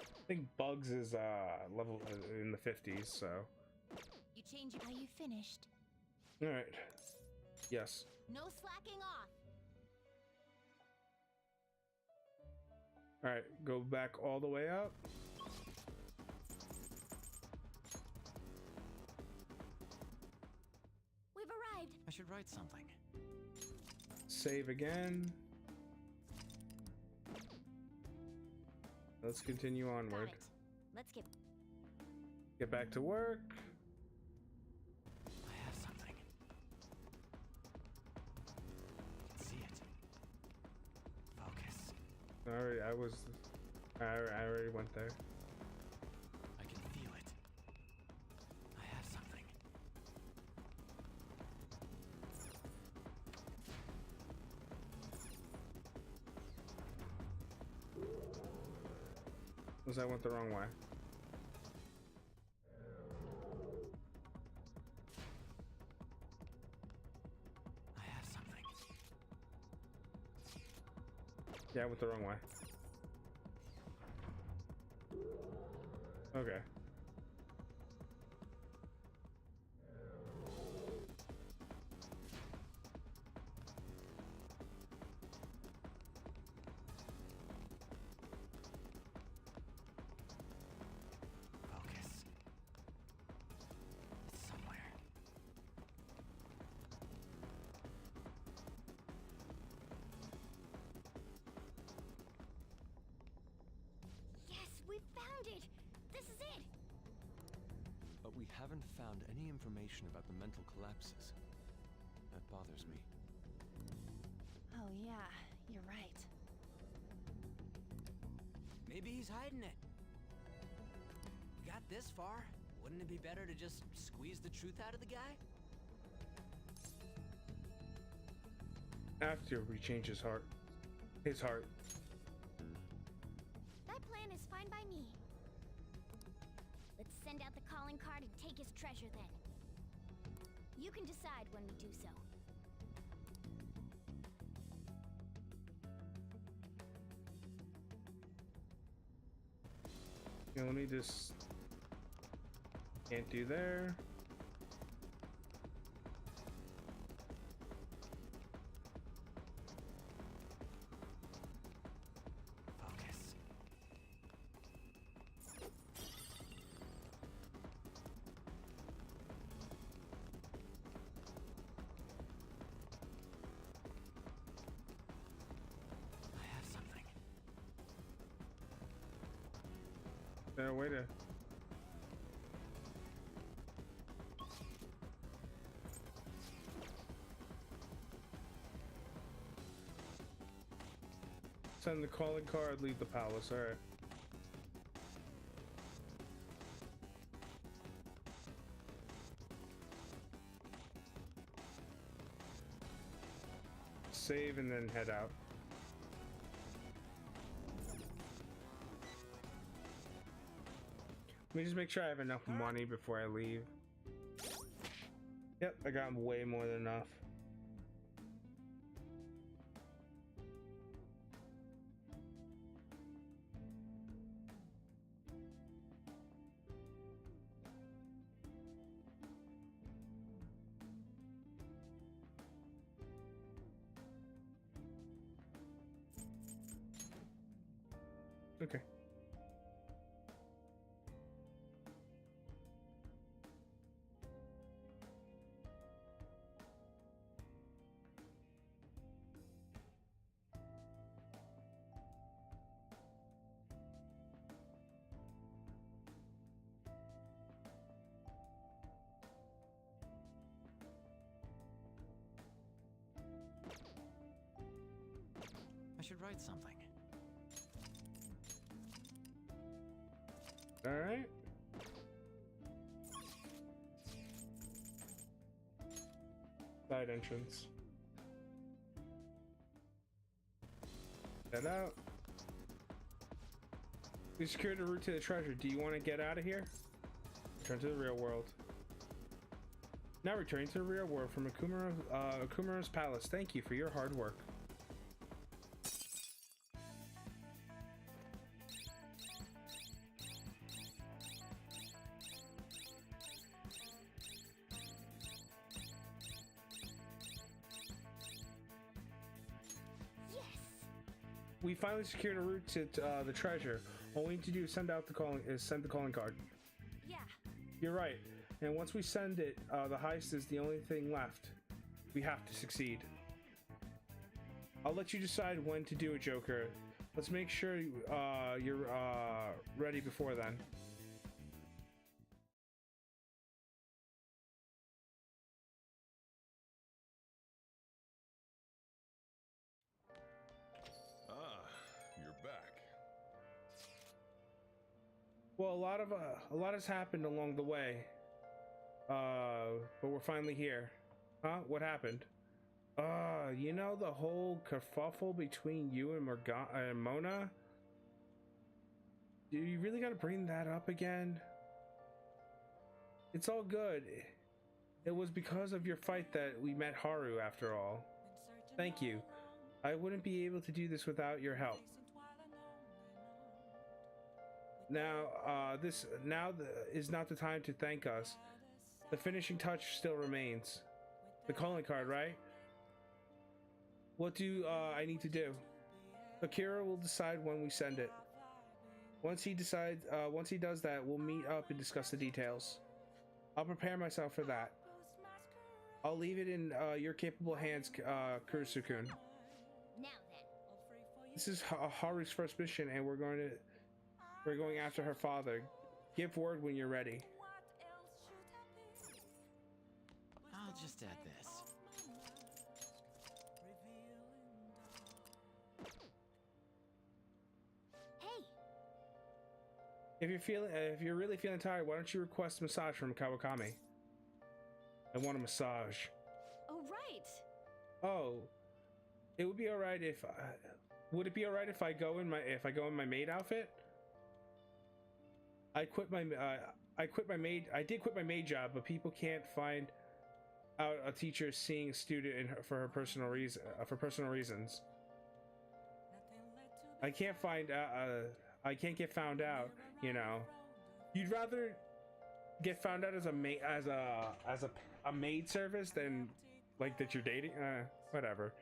I think bugs is level in the 50s, so. You change your. Are you finished? All right. Yes. No slacking off. All right, go back all the way up. We've arrived. I should write something. Save again. Let's continue Got onward. it. Let's Get back to work. I have something. I can see it. Focus. Alright, I already went there. I can feel it. I have something. Because I went the wrong way. I have something. Yeah, I went the wrong way. Okay. Focus. It's somewhere. Yes, we found it. This is it. But we haven't found any information about the mental collapses. That bothers me. Oh yeah, you're right. Maybe he's hiding it. Got this far. Wouldn't it be better to just squeeze the truth out of the guy? After we change his heart. His heart. That plan is fine by me. Let's send out the calling card and take his treasure then. You can decide when we do so. Yeah, let me just. Can't do there. Focus. I have something. Is there a way to? Send the calling card, leave the palace. All right. Save and then head out. Let me just make sure I have enough money before I leave. Yep, I got way more than enough. Okay. I should write something. All right. Side entrance. Head out. We secured a route to the treasure. Do you want to get out of here? Return to the real world. Now returning to the real world from Akumaro's palace. Thank you for your hard work. Yes. We finally secured a route to the treasure. All we need to do is send the calling card. Yeah. You're right. And once we send it, the heist is the only thing left. We have to succeed. I'll let you decide when to do it, Joker. Let's make sure you're ready before then. Ah, you're back. Well, a lot has happened along the way. But we're finally here. Huh? What happened? You know the whole kerfuffle between you and Mona? Do you really gotta bring that up again? It's all good. It was because of your fight that we met Haru after all. Thank you. I wouldn't be able to do this without your help. Now, this is not the time to thank us. The finishing touch still remains. The calling card, right? What do I need to do? Akira will decide when we send it. Once he does that, we'll meet up and discuss the details. I'll prepare myself for that. I'll leave it in your capable hands, Kurusu-kun. Now then. This is Haru's first mission, and we're going after her father. Give word when you're ready. I'll just add this. Hey. If you're really feeling tired, why don't you request a massage from Kawakami? I want a massage. Oh right. Oh, it would be all right if. Would it be all right if I go in my maid outfit? I quit my maid. I did quit my maid job, but people can't find out a teacher seeing a student for personal reasons. I can't find I can't get found out, you know. You'd rather get found out as a maid service than like that you're dating. Whatever.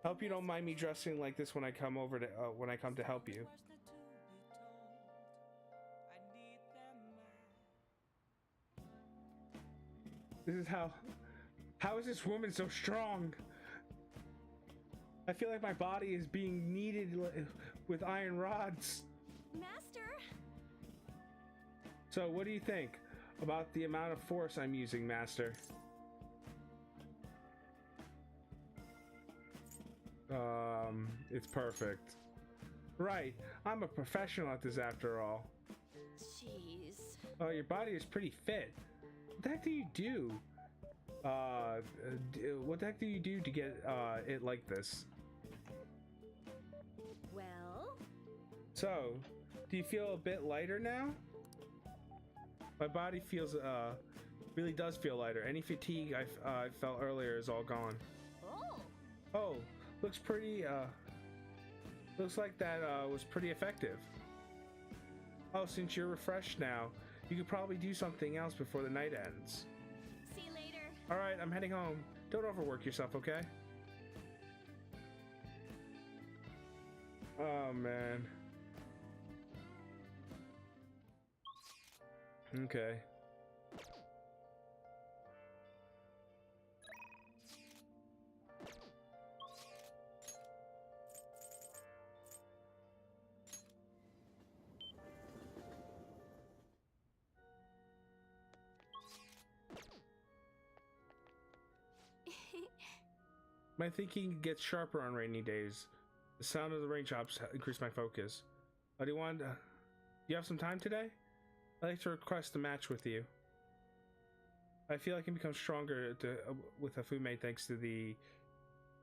Hope you don't mind me dressing like this when I come over to when I come to help you. This is how is this woman so strong? I feel like my body is being kneaded with iron rods. Master? So what do you think about the amount of force I'm using, Master? It's perfect. Right, I'm a professional at this after all. Jeez. Oh, your body is pretty fit. What the heck do you do? What the heck do you do to get it like this? Well? So, do you feel a bit lighter now? My body feels, really does feel lighter. Any fatigue I felt earlier is all gone. Oh. Oh, looks pretty, looks like that, was pretty effective. Oh, since you're refreshed now, you could probably do something else before the night ends. See you later. Alright, I'm heading home. Don't overwork yourself, okay? Oh, man. Okay. My thinking gets sharper on rainy days. The sound of the raindrops increase my focus. Do you have some time today? I'd like to request a match with you. I feel I can become stronger with Hafume thanks to the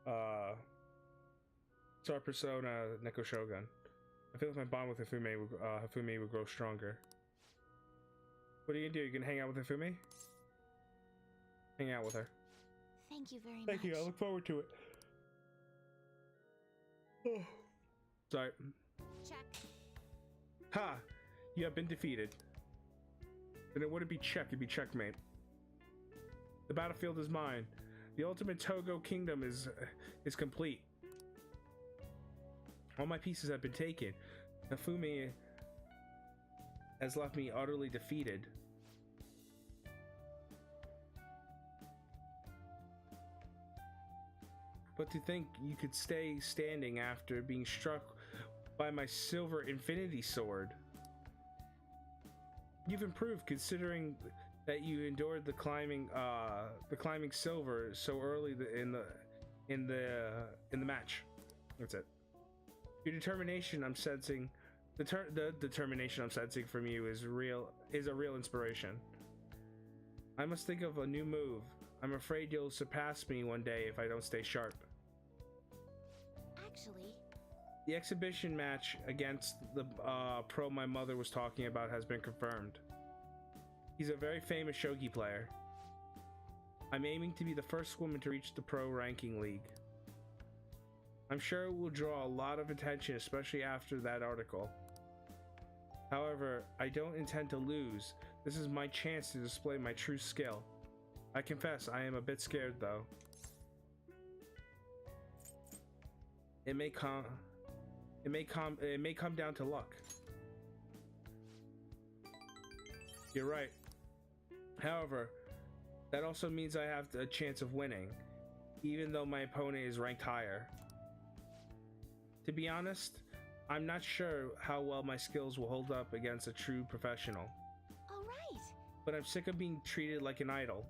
Star Persona Neko Shogun. I feel like my bond with Hafume will grow stronger. What are you gonna do? You gonna hang out with Hafume? Hang out with her. Thank you very much. Thank you. I look forward to it. Oh. Sorry. Check. Ha! You have been defeated. Then it wouldn't be check, it'd be checkmate. The battlefield is mine. The ultimate Togo kingdom is complete. All my pieces have been taken. Nafume has left me utterly defeated. But to think you could stay standing after being struck by my silver infinity sword. You've improved considering that you endured the climbing silver so early in the match. That's it. Your determination I'm sensing, the determination I'm sensing from you is a real inspiration. I must think of a new move. I'm afraid you'll surpass me one day if I don't stay sharp. Actually, The exhibition match against the pro my mother was talking about has been confirmed. He's a very famous shogi player. I'm aiming to be the first woman to reach the pro ranking league. I'm sure it will draw a lot of attention, especially after that article. However, I don't intend to lose. This is my chance to display my true skill. I confess I am a bit scared though. It may come down to luck. You're right. However, that also means I have a chance of winning, even though my opponent is ranked higher. To be honest, I'm not sure how well my skills will hold up against a true professional. all right. But I'm sick of being treated like an idol.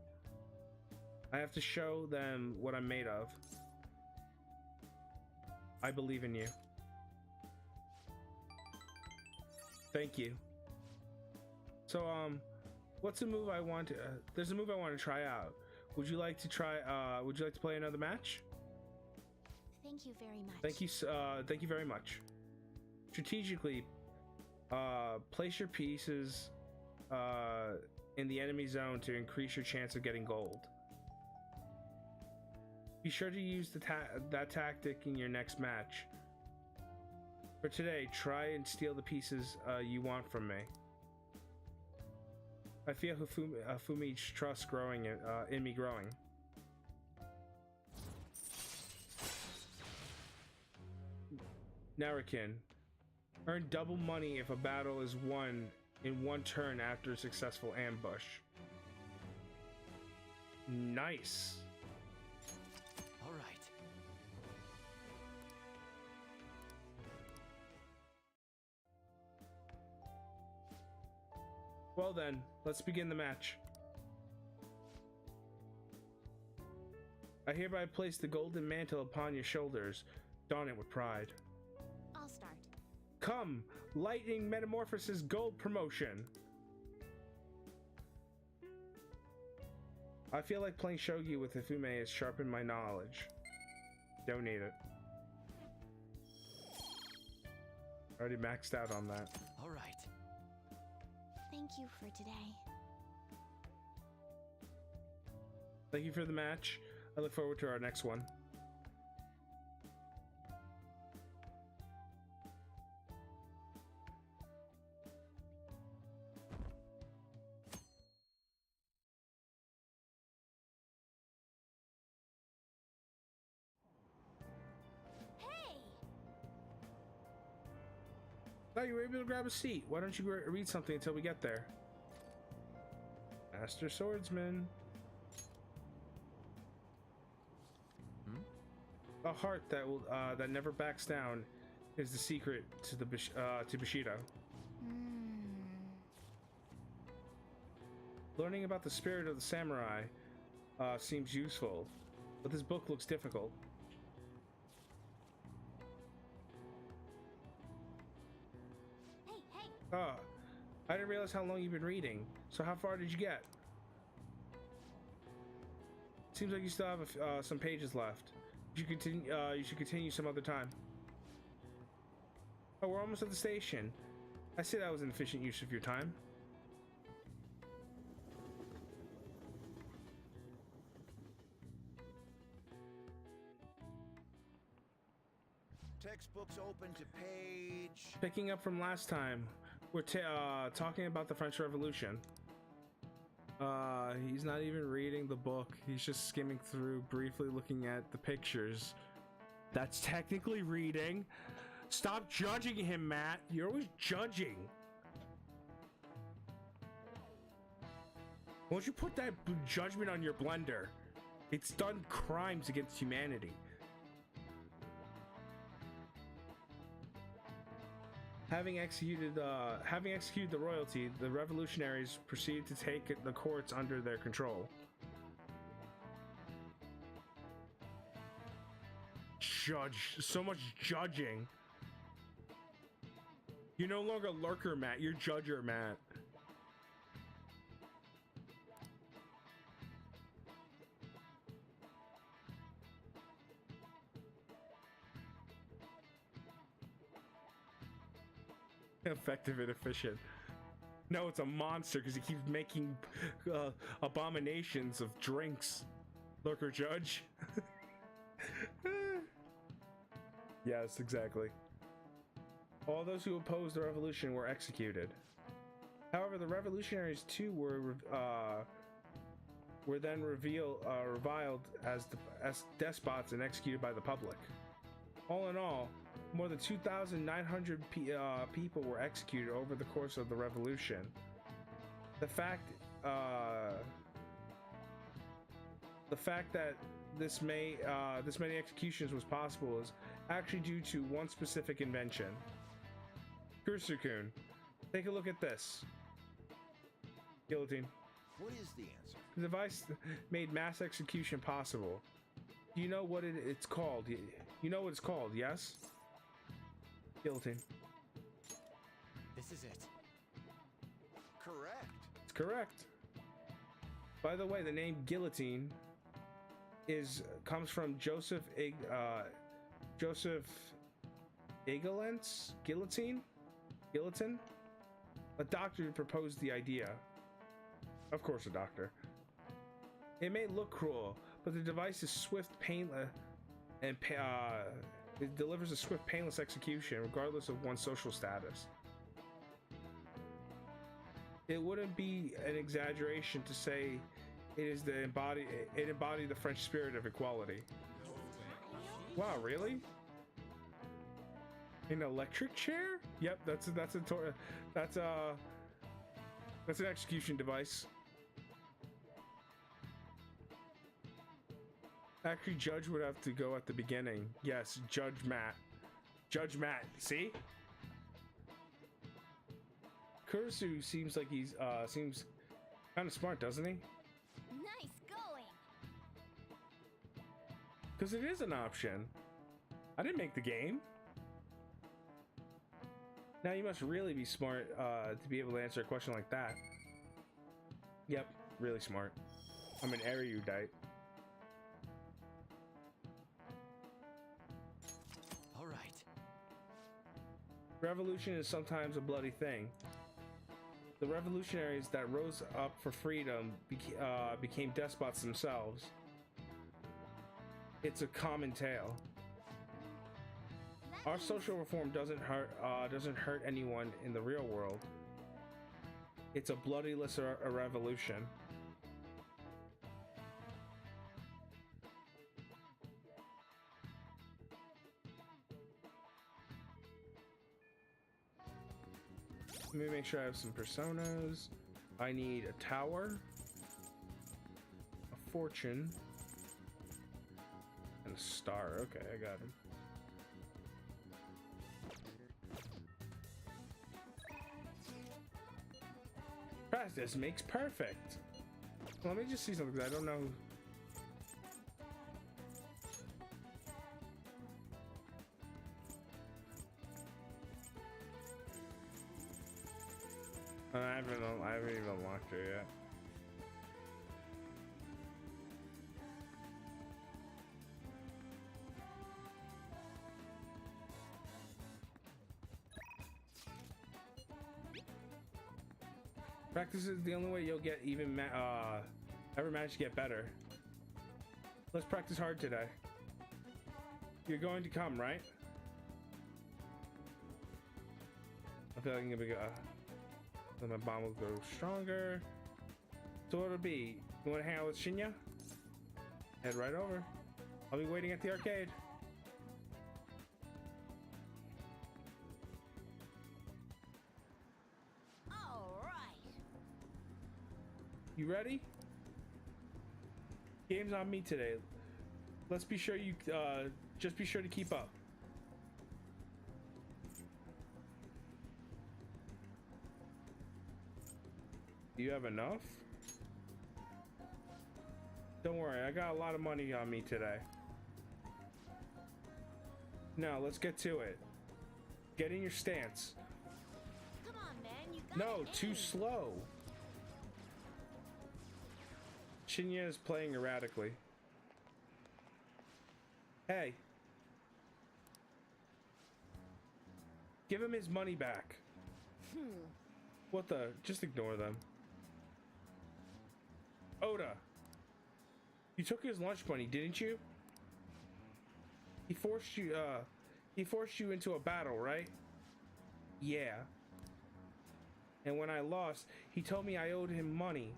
I have to show them what I'm made of. I believe in you. Thank you. So, what's a move I want to, there's a move I want to try out. Would you like to play another match? Thank you very much. Thank you very much. Strategically, place your pieces, in the enemy zone to increase your chance of getting gold. Be sure to use that tactic in your next match. For today, try and steal the pieces you want from me. I feel Fumi's trust growing in me growing. Narakin. Earn double money if a battle is won in one turn after a successful ambush. Nice. All right. Well then, let's begin the match. I hereby place the golden mantle upon your shoulders. Don it with pride. I'll start. Come, Lightning Metamorphosis Gold Promotion. I feel like playing shogi with Hifume has sharpened my knowledge. Don't need it. Already maxed out on that. All right. Thank you for today. Thank you for the match. I look forward to our next one. Hey! Oh, you were able to grab a seat. Why don't you read something until we get there? Master Swordsman. A heart that will that never backs down is the secret to the to Bushido. Learning about the spirit of the samurai seems useful, but this book looks difficult. Hey! Ah, I didn't realize how long you've been reading. So how far did you get? Seems like you still have some pages left. You should continue some other time. Oh, we're almost at the station. I say that was an efficient use of your time. Textbooks open to page. Picking up from last time, we're talking about the French Revolution. He's not even reading the book. He's just skimming through, briefly looking at the pictures. That's technically reading. Stop judging him, Matt. You're always judging. Won't you put that judgment on your blender? It's done crimes against humanity. Having executed the royalty, the revolutionaries proceeded to take the courts under their control. Judge. So much judging. You're no longer lurker, Matt. You're judger, Matt. Effective and efficient. No, it's a monster because he keeps making abominations of drinks. Lurker judge. Yes, exactly. All those who opposed the revolution were executed. However, the revolutionaries too were then reviled as despots and executed by the public. All in all, more than 2,900 people were executed over the course of the revolution. The fact that this many executions was possible is actually due to one specific invention. Kursukun, take a look at this. Guillotine. What is the answer? The device made mass execution possible. Do you know what it's called? You know what it's called, yes? Guillotine. This is it. Correct. It's correct. By the way, the name guillotine comes from Joseph Igelens? Guillotine, a doctor who proposed the idea. Of course, a doctor. It may look cruel, but the device is swift, painless, and It delivers a swift, painless execution, regardless of one's social status. It wouldn't be an exaggeration to say it embodied the French spirit of equality. Wow, really? An electric chair? Yep, that's an execution device. Actually, Judge would have to go at the beginning. Yes, Judge Matt. Judge Matt, see? Kurisu seems like he's seems kind of smart, doesn't he? Nice going. Because it is an option. I didn't make the game. Now you must really be smart to be able to answer a question like that. Yep, really smart. I'm an erudite. All right. Revolution is sometimes a bloody thing. The revolutionaries that rose up for freedom became despots themselves. It's a common tale. That Our means social reform doesn't hurt anyone in the real world. It's a bloodiless revolution. Let me make sure I have some personas. I need a tower, a fortune, and a star. Okay, I got him. Practice makes perfect. Well, let me just see something 'cause I don't know. I haven't even unlocked her yet. Practice is the only way you'll get even ever manage to get better. Let's practice hard today. You're going to come, right? I feel like I'm gonna be then my bomb will go stronger. So what'll it be? You wanna hang out with Shinya? Head right over. I'll be waiting at the arcade. all right. You ready? Game's on me today. Let's be sure you just be sure to keep up. Do you have enough? Don't worry, I got a lot of money on me today. Now, let's get to it. Get in your stance. Come on, man. You got No, it too made. slow. Shinya is playing erratically. Hey. Give him his money back. What the? Just ignore them. Oda. You took his lunch money, didn't you? He forced you into a battle, right? Yeah. And when I lost, he told me I owed him money.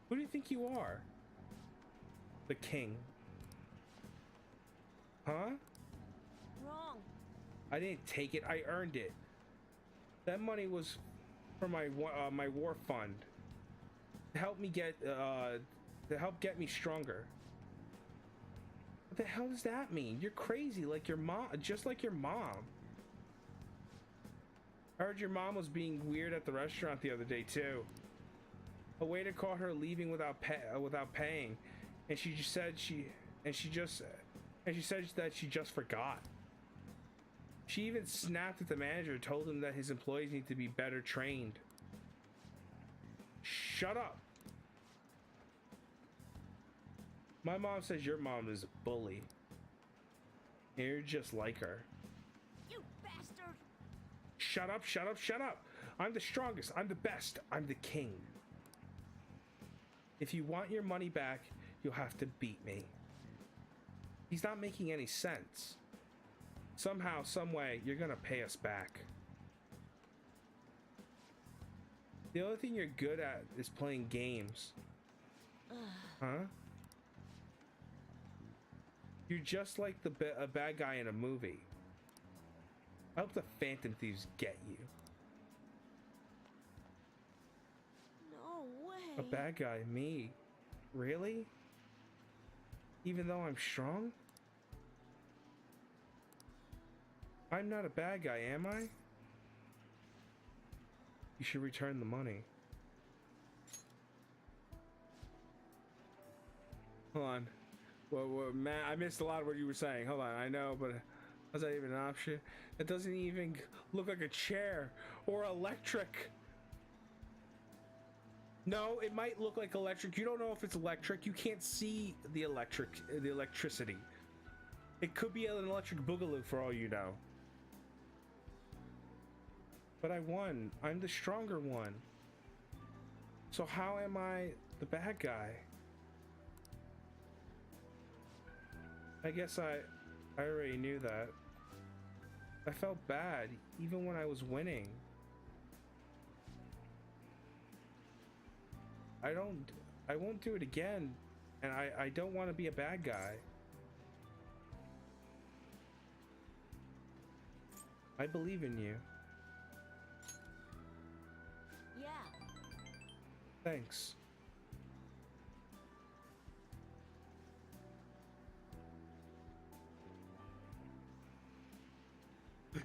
Who do you think you are? The king. Huh? Wrong. I didn't take it, I earned it. That money was for my war fund. To help me get get me stronger. What the hell does that mean? You're crazy like your mom, just like your mom. I heard your mom was being weird at the restaurant the other day too. A waiter caught her leaving without paying, and she said that she just forgot. She even snapped at the manager, told him that his employees need to be better trained. Shut up. My mom says your mom is a bully. And you're just like her. You bastard. Shut up, shut up, shut up. I'm the strongest. I'm the best. I'm the king. If you want your money back, you'll have to beat me. He's not making any sense. Somehow, some way, you're gonna pay us back. The only thing you're good at is playing games. Huh? You're just like a bad guy in a movie. I hope the Phantom Thieves get you. No way. A bad guy, me. Really? Even though I'm strong? I'm not a bad guy, am I? You should return the money. Hold on. Well, Matt, I missed a lot of what you were saying. Hold on, I know, but was that even an option? It doesn't even look like a chair or electric. No, it might look like electric. You don't know if it's electric. You can't see the electricity. It could be an electric boogaloo for all you know. But I won. I'm the stronger one. So how am I the bad guy? I guess I already knew that. I felt bad even when I was winning. I won't do it again, and I don't want to be a bad guy. I believe in you. Yeah. Thanks.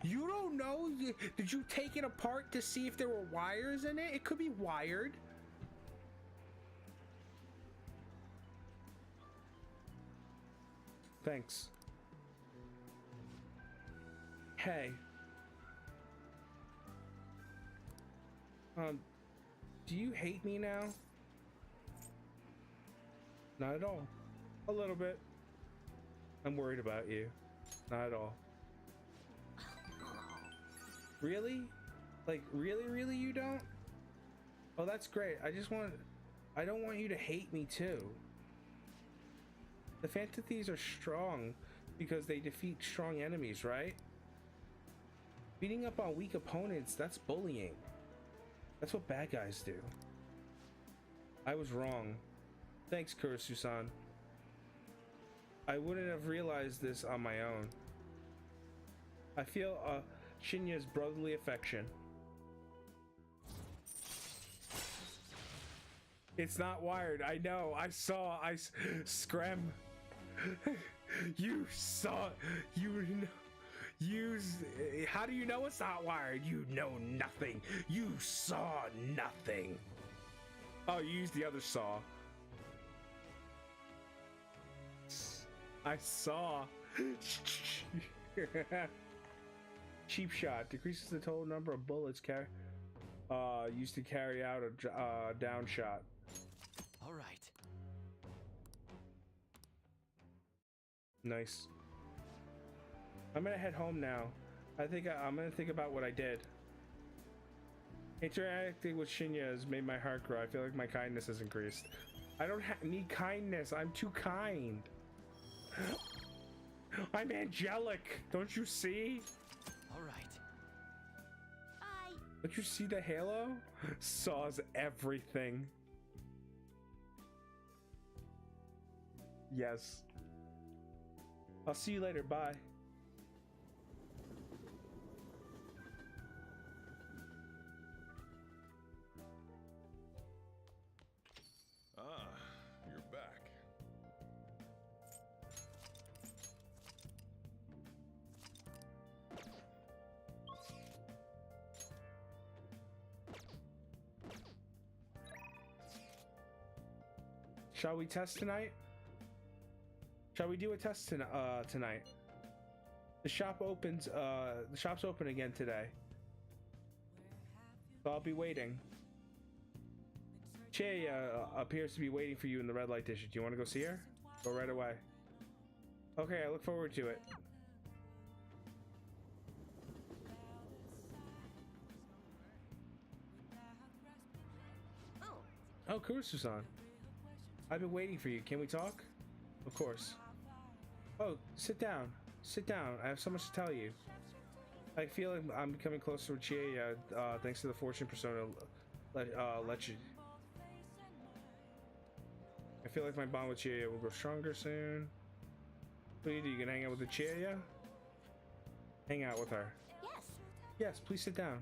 You don't know? Did you take it apart to see if there were wires in it? It could be wired. Thanks. Hey. Do you hate me now? Not at all. A little bit. I'm worried about you. Not at all. Really? Like, really you don't? Oh, that's great. I don't want you to hate me too. The Phantom Thieves are strong because they defeat strong enemies, right? Beating up on weak opponents, that's bullying. That's what bad guys do. I was wrong. Thanks, Kurisu-san. I wouldn't have realized this on my own. I feel Shinya's brotherly affection. It's not wired. I know. I saw. Scram. You saw. How do you know it's not wired? You know nothing. You saw nothing. Oh, you used the other saw. I saw. Cheap shot decreases the total number of bullets used to carry out a down shot. All right. Nice. I'm gonna head home now. I'm gonna think about what I did. Interacting with Shinya has made my heart grow. I feel like my kindness has increased. I don't need kindness. I'm too kind. I'm angelic. Don't you see? All right. Don't you see the halo? Saws everything. Yes. I'll see you later. Bye. You're back. Shall we test tonight? Shall we do a test tonight? The shop opens. The shop's open again today, so I'll be waiting. Che appears to be waiting for you in the red light district. Do you want to go see her? Go right away. Okay, I look forward to it. Oh, Kurisu-san. I've been waiting for you. Can we talk? Of course. Oh, sit down. Sit down. I have so much to tell you. I feel like I'm becoming closer with Chie, thanks to the fortune persona. Let you. I feel like my bond with Chie will grow stronger soon. What do? You gonna hang out with the Chie? Hang out with her. Yes. Yes, please sit down.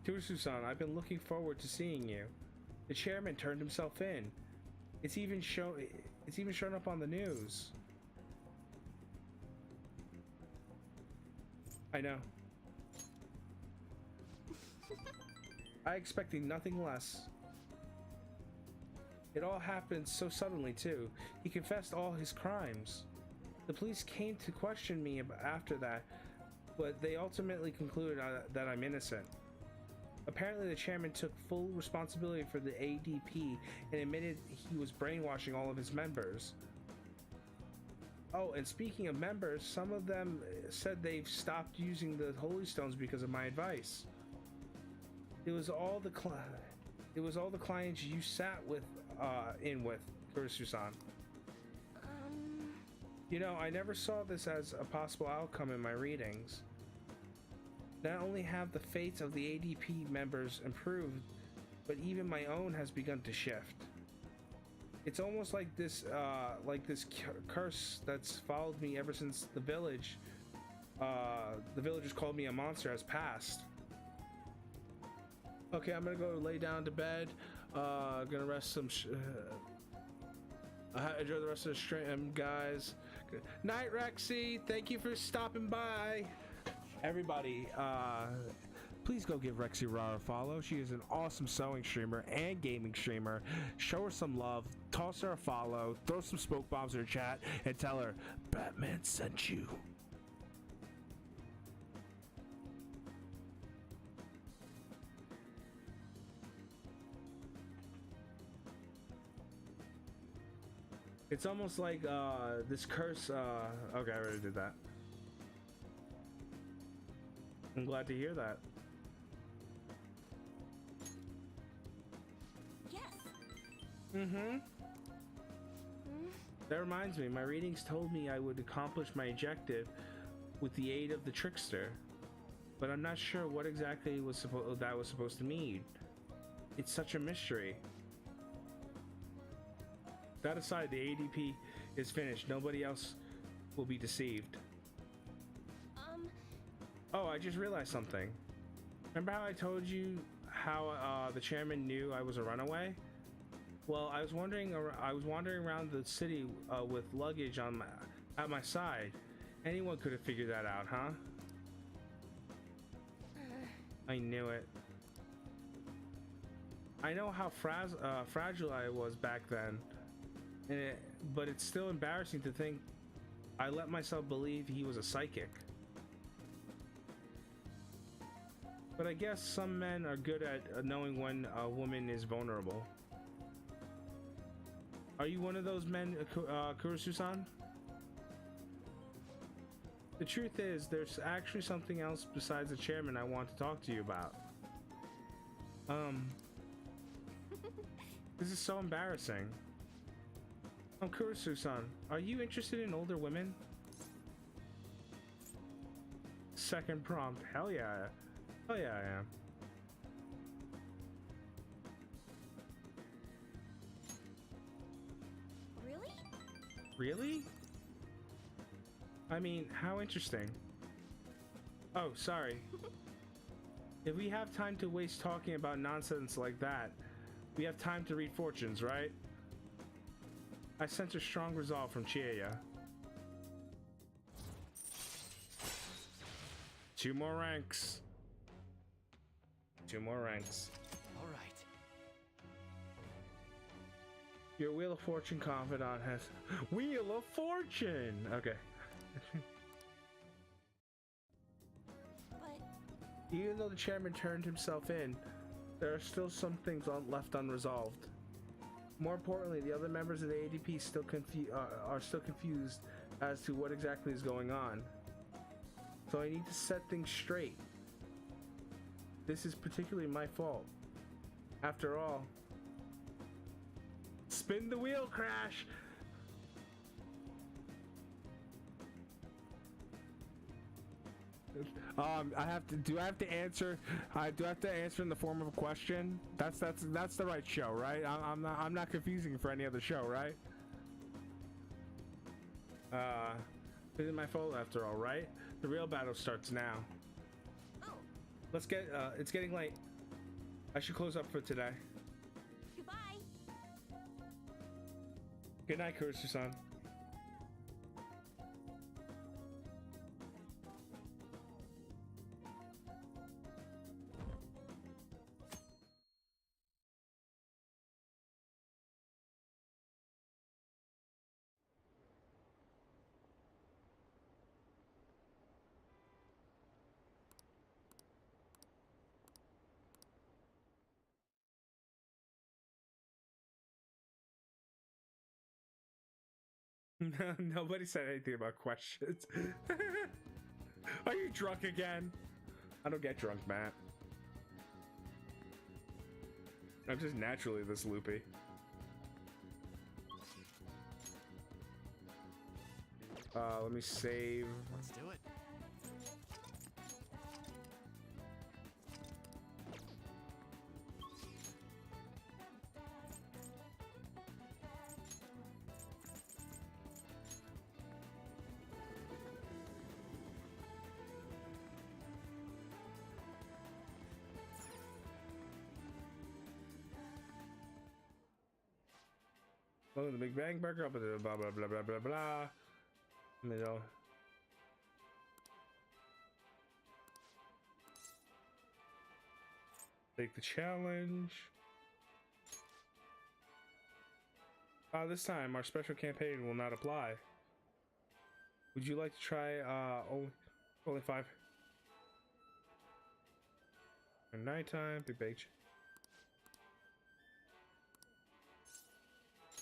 Kurusu-san, I've been looking forward to seeing you. The chairman turned himself in. It's even shown up on the news. I know. I expected nothing less. It all happened so suddenly too. He confessed all his crimes. The police came to question me after that, but they ultimately concluded that I'm innocent. Apparently the chairman took full responsibility for the ADP and admitted he was brainwashing all of his members. Oh, and speaking of members, some of them said they've stopped using the Holy Stones because of my advice. It was all the clients you sat with in with, Kurusu-san. You know, I never saw this as a possible outcome in my readings. Not only have the fates of the ADP members improved, but even my own has begun to shift. It's almost like this curse that's followed me ever since the villagers called me a monster has passed. Okay, I'm gonna go lay down to bed. Gonna rest some. Enjoy the rest of the stream, guys. Good night, Rexy. Thank you for stopping by. Everybody, please go give Rexy Rara a follow. She is an awesome sewing streamer and gaming streamer. Show her some love, toss her a follow, throw some smoke bombs in her chat, and tell her Batman sent you. It's almost like this curse. Okay, I already did that. I'm glad to hear that. Yes. Mm-hmm. That reminds me, my readings told me I would accomplish my objective with the aid of the trickster, but I'm not sure what exactly that was supposed to mean. It's such a mystery. That aside, the ADP is finished. Nobody else will be deceived. Oh, I just realized something. Remember how I told you how the chairman knew I was a runaway? Well, I was wandering around the city with luggage at my side. Anyone could have figured that out, huh? I knew it. I know how fragile I was back then, but it's still embarrassing to think I let myself believe he was a psychic. But I guess some men are good at knowing when a woman is vulnerable. Are you one of those men, Kurusu-san? The truth is, there's actually something else besides the chairman I want to talk to you about. This is so embarrassing. Kurusu-san, are you interested in older women? Second prompt, hell yeah. Oh yeah, I am. Really? Really? I mean, how interesting. Oh, sorry. If we have time to waste talking about nonsense like that, we have time to read fortunes, right? I sense a strong resolve from Chie. 2 more ranks. 2 more ranks. All right. Your Wheel of Fortune confidant has Wheel of Fortune. Okay. But Even though the chairman turned himself in, there are still some things left unresolved. More importantly, the other members of the ADP are still confused as to what exactly is going on. So I need to set things straight. This is particularly my fault. After all, Spin the wheel, Crash. I have to. Do I have to answer? Do I have to answer in the form of a question? That's the right show, right? I'm not confusing for any other show, right? This is my fault after all, right? The real battle starts now. Oh, Let's get. It's getting late. I should close up for today. goodbye. Good night, Kurisu-san. Nobody said anything about questions. Are you drunk again? I don't get drunk, Matt. I'm just naturally this loopy. Let me save. Let's do it. Oh, the Big Bang Burger, blah blah blah blah blah blah blah. Middle. Take the challenge. This time our special campaign will not apply. Would you like to try only 5? And nighttime, Big Bang.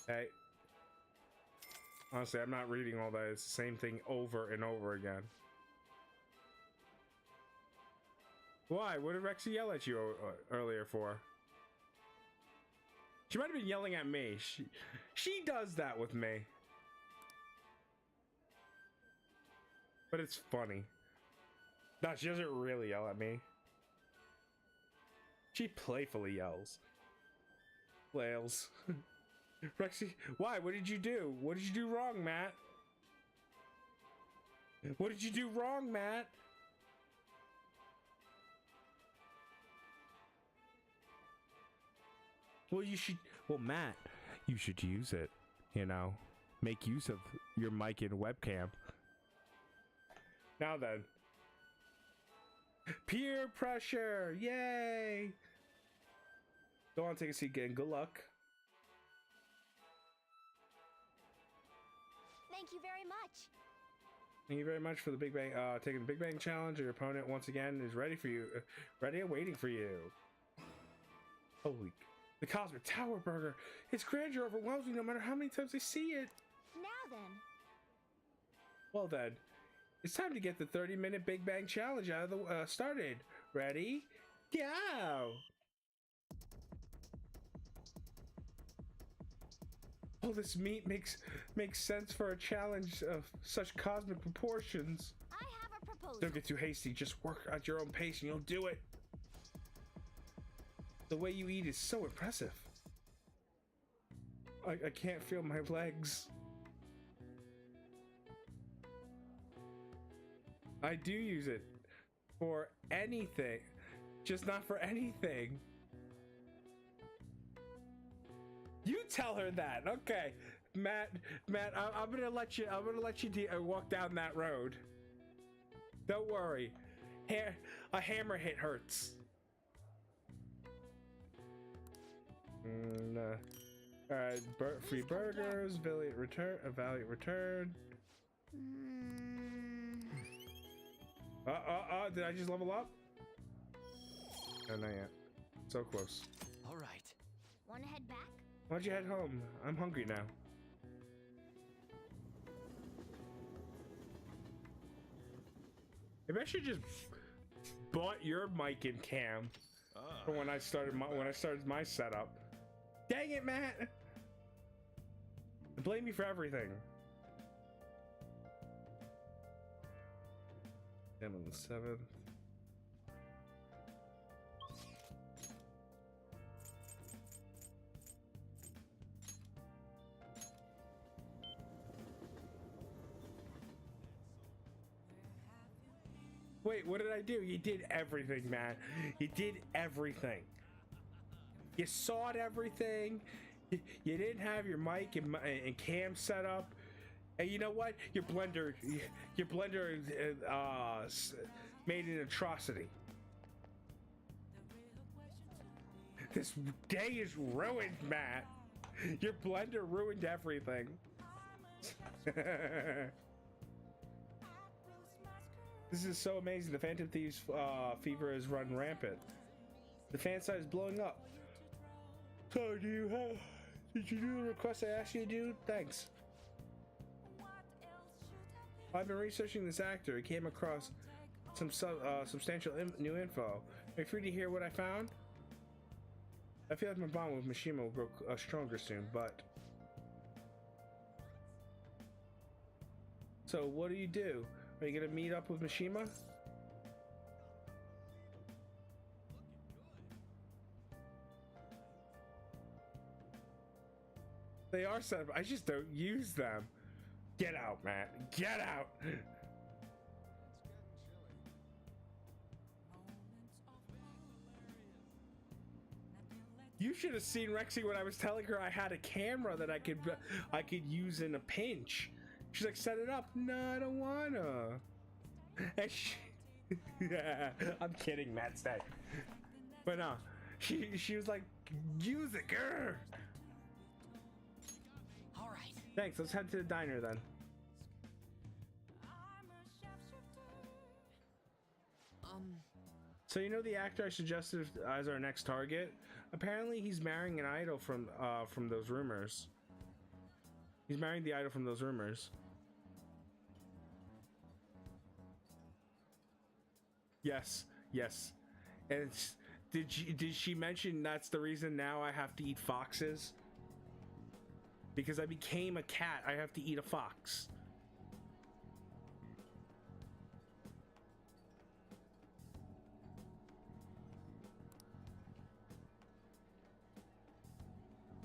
Hey. Honestly, I'm not reading all that. It's the same thing over and over again. Why? What did Rexy yell at you earlier for? She might have been yelling at me. She does that with me. But it's funny. No, she doesn't really yell at me. She playfully yells. Flails. Rexy, why? What did you do? What did you do wrong, Matt? What did you do wrong, Matt? Well, you should. Well, Matt, you should use it. You know, make use of your mic and webcam. Now then. Peer pressure! Yay! Go on, take a seat again. Good luck. Thank you very much. Thank you very much for the Big Bang, taking the Big Bang Challenge. Your opponent, once again, is ready for you. Ready and waiting for you. Holy. The Cosmic Tower Burger. Its grandeur overwhelms me no matter how many times I see it. Now then. Well then, it's time to get the 30-minute Big Bang Challenge out of the started. Ready? Go! Oh, this meat makes sense for a challenge of such cosmic proportions. I have a proposal. Don't get too hasty. Just work at your own pace and you'll do it. The way you eat is so impressive. I can't feel my legs. I do use it for anything, just not for anything. You tell her that, okay? Matt, I'm gonna let you walk down that road. Don't worry. A hammer hit hurts. All right, free burgers, valiant return. Did I just level up? Oh, not yet. So close. All right. Wanna head back? Why don't you head home? I'm hungry now. Maybe I should just bought your mic and cam for when I started my setup. Dang it, Matt! Blame me for everything. I'm on the 7th. Wait, what did I do? You did everything, man. You did everything. You sawed everything. You didn't have your mic and cam set up. And you know what? Your blender made an atrocity. This day is ruined, Matt. Your blender ruined everything. This is so amazing. The Phantom Thieves fever has run rampant. The fan site is blowing up. So did you do the request I asked you to do? Thanks. I've been researching this actor. I came across some substantial new info. Are you free to hear what I found? I feel like my bond with Mishima will grow stronger soon, but... So, what do you do? Are you gonna meet up with Mishima? They are set up. I just don't use them. Get out, Matt. Get out! You should have seen Rexy when I was telling her I had a camera that I could use in a pinch. She's like, set it up. No, I don't wanna. And yeah, I'm kidding, Matt said. But no, she was like, use it, girl. All right. Thanks. Let's head to the diner then. So you know the actor I suggested as our next target? Apparently he's marrying an idol from those rumors. He's marrying the idol from those rumors. Yes, yes. And it's, did she mention that's the reason now I have to eat foxes? Because I became a cat, I have to eat a fox.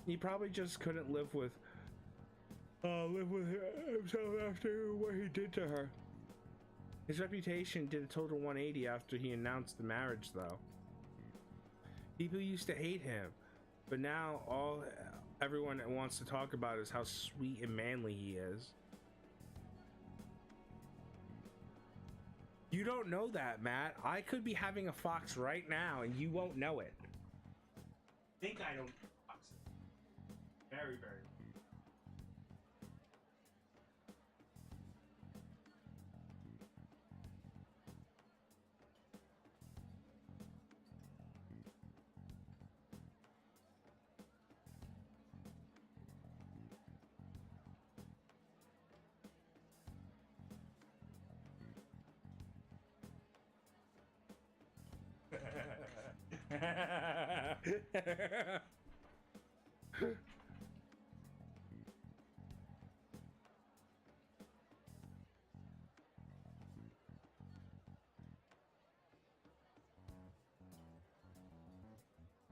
He probably just couldn't live with himself after what he did to her. His reputation did a total 180 after he announced the marriage, though. People used to hate him, but now everyone wants to talk about is how sweet and manly he is. You don't know that, Matt. I could be having a fox right now, and you won't know it. Think I don't. Very, very.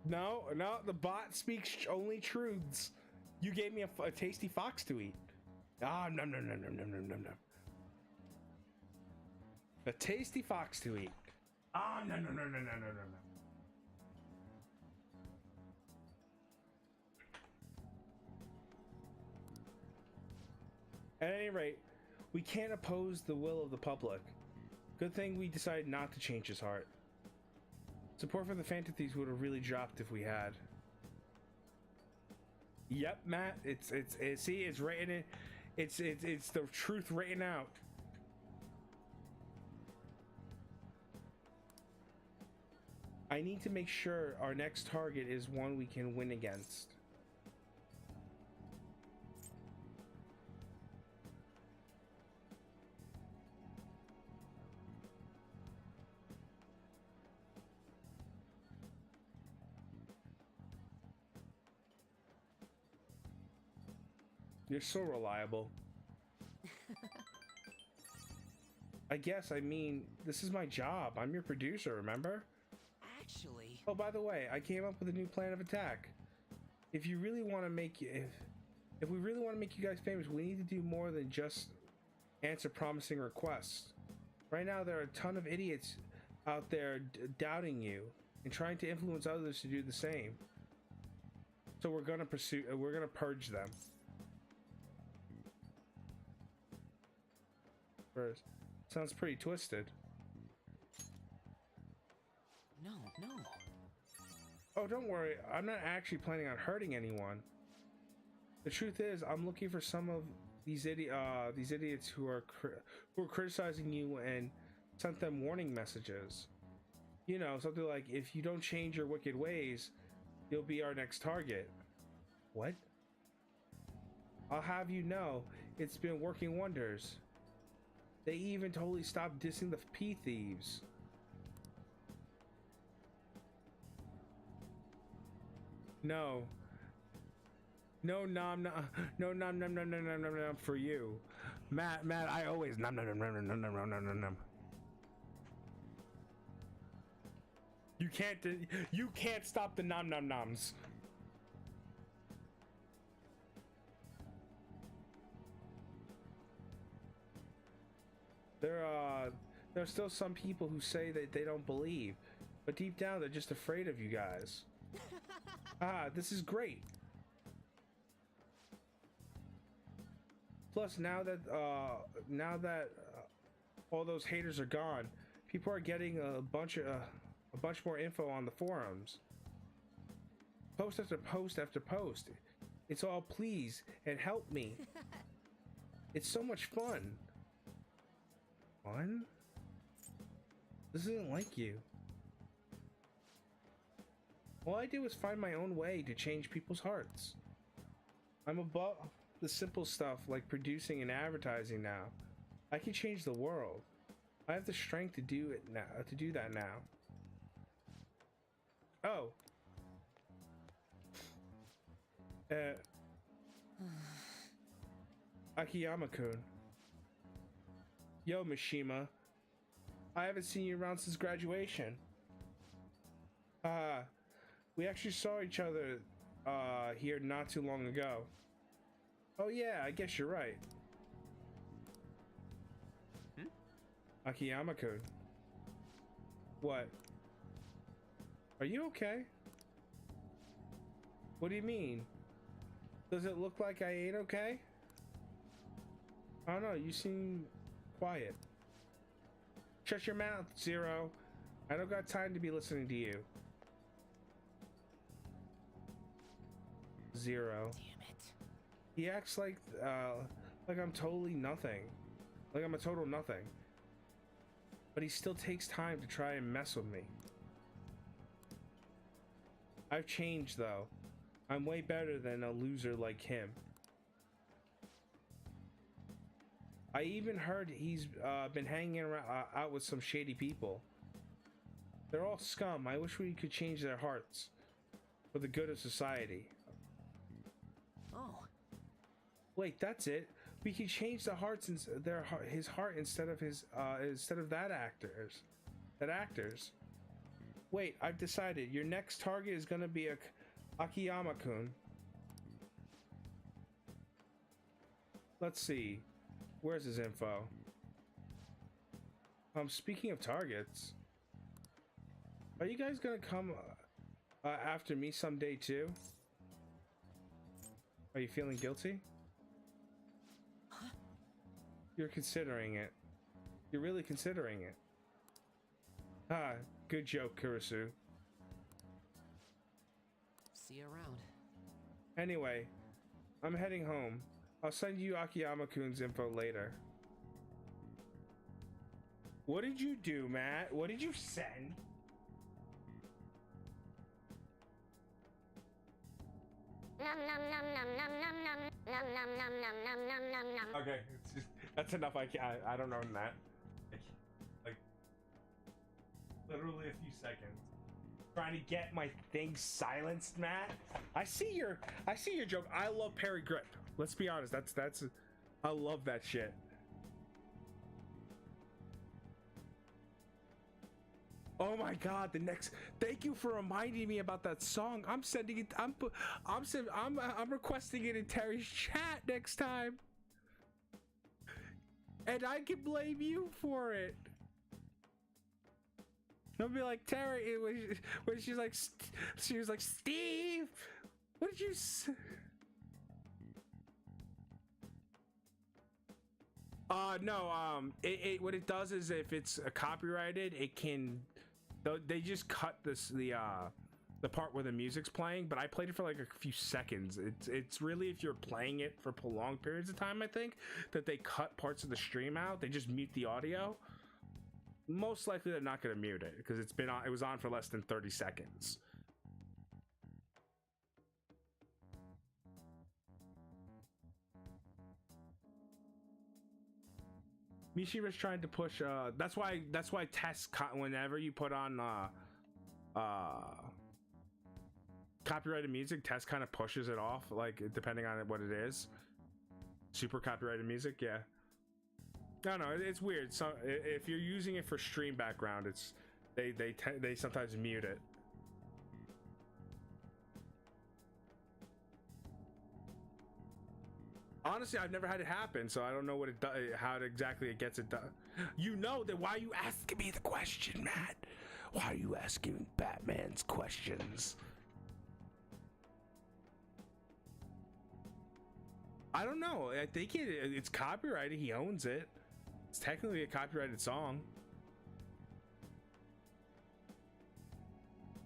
No, the bot speaks only truths. You gave me a tasty fox to eat. Ah, no. A tasty fox to eat. Ah, no. At any rate, we can't oppose the will of the public. Good thing we decided not to change his heart. Support for the Phantom Thieves would have really dropped if we had. Yep, Matt. It's see, it's written in. It's the truth written out. I need to make sure our next target is one we can win against. You're so reliable. I guess, I mean, this is my job. I'm your producer, remember? Actually, Oh, by the way, I came up with a new plan of attack. If you really want to make if we really want to make you guys famous, we need to do more than just answer promising requests. Right now, there are a ton of idiots out there doubting you and trying to influence others to do the same. So we're gonna purge them. First, sounds pretty twisted. no. Oh, don't worry. I'm not actually planning on hurting anyone. The truth is, I'm looking for some of these idiots who are criticizing you and sent them warning messages. You know, something like, if you don't change your wicked ways, you'll be our next target. What? I'll have you know, it's been working wonders. They even totally stopped dissing the pea thieves. No. No nom nom nom for you. Matt, I always nom nom nom nom nom nom nom nom nom. You can't stop the nom nom noms. There are still some people who say that they don't believe, but deep down they're just afraid of you guys. This is great. Plus, now that all those haters are gone, people are getting a bunch more info on the forums. Post after post after post. It's all please and help me. It's so much fun. Fun? This isn't like you. All I do is find my own way to change people's hearts. I'm above the simple stuff like producing and advertising now. I can change the world. I have the strength to do it now. To do that now. Oh. Akiyama-kun. Yo, Mishima. I haven't seen you around since graduation. We actually saw each other here not too long ago. Oh yeah, I guess you're right. Akiyama-kun. What? Are you okay? What do you mean? Does it look like I ain't okay? I don't know, you seem quiet. Shut your mouth, Zero. I don't got time to be listening to you. Zero. Damn it. He acts like I'm totally nothing. Like I'm a total nothing. But he still takes time to try and mess with me. I've changed though. I'm way better than a loser like him. I even heard he's been hanging around, out with some shady people. They're all scum. I wish we could change their hearts for the good of society. Oh. Wait, that's it. We can change the hearts and his heart instead of that actor's. Wait, I've decided. Your next target is gonna be Akiyama-kun. Let's see. Where's his info? Speaking of targets, are you guys gonna come after me someday too? Are you feeling guilty? Huh? You're considering it. You're really considering it. Good joke, Kurisu. See you around. Anyway, I'm heading home. I'll send you Akiyama-kun's info later. What did you do, Matt? What did you send? Okay, that's enough. I don't know that. Like literally a few seconds. Trying to get my thing silenced, Matt. I see your joke. I love Parry Grip. Let's be honest. That's. I love that shit. Oh my god, the next. Thank you for reminding me about that song. I'm sending it. I'm requesting it in Terry's chat next time. And I can blame you for it. I'll be like, Terry, it was when she was like, Steve, what did you say? No, what it does is if it's copyrighted, it can, they just cut the part where the music's playing, but I played it for like a few seconds. It's really, if you're playing it for prolonged periods of time, I think that they cut parts of the stream out. They just mute the audio. Most likely they're not going to mute it because it was on for less than 30 seconds. Mishima's trying to push that's why Tess, whenever you put on copyrighted music, Tess kind of pushes it off, like depending on what it is. Super copyrighted music, yeah. No, it's weird. So if you're using it for stream background, it's they sometimes mute it. Honestly, I've never had it happen, so I don't know what it does, how exactly it gets it done. You know that. Why are you asking me the question, Matt? Why are you asking Batman's questions? I don't know. I think it's copyrighted. He owns it. It's technically a copyrighted song.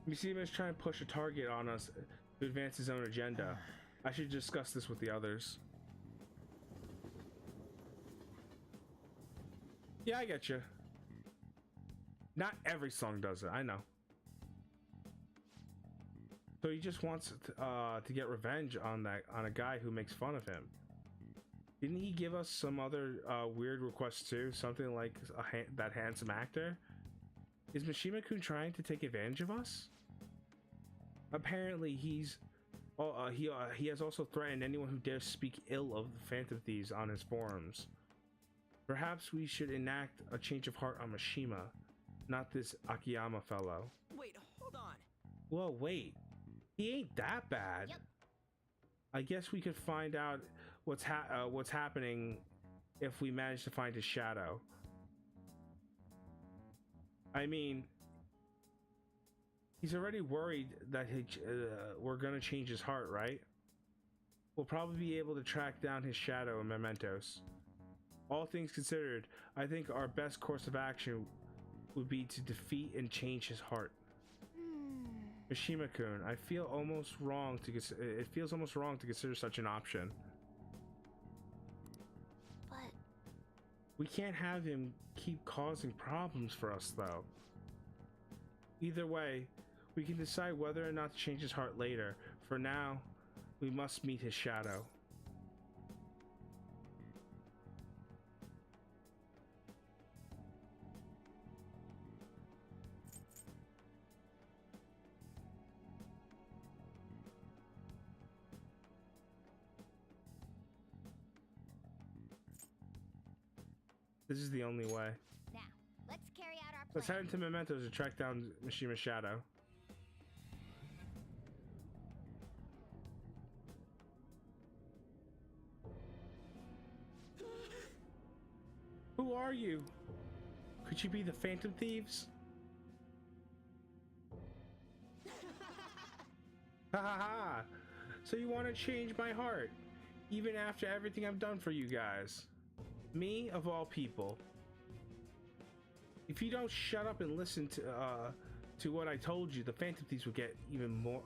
Mishima's trying to push a target on us to advance his own agenda. I should discuss this with the others. Yeah, I get you. Not every song does it, I know. So he just wants to get revenge on a guy who makes fun of him. Didn't he give us some other weird requests too? Something like that handsome actor? Is Mishima-kun trying to take advantage of us? Apparently he has also threatened anyone who dares speak ill of the Phantom Thieves on his forums. Perhaps we should enact a change of heart on Mishima, not this Akiyama fellow. Wait, hold on. Whoa, wait. He ain't that bad. Yep. I guess we could find out what's happening if we manage to find his shadow. I mean, he's already worried that we're gonna change his heart, right? We'll probably be able to track down his shadow in Mementos. All things considered, I think our best course of action would be to defeat and change his heart. Mishima-kun, it feels almost wrong to consider such an option. But We can't have him keep causing problems for us, though. Either way, we can decide whether or not to change his heart later. For now, we must meet his shadow. This is the only way. now, let's carry out our plan. Let's head into Mementos to track down Mishima's shadow. Who are you? Could you be the Phantom Thieves? Ha ha ha! So you want to change my heart, even after everything I've done for you guys? Me, of all people. If you don't shut up and listen to what I told you, the Phantom Thieves will get even more.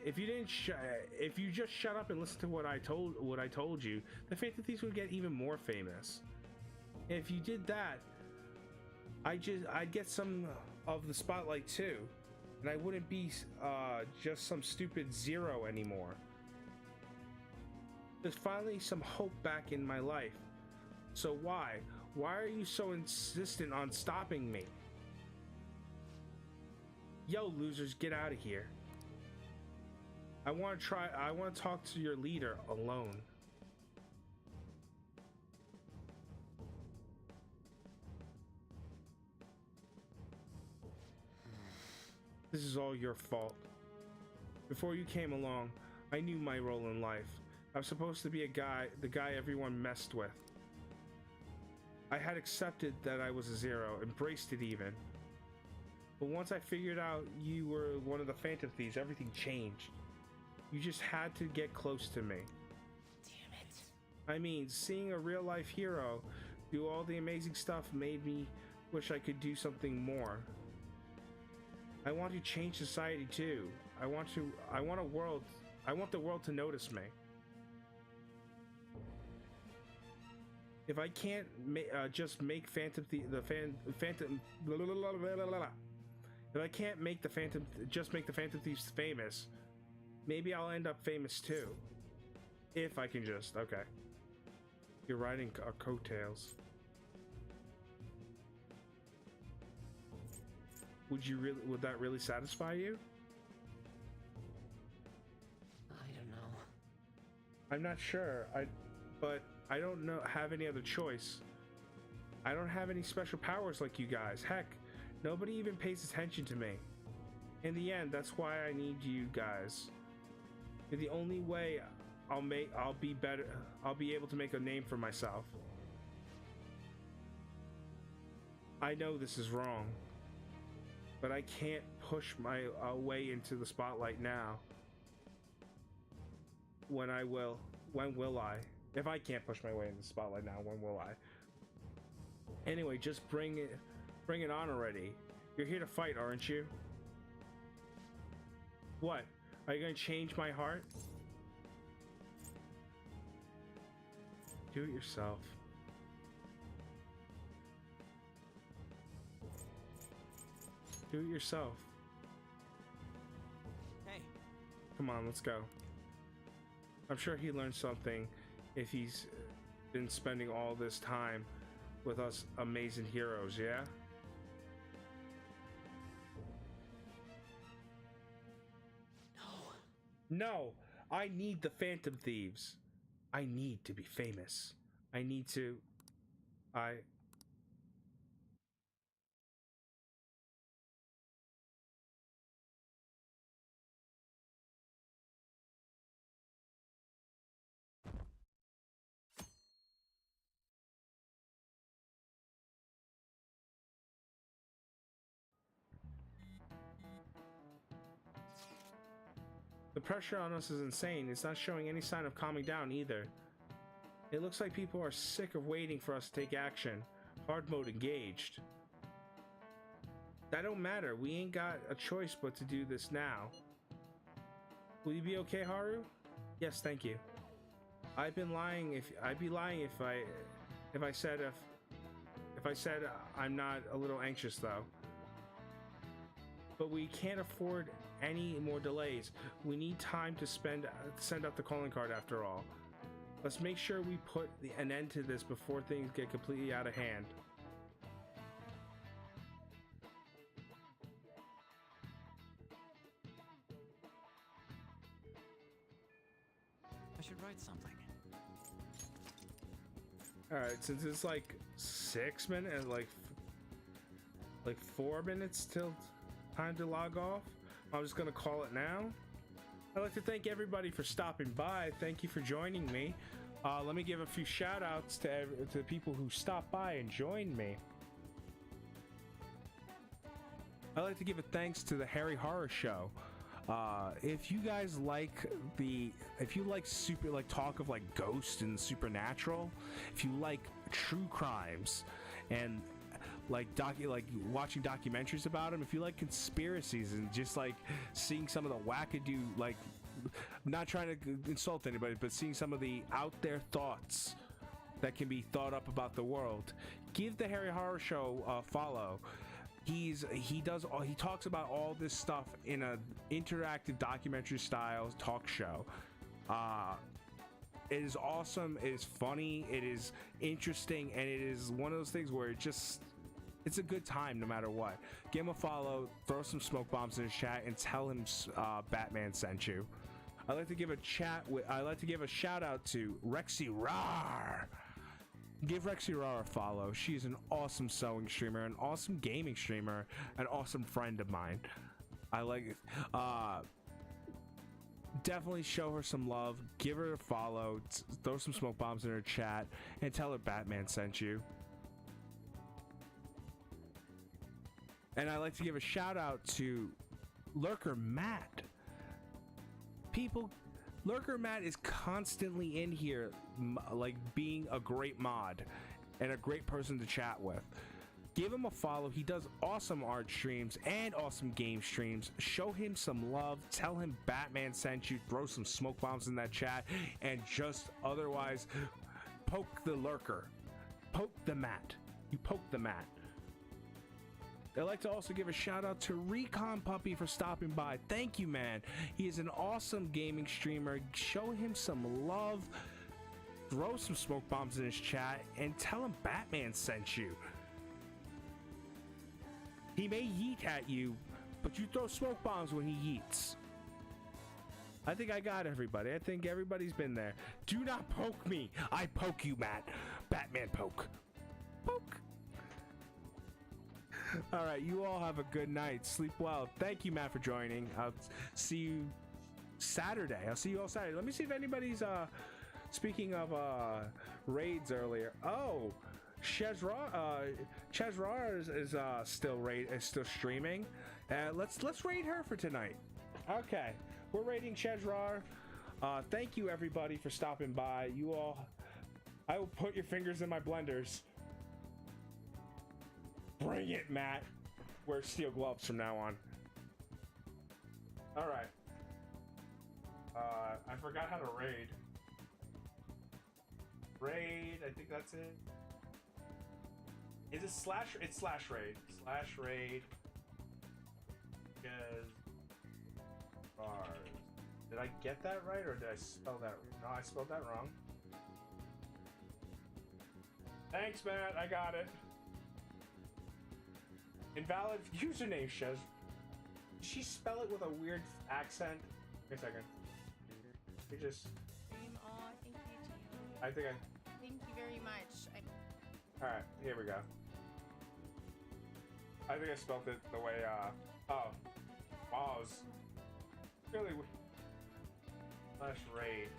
If you just shut up and listen to what I told you, the Phantom Thieves would get even more famous. If you did that, I'd get some of the spotlight too, and I wouldn't be just some stupid zero anymore. There's finally some hope back in my life. So why are you so insistent on stopping me? Yo, losers, get out of here. I want to talk to your leader alone. This is all your fault. Before you came along, I knew my role in life. I was supposed to be the guy everyone messed with. I had accepted that I was a zero, embraced it even. But once I figured out you were one of the Phantom Thieves, everything changed. You just had to get close to me. Damn it. I mean, seeing a real life hero do all the amazing stuff made me wish I could do something more. I want to change society too. I want the world to notice me. If I can't just make If I can't make the Phantom Thieves famous, maybe I'll end up famous too. If I can just, okay. You're riding our coattails. Would that really satisfy you? I don't know. I'm not sure. But I don't have any other choice. I don't have any special powers like you guys. Heck, nobody even pays attention to me. In the end, that's why I need you guys. You're the only way I'll be able to make a name for myself. I know this is wrong, but I can't push my way into the spotlight now. When will I? If I can't push my way into the spotlight now, when will I? Anyway, just bring it on already. You're here to fight, aren't you? What? Are you gonna change my heart? Do it yourself. Do it yourself. Hey. Come on, let's go. I'm sure he learned something if he's been spending all this time with us amazing heroes, yeah? No, I need the Phantom Thieves. I need to be famous. The pressure on us is insane. It's not showing any sign of calming down either. It looks like people are sick of waiting for us to take action. Hard mode engaged. That don't matter. We ain't got a choice but to do this now. Will you be okay, Haru? Yes, thank you. I'd be lying if I said I'm not a little anxious though. But we can't afford any more delays. We need time to send out the calling card after all. Let's make sure we put an end to this before things get completely out of hand. I should write something. Alright, since it's like 6 minutes, like 4 minutes till time to log off, I'm just gonna call it now. I'd like to thank everybody for stopping by. Thank you for joining me. Let me give a few shout outs to the people who stopped by and joined me. I'd like to give a thanks to the Harry Horror Show. If you guys like talk of like ghosts and supernatural, if you like true crimes and like watching documentaries about them, if you like conspiracies and just like seeing some of the wackadoo, like, I'm not trying to insult anybody, but seeing some of the out there thoughts that can be thought up about the world, give the Harry Horror Show a follow. He talks about all this stuff in a interactive documentary style talk show. It is awesome, it is funny, it is interesting, and it is one of those things where it's a good time no matter what. Give him a follow, throw some smoke bombs in his chat, and tell him Batman sent you. I'd like to give a shout out to Rexy Rar. Give Rexy Rar a follow. She's an awesome sewing streamer, an awesome gaming streamer, an awesome friend of mine. I like definitely show her some love, give her a follow, throw some smoke bombs in her chat, and tell her Batman sent you. And I'd like to give a shout out to Lurker Matt. People, Lurker Matt is constantly in here, like being a great mod and a great person to chat with. Give him a follow. He does awesome art streams and awesome game streams. Show him some love. Tell him Batman sent you. Throw some smoke bombs in that chat, and just otherwise poke the lurker. Poke the mat. You poke the mat. I'd like to also give a shout out to Recon Puppy for stopping by. Thank you, man. He is an awesome gaming streamer. Show him some love. Throw some smoke bombs in his chat and tell him Batman sent you. He may yeet at you, but you throw smoke bombs when he yeets. I think I got everybody. I think everybody's been there. Do not poke me. I poke you, Matt. Batman poke. Poke. All right, you all have a good night. Sleep well. Thank you, Matt, for joining. I'll see you Saturday. I'll see you all Saturday. Let me see if anybody's speaking of raids earlier. Oh, Chezrar is still streaming. Let's raid her for tonight. Okay, we're raiding Chezrar. Thank you everybody for stopping by. You all, I will put your fingers in my blenders. Bring it, Matt. Wear steel gloves from now on. All right. I forgot how to raid. Raid, I think that's it. Is it slash? It's slash raid. Slash raid. Because bars. Did I get that right or did I spell that? No, I spelled that wrong. Thanks, Matt. I got it. Invalid username, Shez. Did she spell it with a weird accent? Wait a second. You just. I think I. Thank you very much. Alright, here we go. I think I spelled it the way, oh. Wow, it was really slash raid.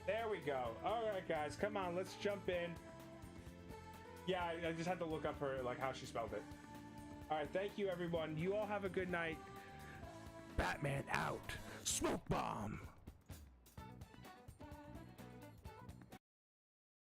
There we go. Alright, guys, come on, let's jump in. Yeah, I just had to look up her, like, how she spelled it. Alright, thank you, everyone. You all have a good night. Batman out. Smoke bomb!